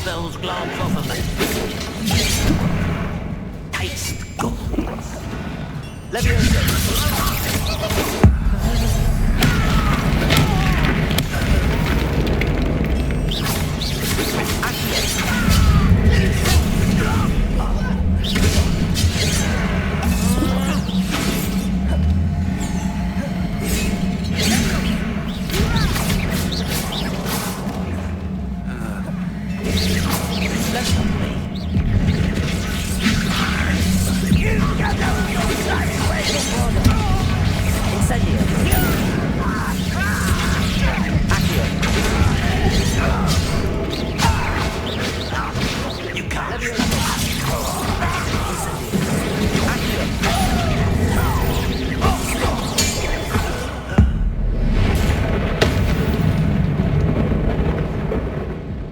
spells glance off of me. Taste goblins. Leviosa.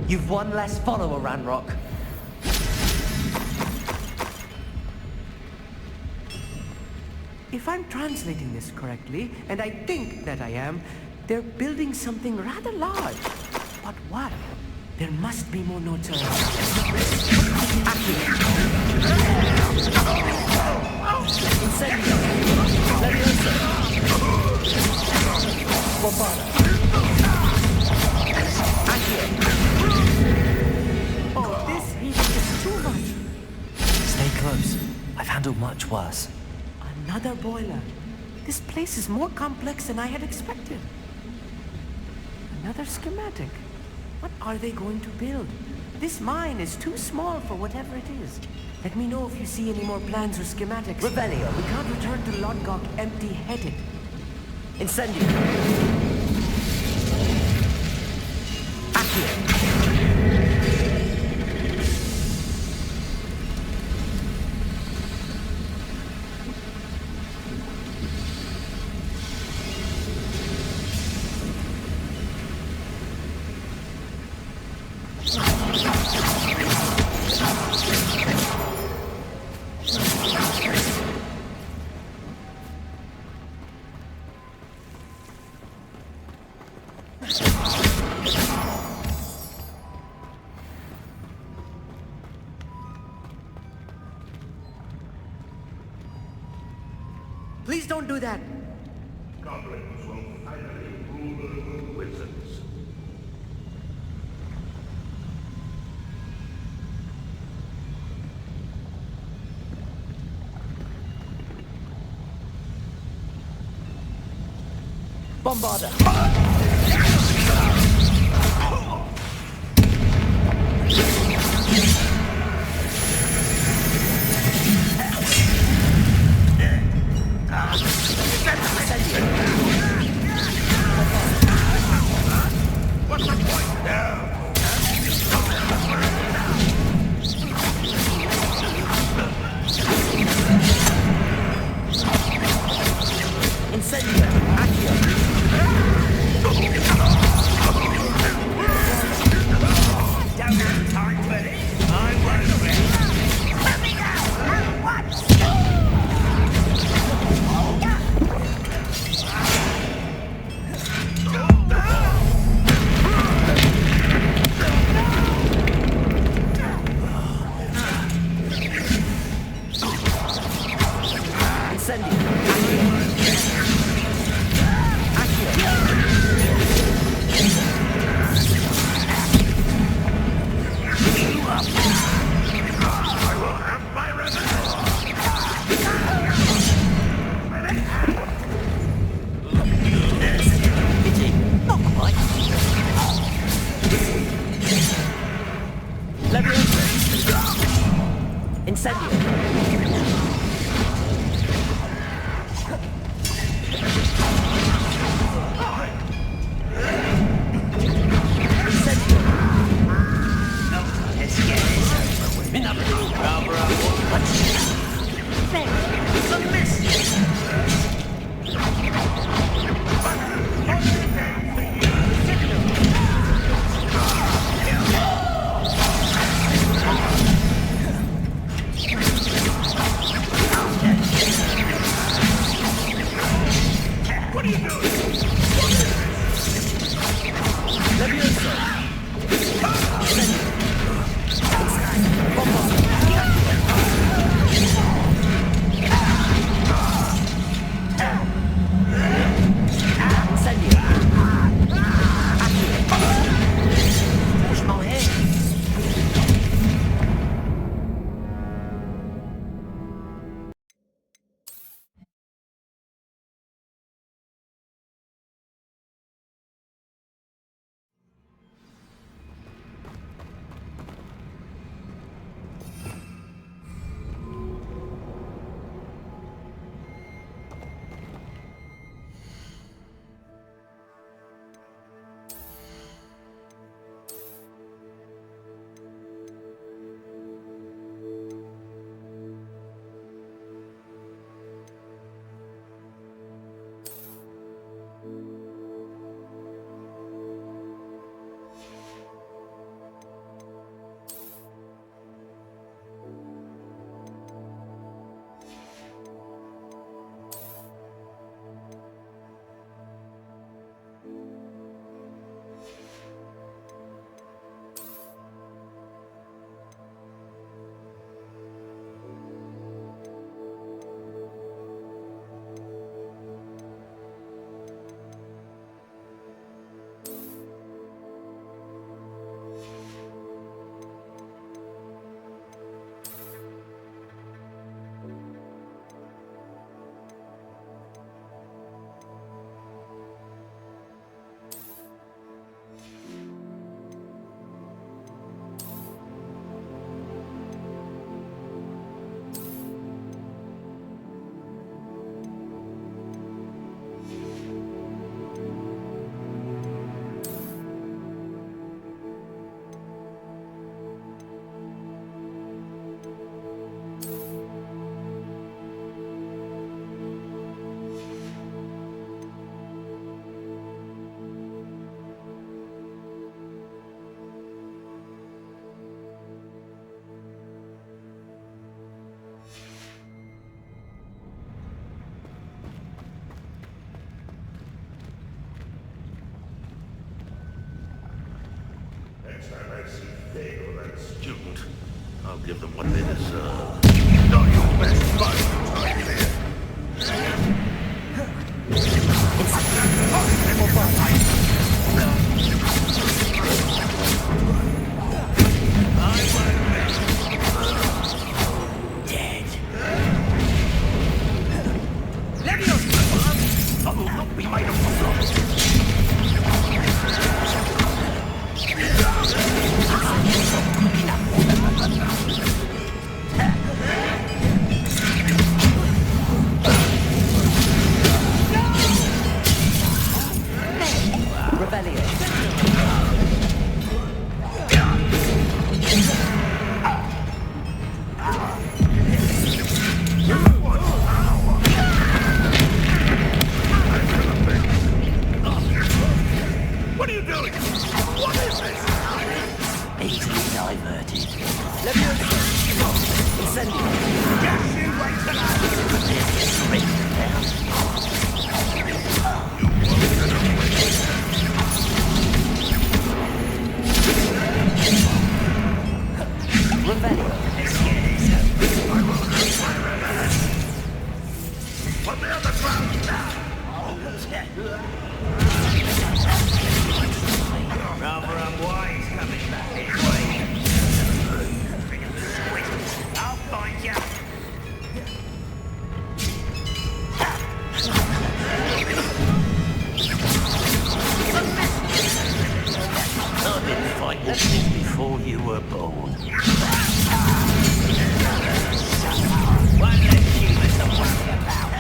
You've one less follower, Ranrock. If I'm translating this correctly, and I think that I am, they're building something rather large. But what? There must be more notes around. Incendio. Leviosa. Bombada. Oh, this heat is too much. Stay close. I've handled much worse. Another boiler. This place is more complex than I had expected. Another schematic. What are they going to build? This mine is too small for whatever it is. Let me know if you see any more plans or schematics. Revelio. We can't return to Lodgok empty-headed. Incendio. Accio. Please don't do that. Goblins will finally rule the wizards. Bombarda. What's the point now? Incendio. Accio. Don't have time for this. I won't rest. Let me go. What? pay for that student. I'll give them what they deserve. Not your best fight, right here. Dead. Leviosa! I will not be made of What are you doing? What is this? easily diverted. Leviosa! Incendio! Gas in right Revelio. Put me on the ground now! Rather unwise coming back this way. I'll find you. I've been fighting since before you were born. One less human to worry about.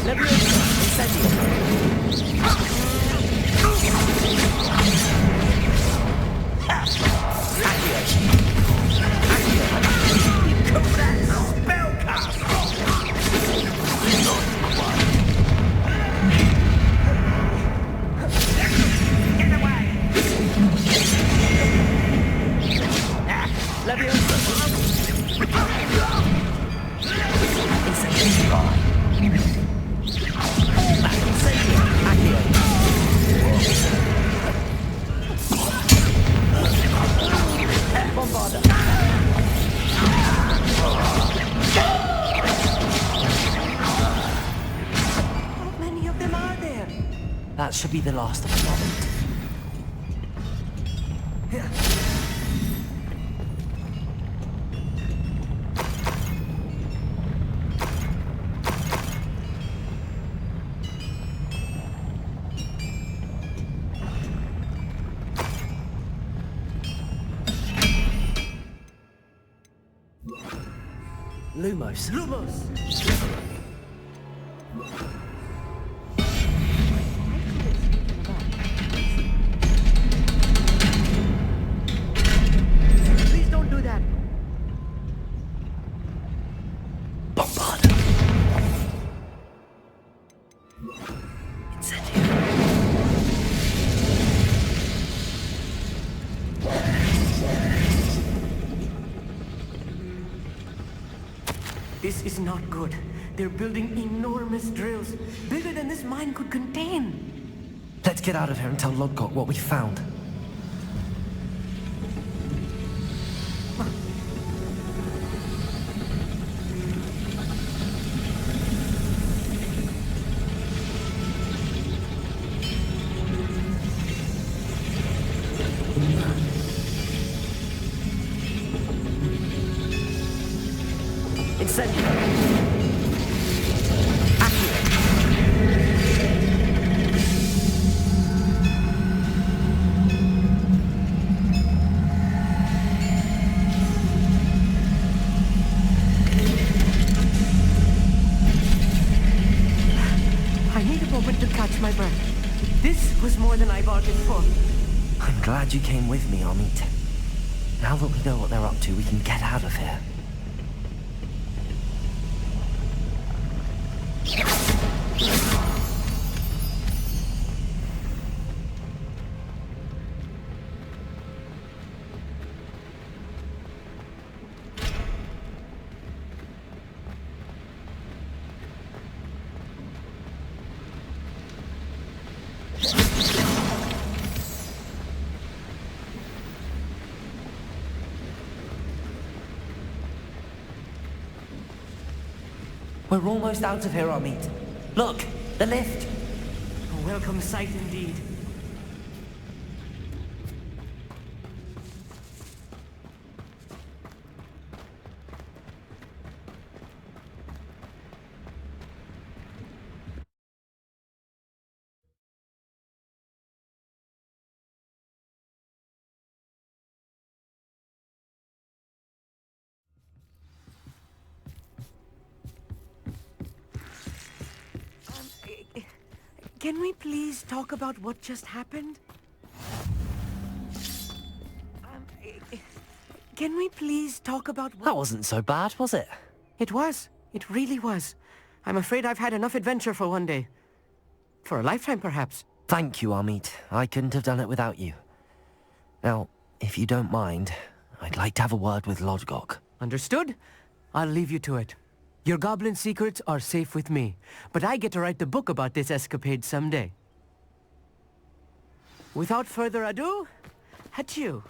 Leviosa, incendio. That should be the last of them. Lumos. Lumos! Please don't do that. Bombard. Incendio. This is not good. They're building enormous drills, bigger than this mine could contain. Let's get out of here and tell Lodgok what we found. Incendio. I need a moment to catch my breath. This was more than I bargained for. I'm glad you came with me, Amit. Now that we know what they're up to, we can get out of here. We're almost out of here, Amit. Look, the lift. A welcome sight indeed. Can we please talk about what just happened? Can we please talk about what... That wasn't so bad, was it? It was. It really was. I'm afraid I've had enough adventure for one day. For a lifetime, perhaps. Thank you, Amit. I couldn't have done it without you. Now, if you don't mind, I'd like to have a word with Lodgok. Understood? I'll leave you to it. Your goblin secrets are safe with me, but I get to write the book about this escapade someday. Without further ado, adieu.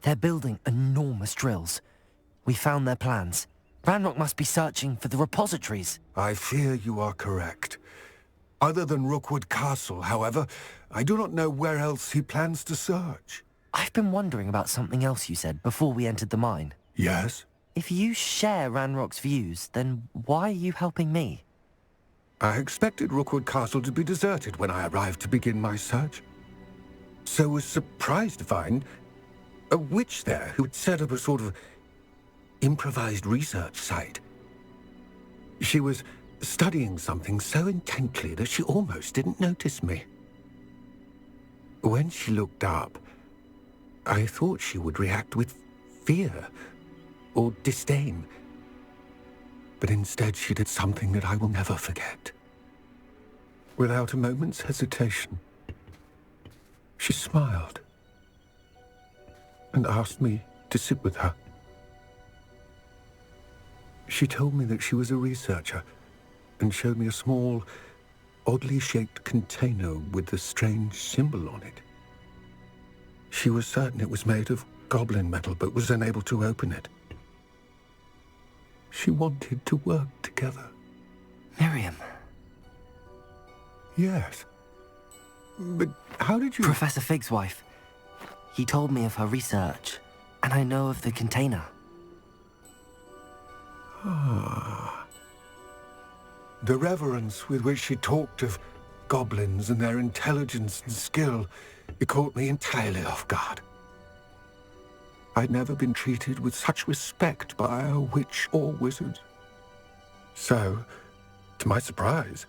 They're building enormous drills. We found their plans. Ranrock must be searching for the repositories. I fear you are correct. Other than Rookwood Castle, however, I do not know where else he plans to search. I've been wondering about something else you said before we entered the mine. Yes? If you share Ranrock's views, then why are you helping me? I expected Rookwood Castle to be deserted when I arrived to begin my search. So was surprised to find a witch there who had set up a sort of improvised research site. She was studying something so intently that she almost didn't notice me. When she looked up, I thought she would react with fear or disdain. But instead she did something that I will never forget. Without a moment's hesitation, she smiled and asked me to sit with her. She told me that she was a researcher and showed me a small, oddly shaped container with a strange symbol on it. She was certain it was made of goblin metal, but was unable to open it. She wanted to work together. Miriam. Yes. But how did you... Professor Fig's wife. He told me of her research, and I know of the container. Ah. The reverence with which she talked of goblins and their intelligence and skill, it caught me entirely off guard. I'd never been treated with such respect by a witch or wizard. So, to my surprise,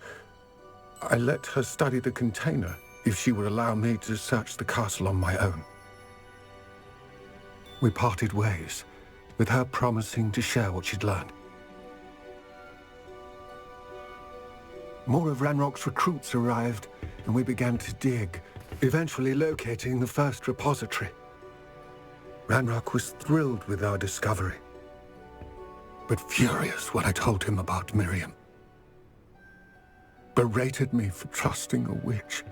I let her study the container if she would allow me to search the castle on my own. We parted ways, with her promising to share what she'd learned. More of Ranrock's recruits arrived, and we began to dig, eventually locating the first repository. Ranrock was thrilled with our discovery, but furious when I told him about Miriam. Berated me for trusting a witch,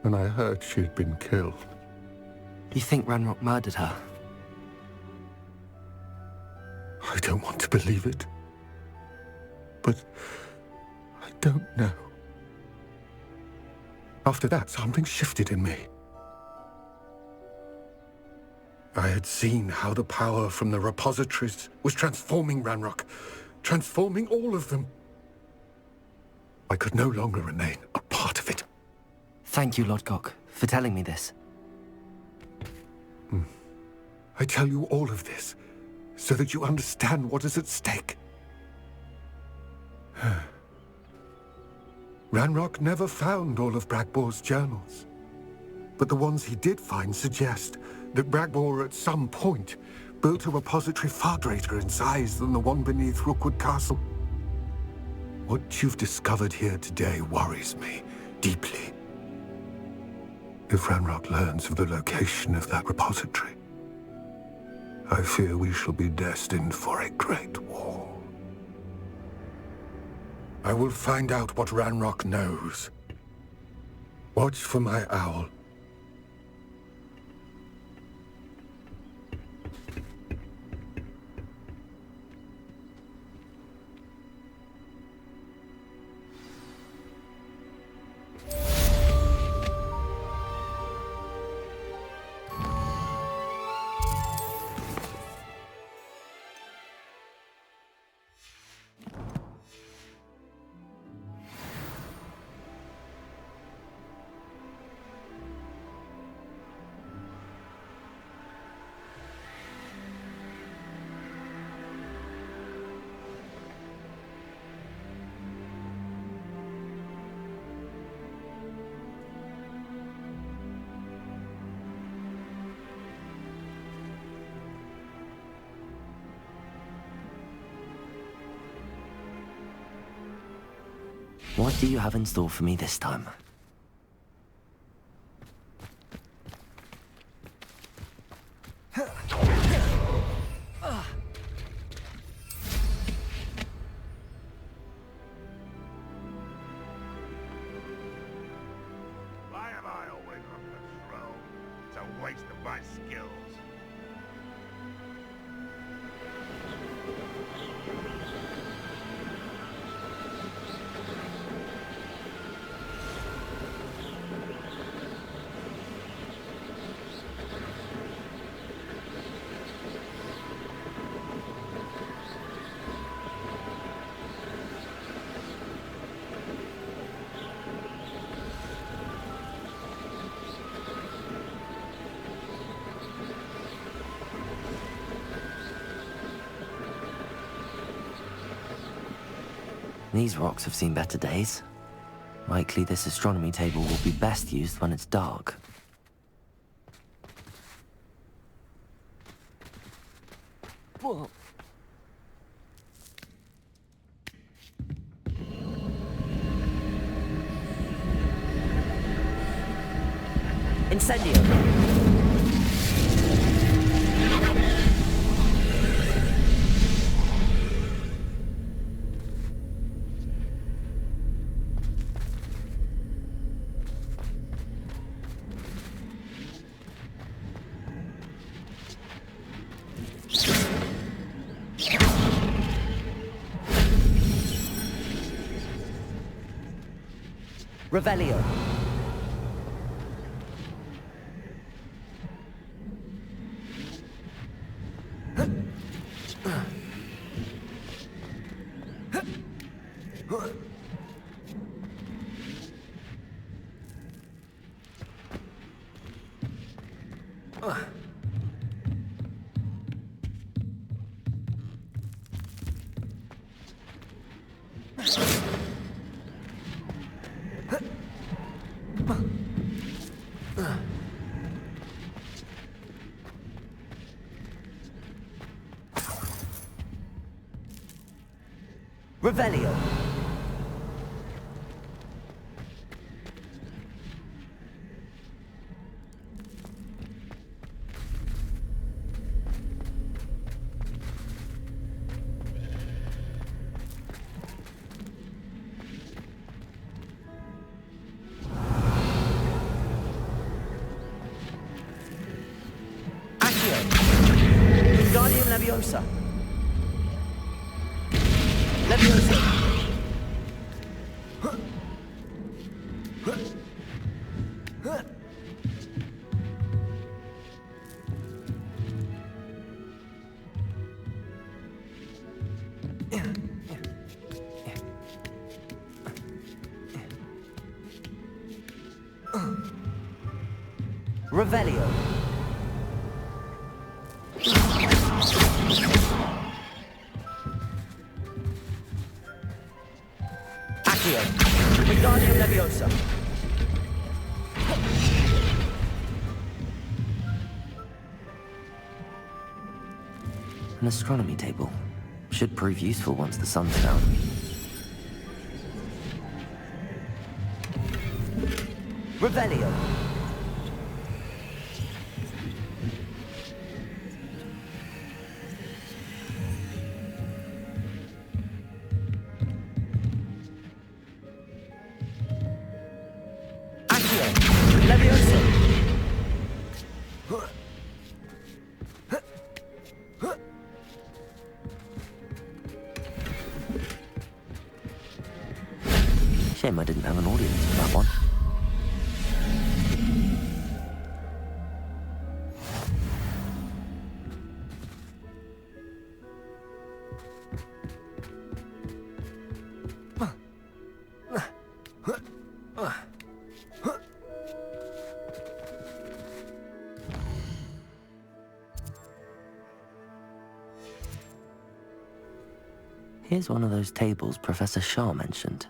and I heard she had been killed. You think Ranrock murdered her? I don't want to believe it, but I don't know. After that, something shifted in me. I had seen how the power from the repositories was transforming Ranrock, transforming all of them. I could no longer remain a part of it. Thank you, Lodgok, for telling me this. I tell you all of this so that you understand what is at stake. Ranrock never found all of Bragbor's journals, but the ones he did find suggest that Bragbor at some point built a repository far greater in size than the one beneath Rookwood Castle. What you've discovered here today worries me deeply. If Ranrock learns of the location of that repository, I fear we shall be destined for a great war. I will find out what Ranrock knows. Watch for my owl. What do you have in store for me this time? Why am I always on patrol? It's a waste of my skills. These rocks have seen better days. Likely this astronomy table will be best used when it's dark. Whoa. Incendio! Revelio. Revelio. Accio. Wingardium Leviosa. Leviosa. Revelio. Accio. Wingardium Leviosa. An astronomy table. Should prove useful once the sun's down. Revelio. Accio! Levioso! Shame I didn't have an audience for that one. Here's one of those tables Professor Shah mentioned.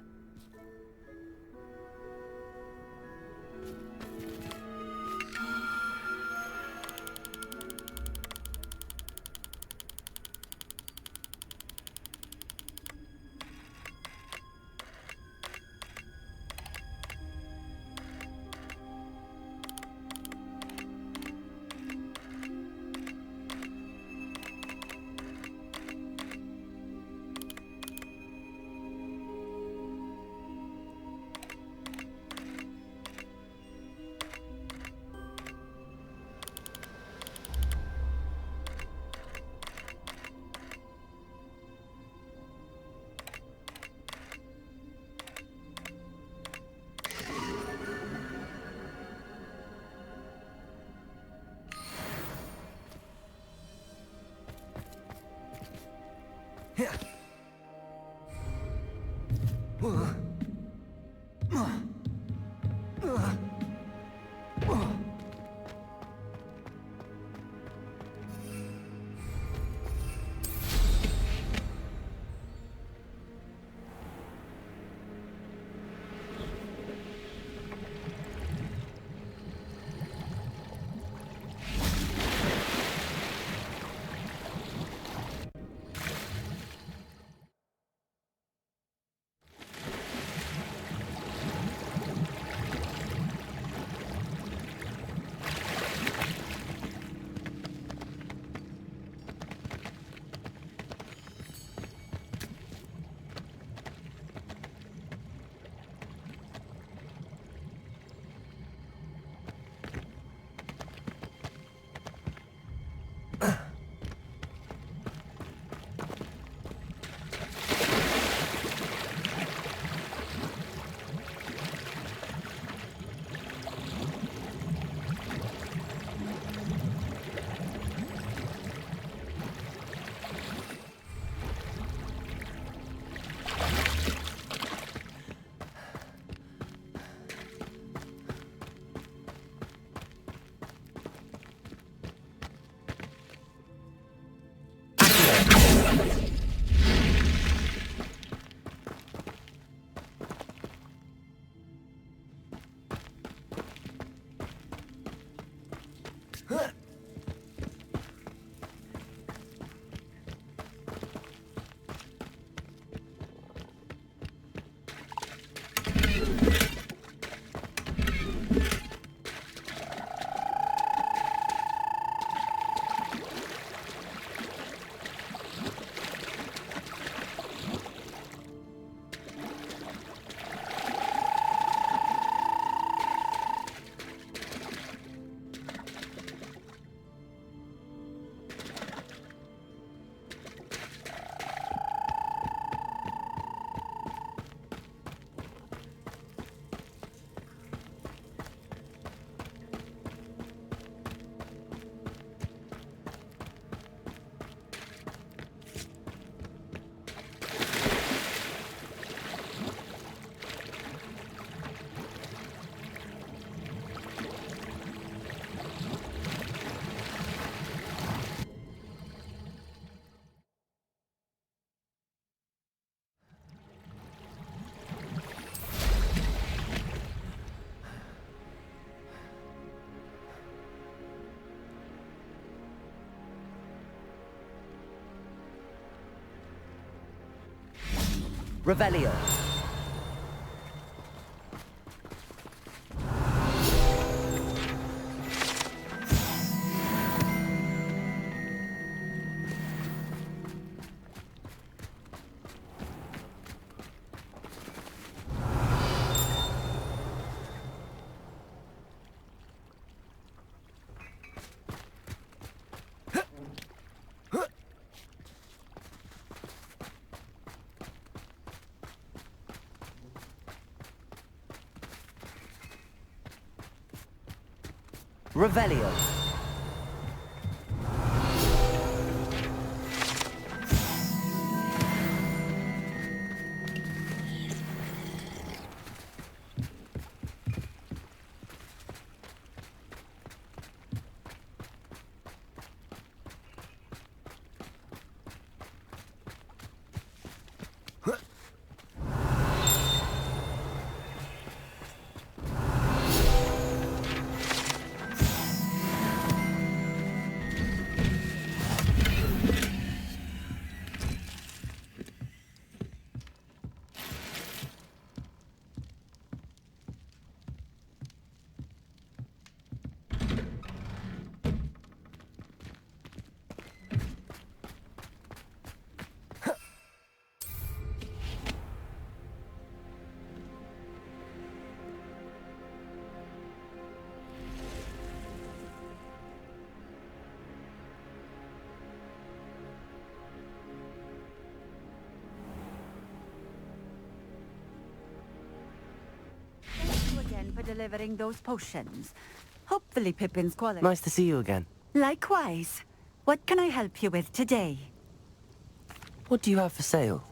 Revelio. Revelio. Again for delivering those potions. Hopefully Pippin's quality. Nice to see you again. Likewise. What can I help you with today? What do you have for sale?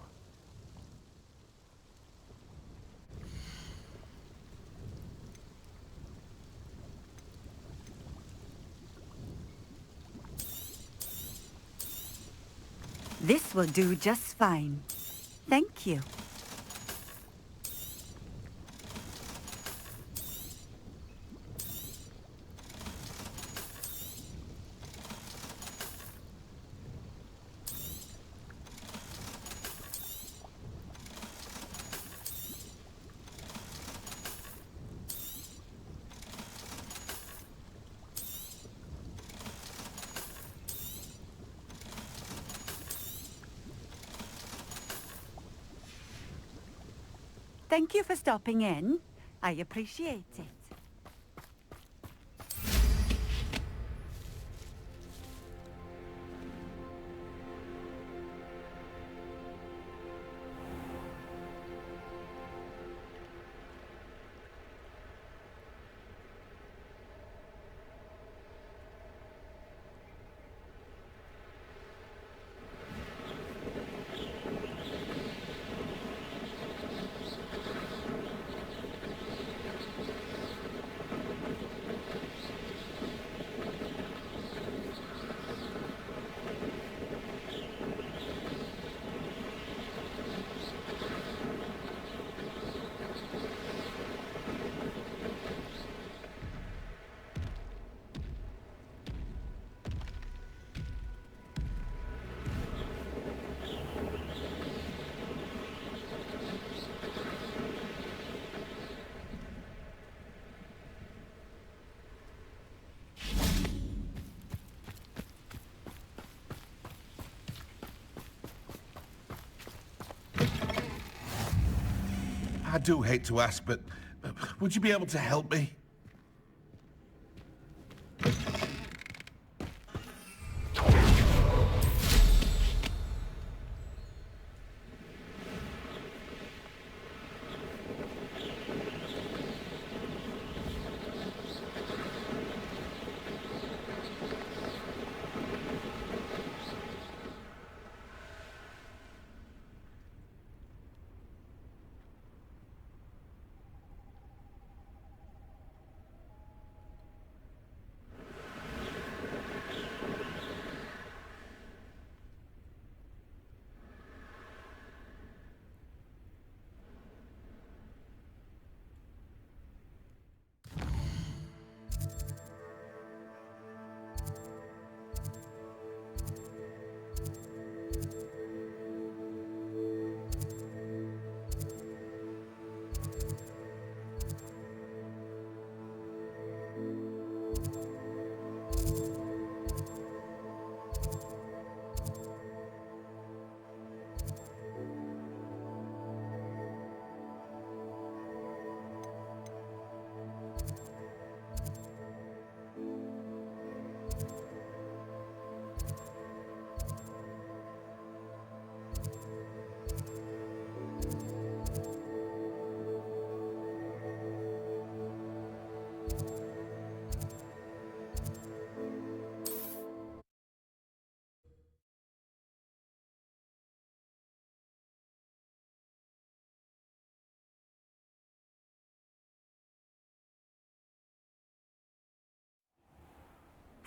This will do just fine. Thank you. Thank you for stopping in. I appreciate it. I do hate to ask, but would you be able to help me?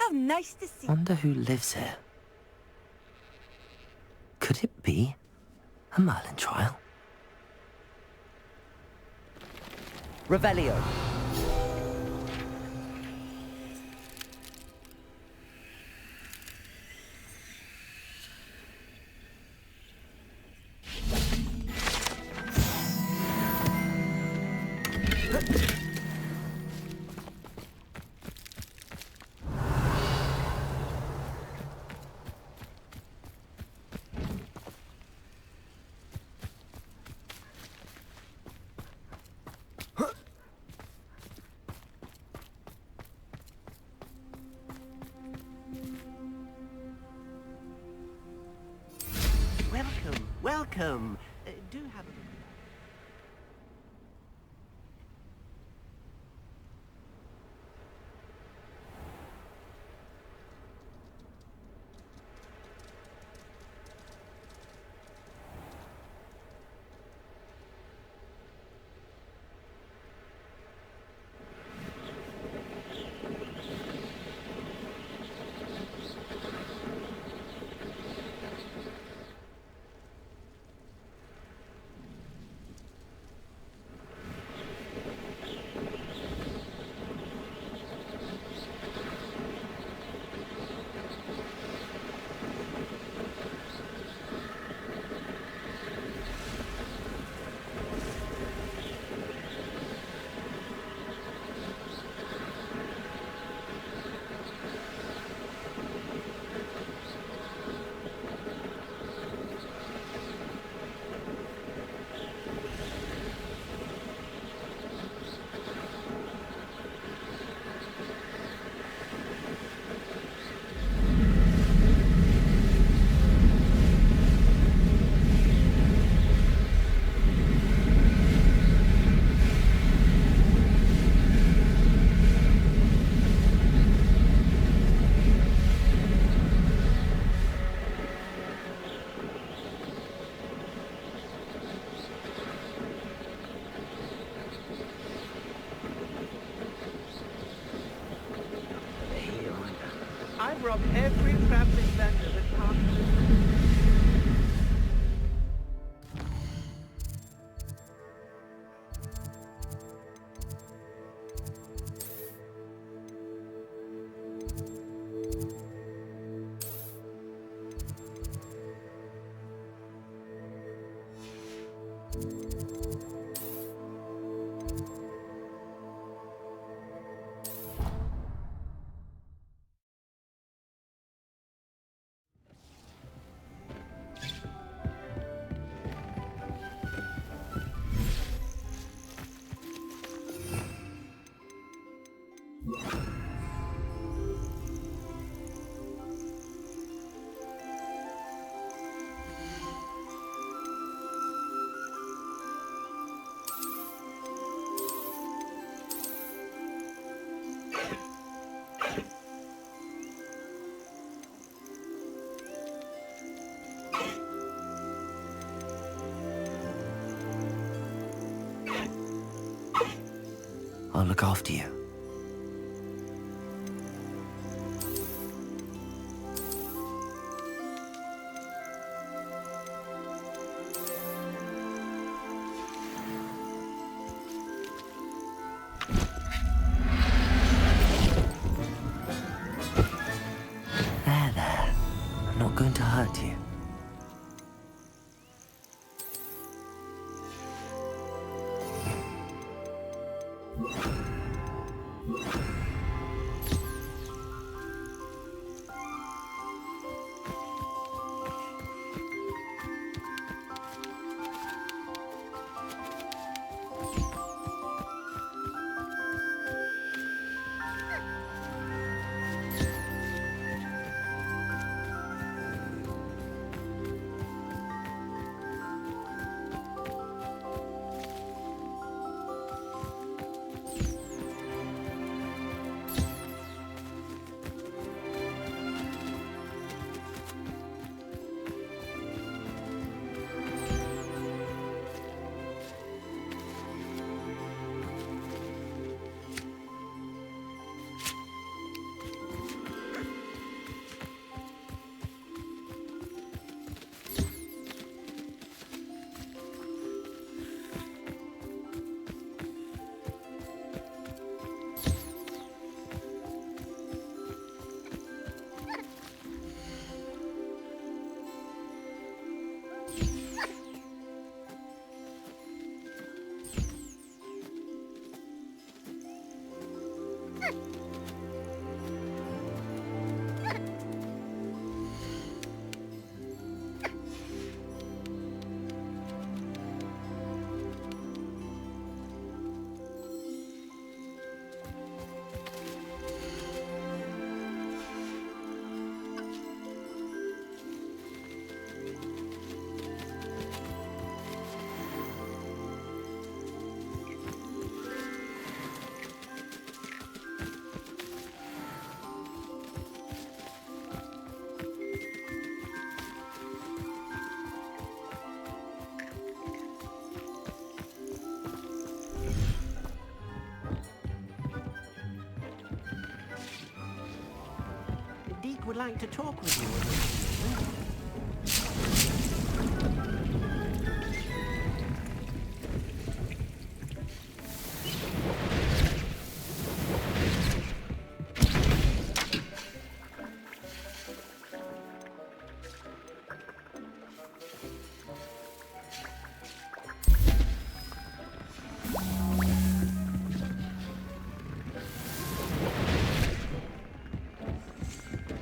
How nice to see. Wonder who lives here. Could it be a Merlin trial? Revelio. Welcome. Do have a... I've robbed every traveling vendor that passes. I'll look after you. There. I'm not going to hurt you. Rook would like to talk with you.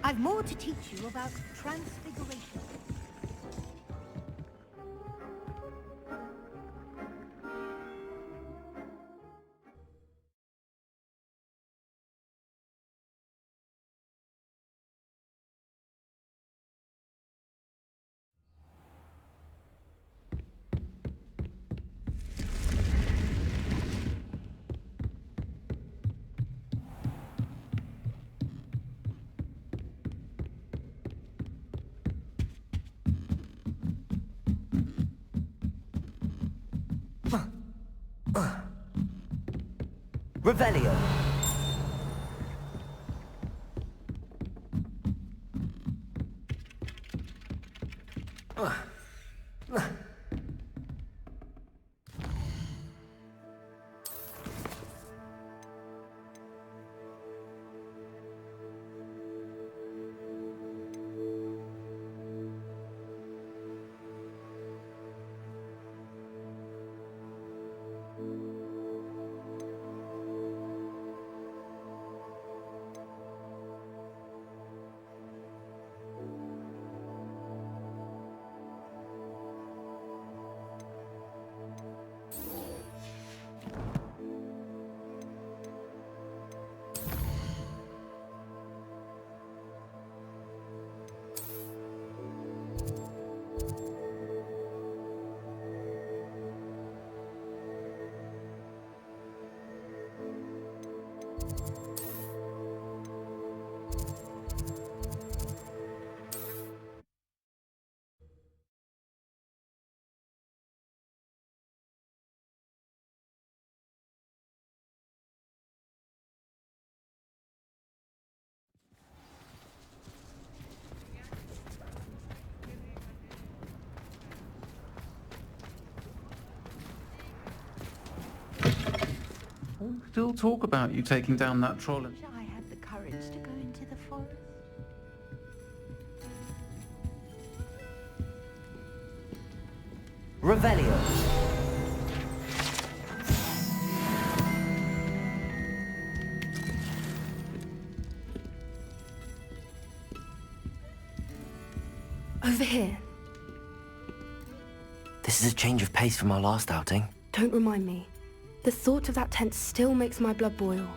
I've more to teach you about transfiguration. Revelio. Still talk about you taking down that troll and... I had the courage to go into the forest. Revelio. Over here. This is a change of pace from our last outing. Don't remind me. The thought of that tent still makes my blood boil.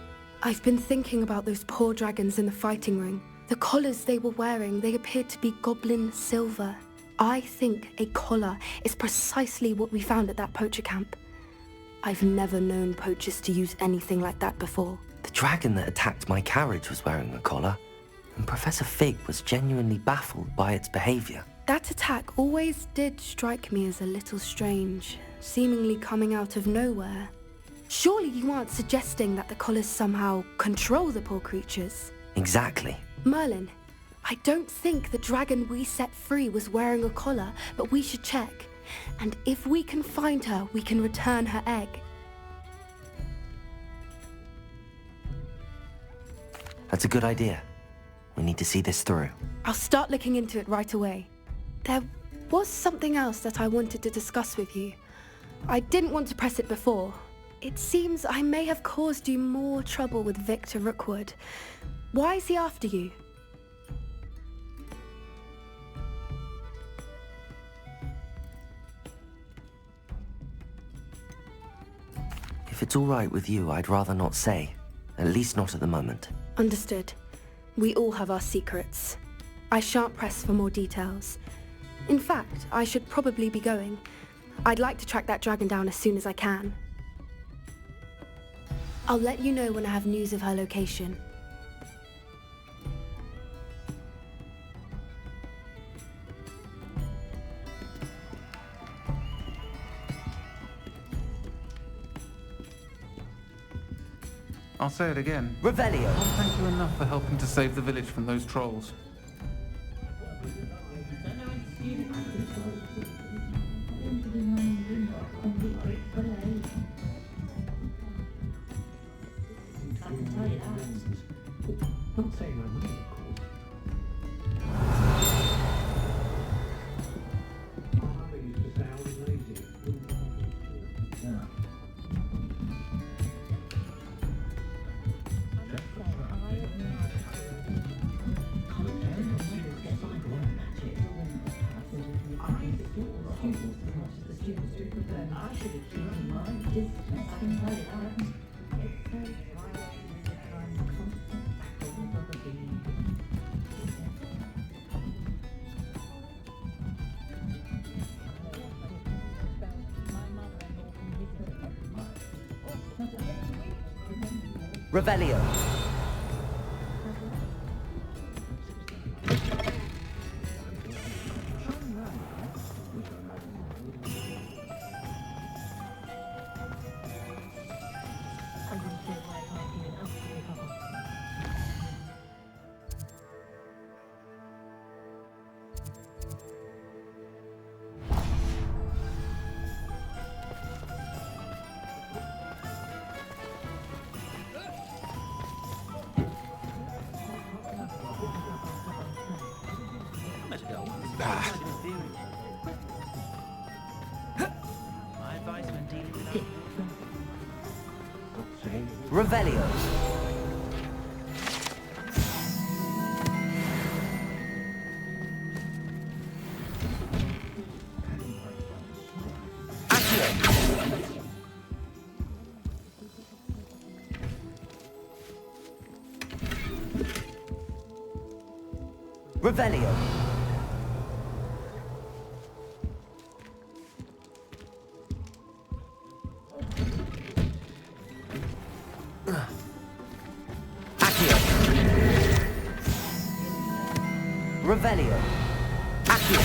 I've been thinking about those poor dragons in the fighting ring. The collars they were wearing, they appeared to be goblin silver. I think a collar is precisely what we found at that poacher camp. I've never known poachers to use anything like that before. The dragon that attacked my carriage was wearing a collar, and Professor Fig was genuinely baffled by its behavior. That attack always did strike me as a little strange, seemingly coming out of nowhere. Surely you aren't suggesting that the collars somehow control the poor creatures? Exactly. Merlin, I don't think the dragon we set free was wearing a collar, but we should check. And if we can find her, we can return her egg. That's a good idea. We need to see this through. I'll start looking into it right away. There was something else that I wanted to discuss with you. I didn't want to press it before. It seems I may have caused you more trouble with Victor Rookwood. Why is he after you? If it's all right with you, I'd rather not say. At least not at the moment. Understood. We all have our secrets. I shan't press for more details. In fact, I should probably be going. I'd like to track that dragon down as soon as I can. I'll let you know when I have news of her location. I'll say it again. Revelio. I can't thank you enough for helping to save the village from those trolls. Not saying I will, of course. I used to say I was lazy. Yeah. Revelio. Revelio. Revelio. Revelio. Accio.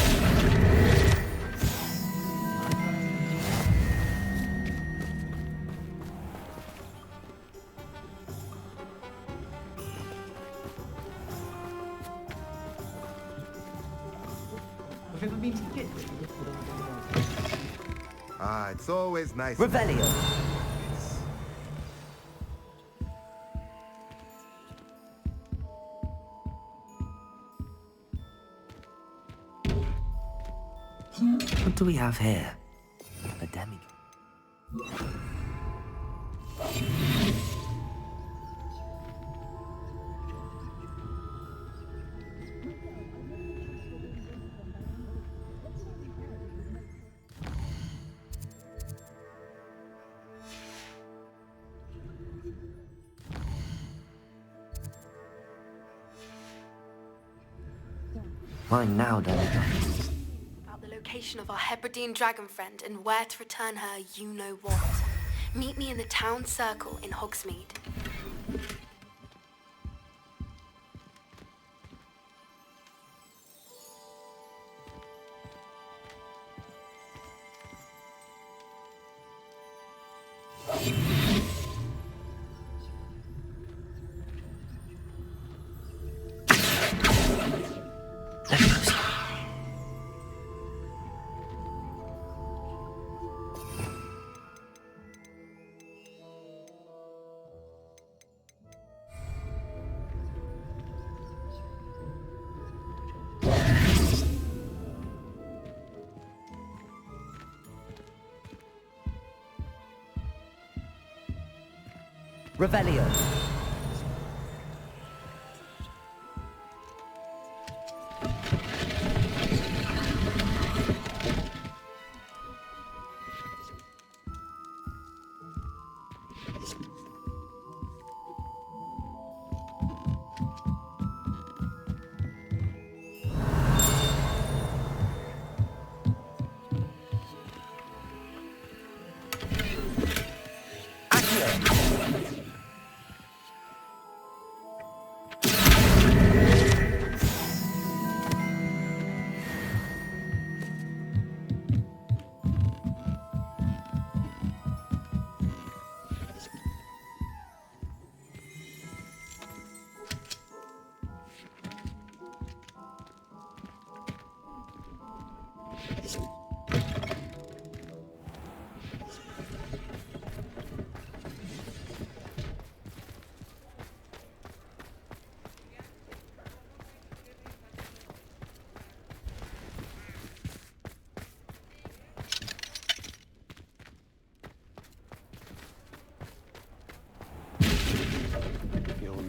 It's always nice. Revelio. What do we have here? A demi. Mine now, Delegate. About the location of our Hebridean dragon friend and where to return her you-know-what. Meet me in the town circle in Hogsmeade. Revelio.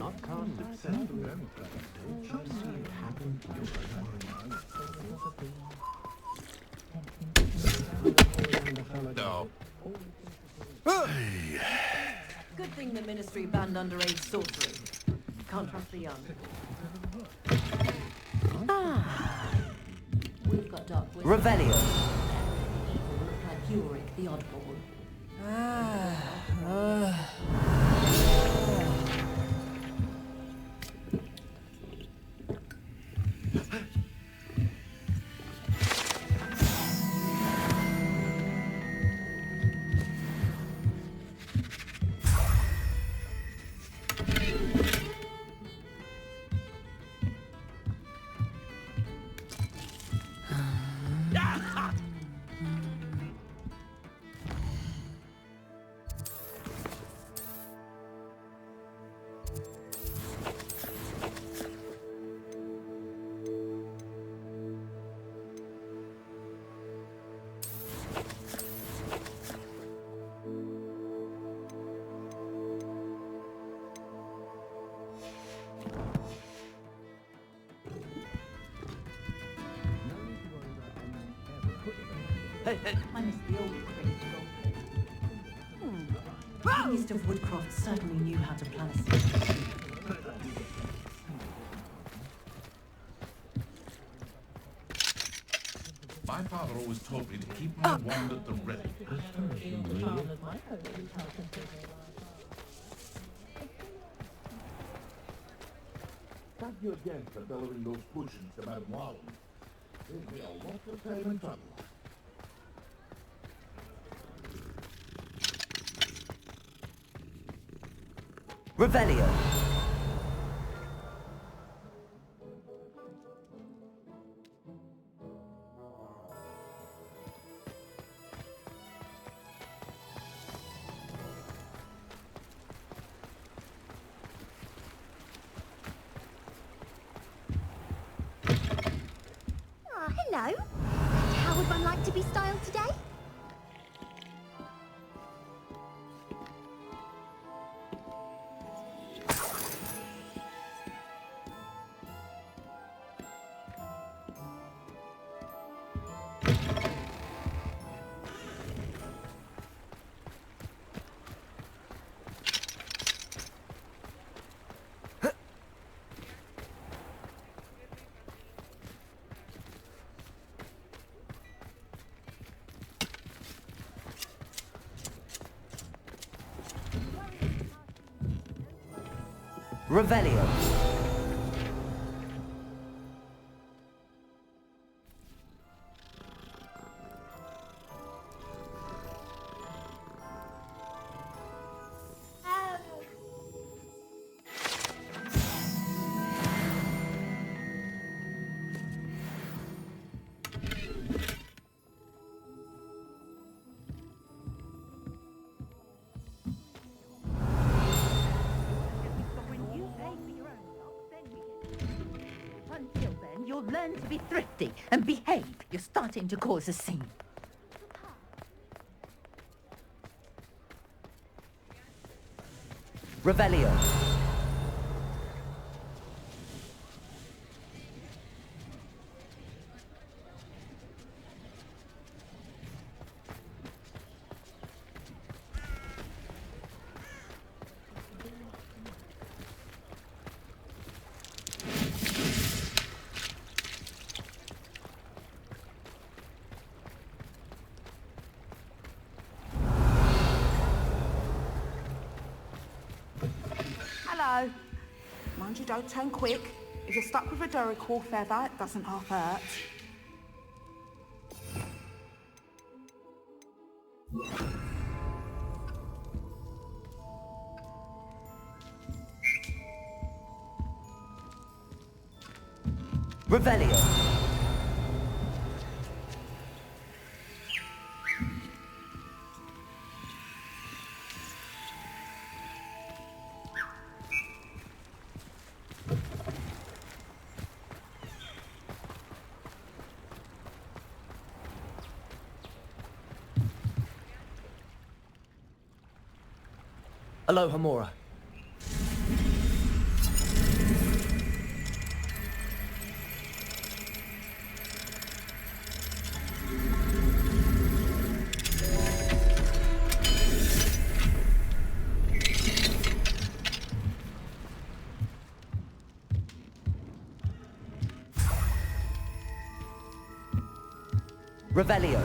not cast successfully. Just see it happen to you. No. Good thing the Ministry banned underage sorcery. Can't trust the young. We've got dark wizards. Revelio. Evil like Ulrich the Oddball. I miss the old crazy Goblin. Mr. Woodcroft certainly knew how to plan a scene. My father always taught me to keep my wand at the ready. Thank you again for delivering those potions to Madame Wallen. Saved me a lot of time and trouble. Revelio. Hello. How would one like to be styled today? Revelio. Until then, you'll learn to be thrifty and behave. You're starting to cause a scene. Revelio. Hello. Mind you don't turn quick. If you're stuck with a Duracell feather, it doesn't half hurt. Revelio. Aloha Mora. Revelio.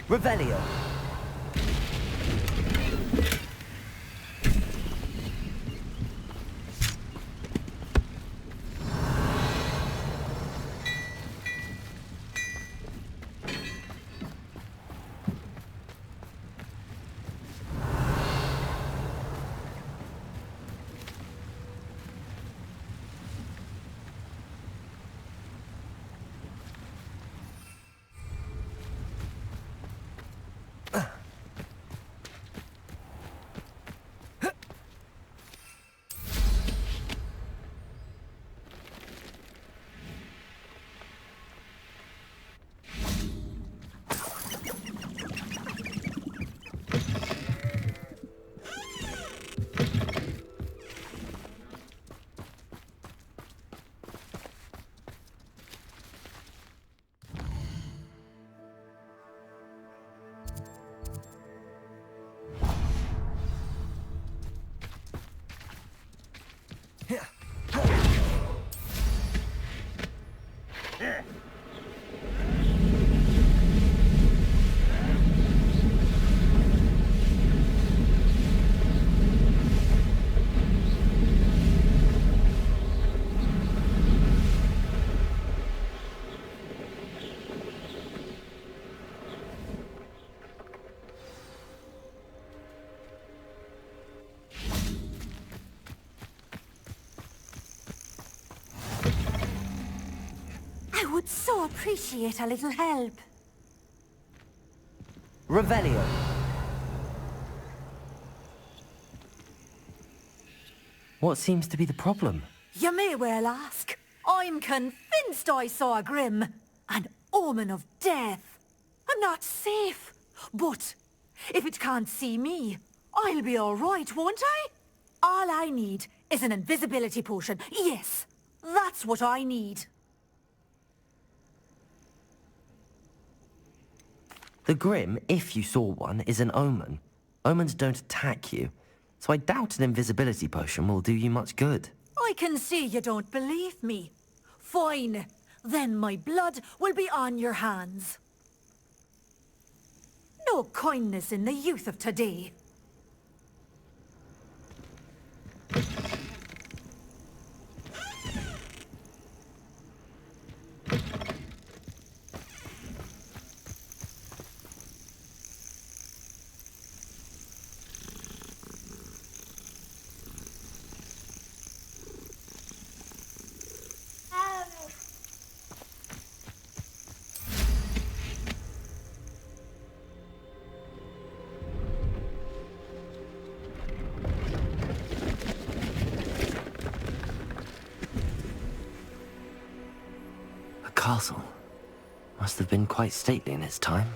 Revelio. I would so appreciate a little help. Revelio. What seems to be the problem? You may well ask. I'm convinced I saw a Grim. An omen of death. I'm not safe. But if it can't see me, I'll be all right, won't I? All I need is an invisibility potion. Yes, that's what I need. The Grim, if you saw one, is an omen. Omens don't attack you, so I doubt an invisibility potion will do you much good. I can see you don't believe me. Fine. Then my blood will be on your hands. No kindness in the youth of today. Castle must have been quite stately in its time.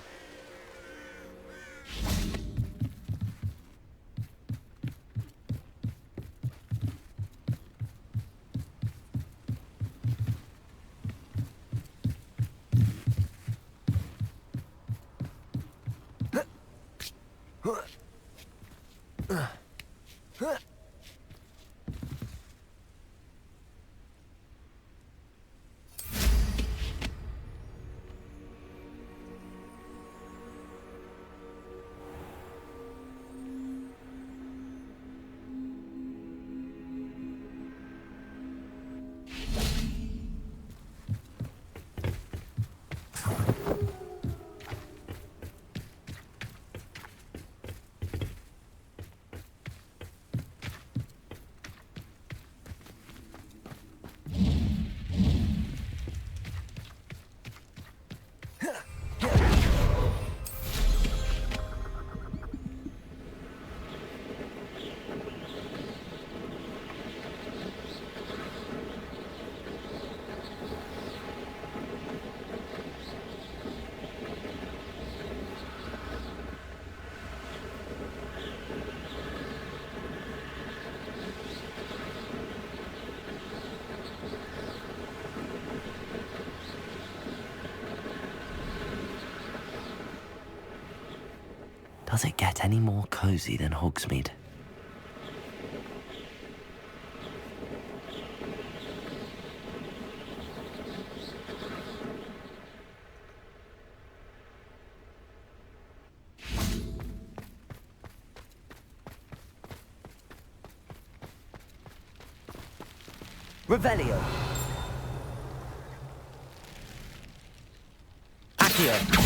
Does it get any more cozy than Hogsmeade? Revelio. Accio.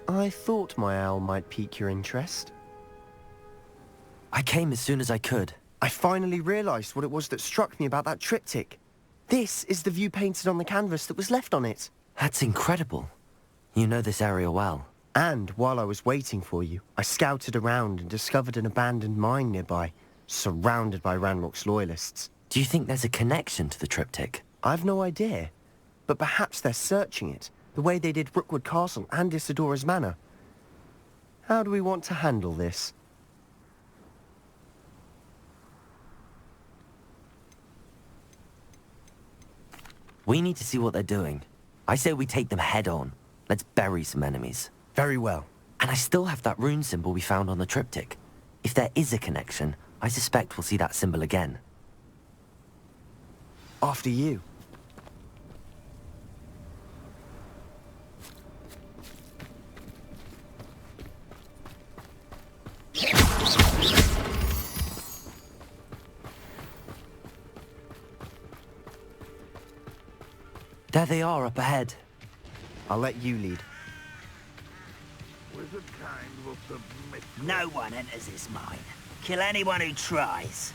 I thought my owl might pique your interest. I came as soon as I could. I finally realised what it was that struck me about that triptych. This is the view painted on the canvas that was left on it. That's incredible. You know this area well. And while I was waiting for you, I scouted around and discovered an abandoned mine nearby, surrounded by Ranrock's loyalists. Do you think there's a connection to the triptych? I've no idea, but perhaps they're searching it, the way they did Rookwood Castle and Isidora's Manor. How do we want to handle this? We need to see what they're doing. I say we take them head on. Let's bury some enemies. Very well. And I still have that rune symbol we found on the triptych. If there is a connection, I suspect we'll see that symbol again. After you. There they are up ahead. I'll let you lead. No one enters this mine. Kill anyone who tries.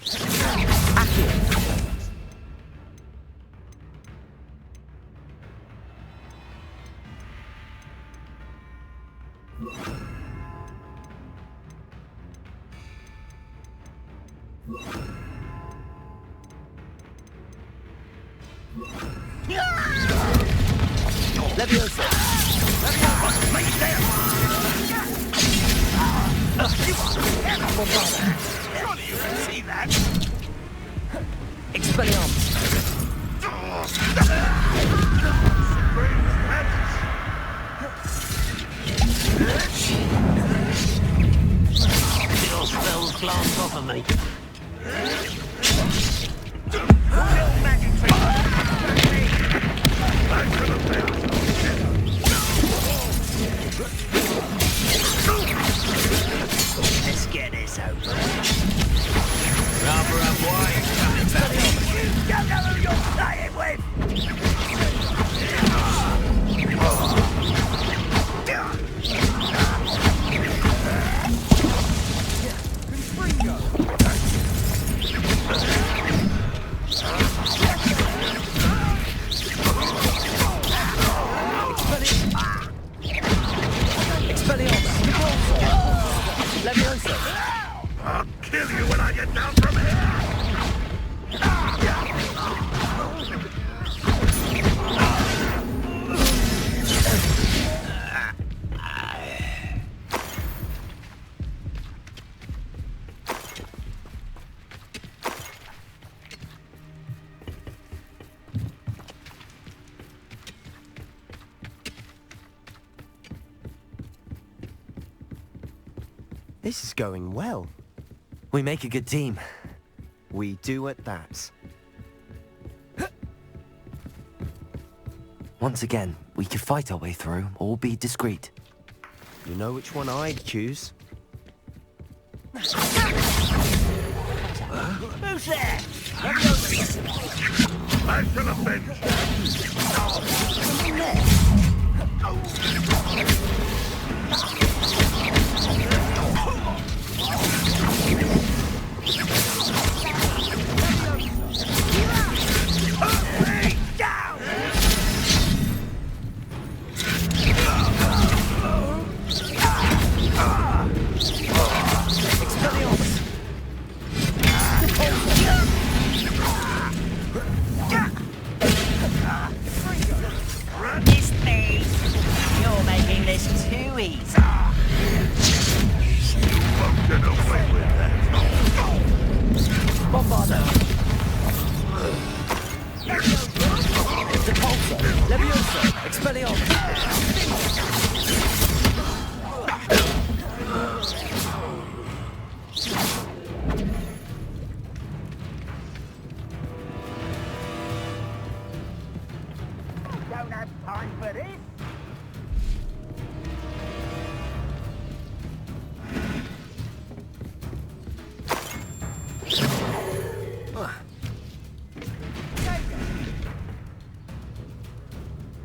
Leviosa! Surely you can see that! Expelliarmus! Your spells glance off of me. Magic trick! Let's get this over. Rather unwise coming back. You don't know who you're playing with! Leviosa! I'll kill you when I can't get down from here! This is going well. We make a good team. We do at that. Once again, we could fight our way through, or be discreet. You know which one I'd choose? Who's there? I shall avenge This me. You're making this too easy. You won't get away with that. Bombardo. Depulso. Levioso. Expelliarmus. Don't have time for this.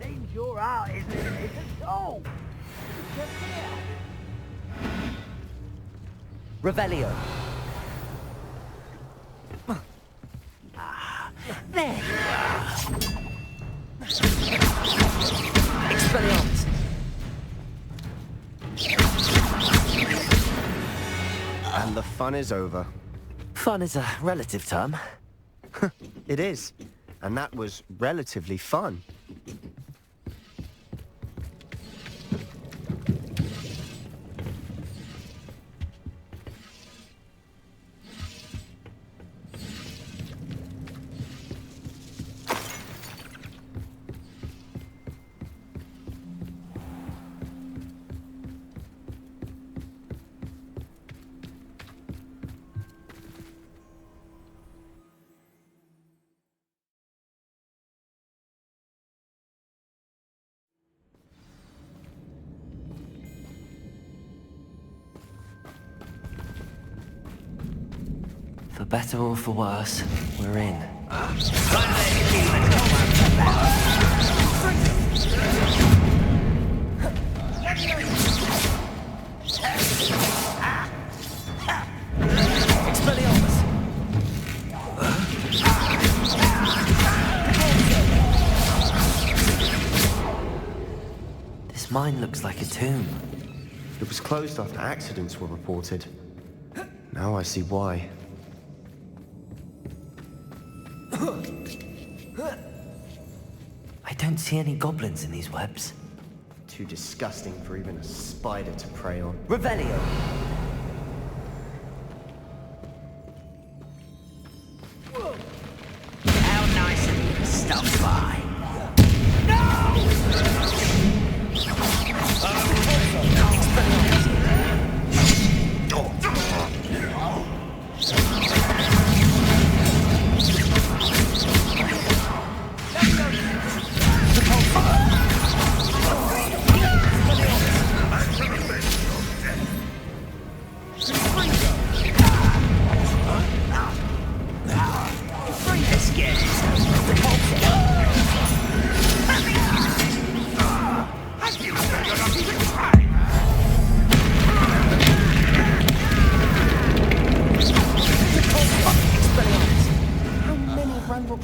Seems your art isn't in it at all. Just here. Revelio. There you are. Expelliarmus. And the fun is over. Fun is a relative term. It is. And that was relatively fun. For better or for worse, we're in. Expelliarmus. This mine looks like a tomb. It was closed after accidents were reported. Now I see why. I don't see any goblins in these webs. Too disgusting for even a spider to prey on. Revelio. How nice of you to stop by.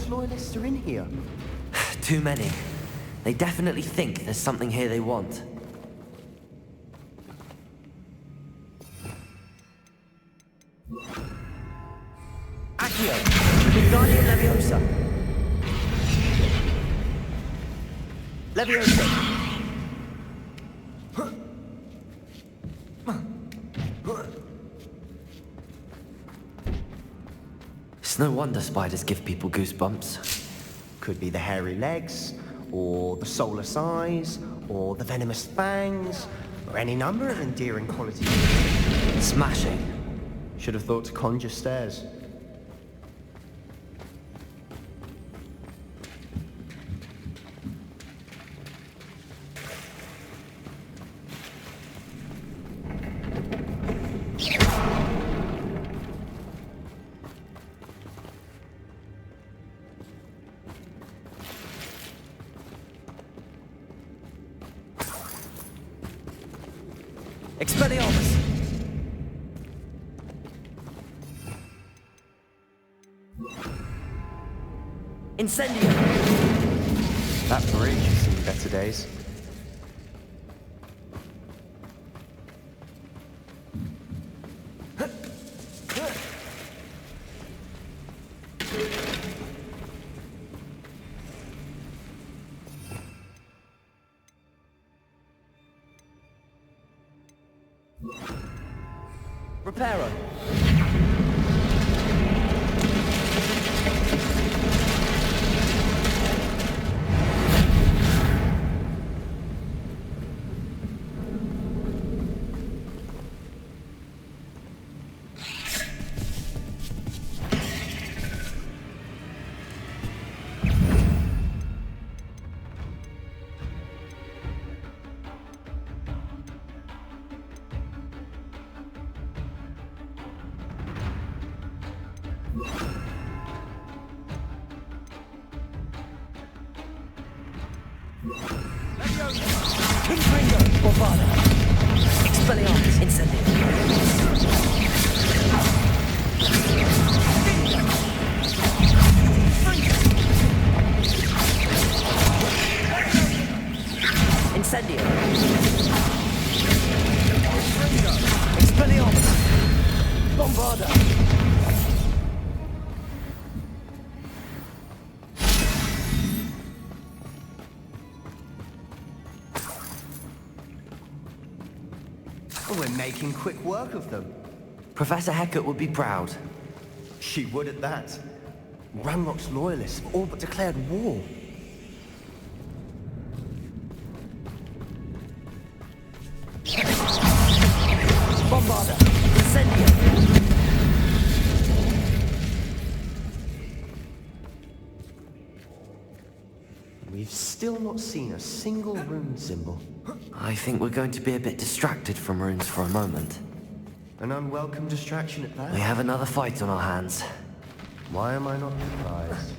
Loyalists are in here. Too many. They definitely think there's something here they want. Accio! Wingardium Leviosa! Leviosa! It's no wonder spiders give people goosebumps. Could be the hairy legs, or the soulless eyes, or the venomous fangs, or any number of endearing qualities. Smashing. Should have thought to conjure stairs. Expelliarmus! Incendio! That bridge has seen better days. Reparo! Expelliarmus! Incendio! Incendio! Expelliarmus! Bombarda! We're making quick work of them. Professor Hecat would be proud. She would at that. Ranrock's loyalists have all but declared war. Bombarda! Incendio! We've still not seen a single rune symbol. I think we're going to be a bit distracted from runes for a moment. An unwelcome distraction at that. We have another fight on our hands. Why am I not surprised?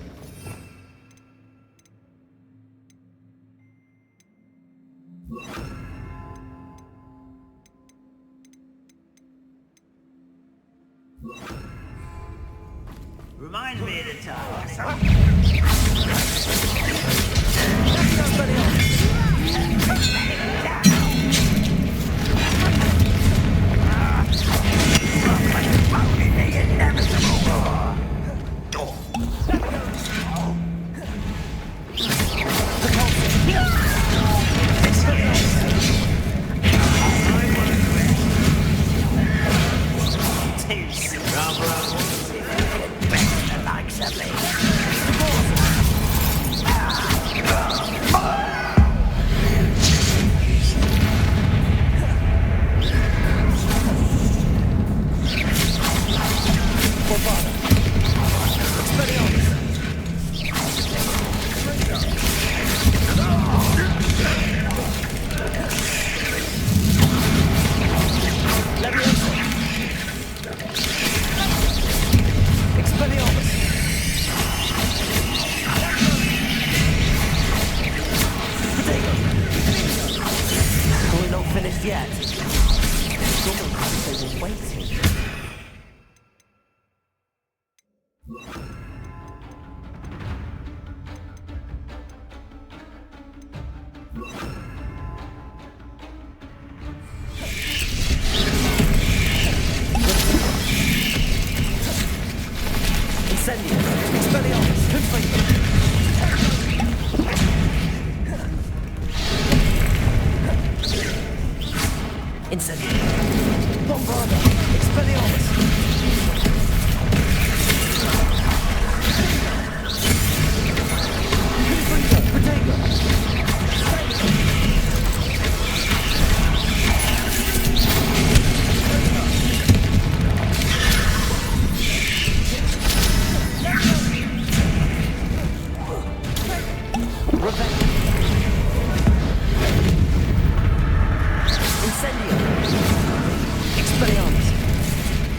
Remind me of the time.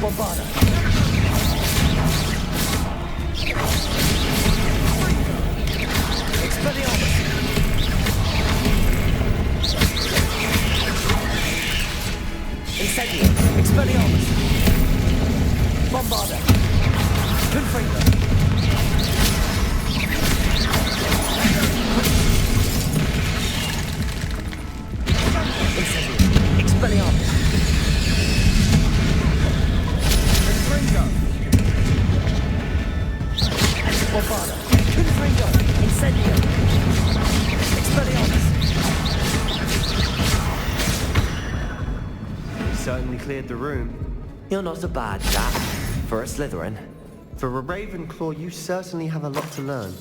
Bombarda. Expelliarmus. Incendio. Expelliarmus. Bombarda. Confringo. Incendio. Expelliarmus. Confringo. Bombarda. Confringo. Incendio. Expelliarmus. Certainly cleared the room. You're not a bad chap for a Slytherin. For a Ravenclaw, you certainly have a lot to learn.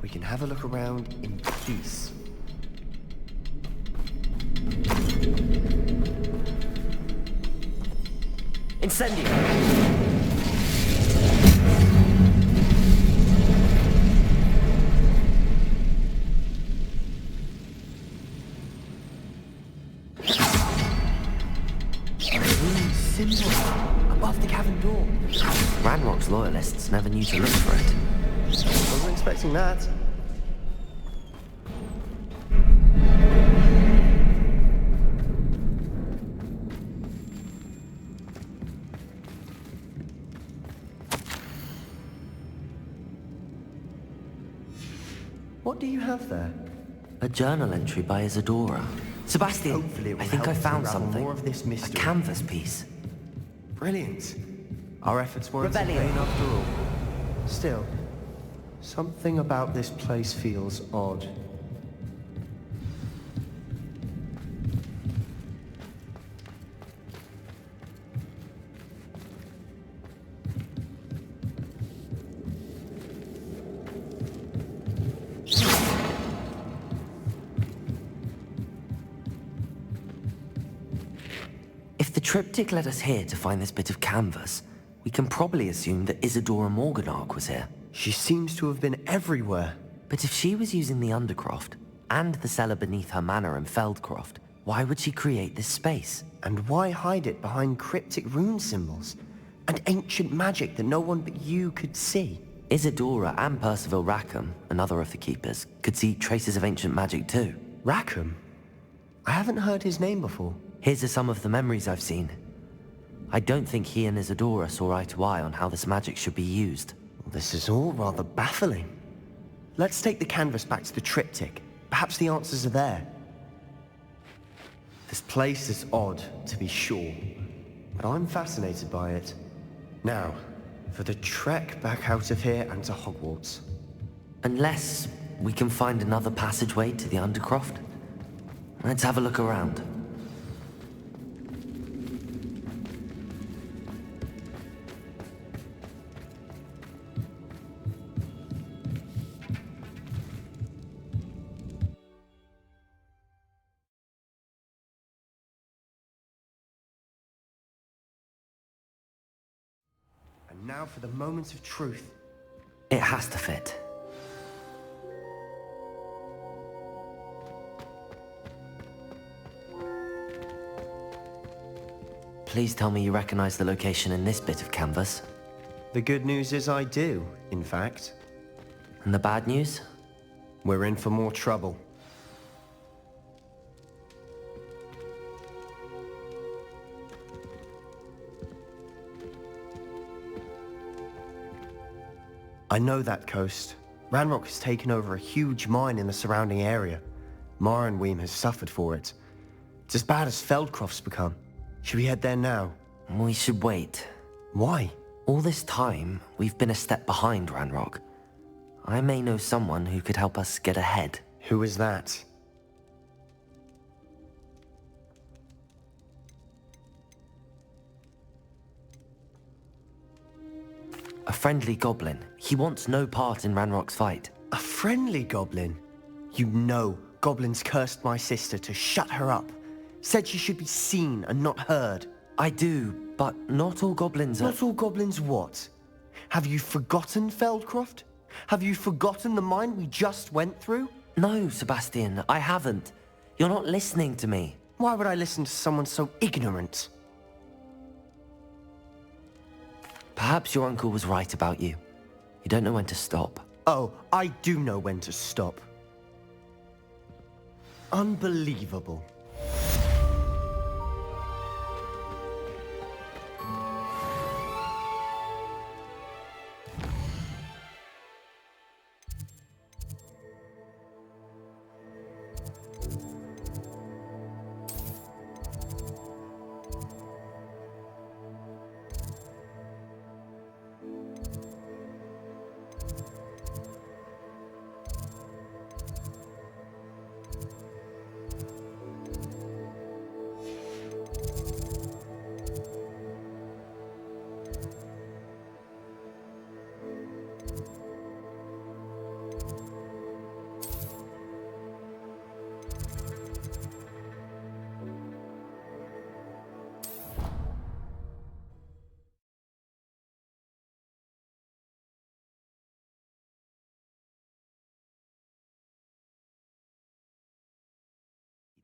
We can have a look around in peace. Incendio. Symbol above the cavern door. Ranrock's loyalists never knew to look for it. Wasn't expecting that. What do you have there? A journal entry by Isadora. Sebastian, Hopefully it will I think I help to found unravel something. more of this A mystery. canvas piece. Brilliant. Our efforts weren't in Rebellion. vain after all. Still, something about this place feels odd. If the triptych led us here to find this bit of canvas, we can probably assume that Isadora Morganach was here. She seems to have been everywhere. But if she was using the Undercroft, and the cellar beneath her manor in Feldcroft, why would she create this space? And why hide it behind cryptic rune symbols? And ancient magic that no one but you could see? Isadora and Percival Rackham, another of the Keepers, could see traces of ancient magic too. Rackham? I haven't heard his name before. Here's some of the memories I've seen. I don't think he and Isadora saw eye to eye on how this magic should be used. This is all rather baffling. Let's take the canvas back to the triptych. Perhaps the answers are there. This place is odd, to be sure, but I'm fascinated by it. Now, for the trek back out of here and to Hogwarts. Unless we can find another passageway to the Undercroft. Let's have a look around. And now for the moment of truth. It has to fit. Please tell me you recognize the location in this bit of canvas. The good news is I do, in fact. And the bad news? We're in for more trouble. I know that coast. Ranrock has taken over a huge mine in the surrounding area. Marrenweem has suffered for it. It's as bad as Feldcroft's become. Should we head there now? We should wait. Why? All this time, we've been a step behind Ranrock. I may know someone who could help us get ahead. Who is that? A friendly goblin. He wants no part in Ranrock's fight. A friendly goblin? You know goblins cursed my sister to shut her up. Said she should be seen and not heard. I do, but not all goblins are... Not all goblins what? Have you forgotten, Feldcroft? Have you forgotten the mine we just went through? No, Sebastian, I haven't. You're not listening to me. Why would I listen to someone so ignorant? Perhaps your uncle was right about you. You don't know when to stop. Oh, I do know when to stop. Unbelievable.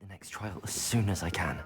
The next trial as soon as I can.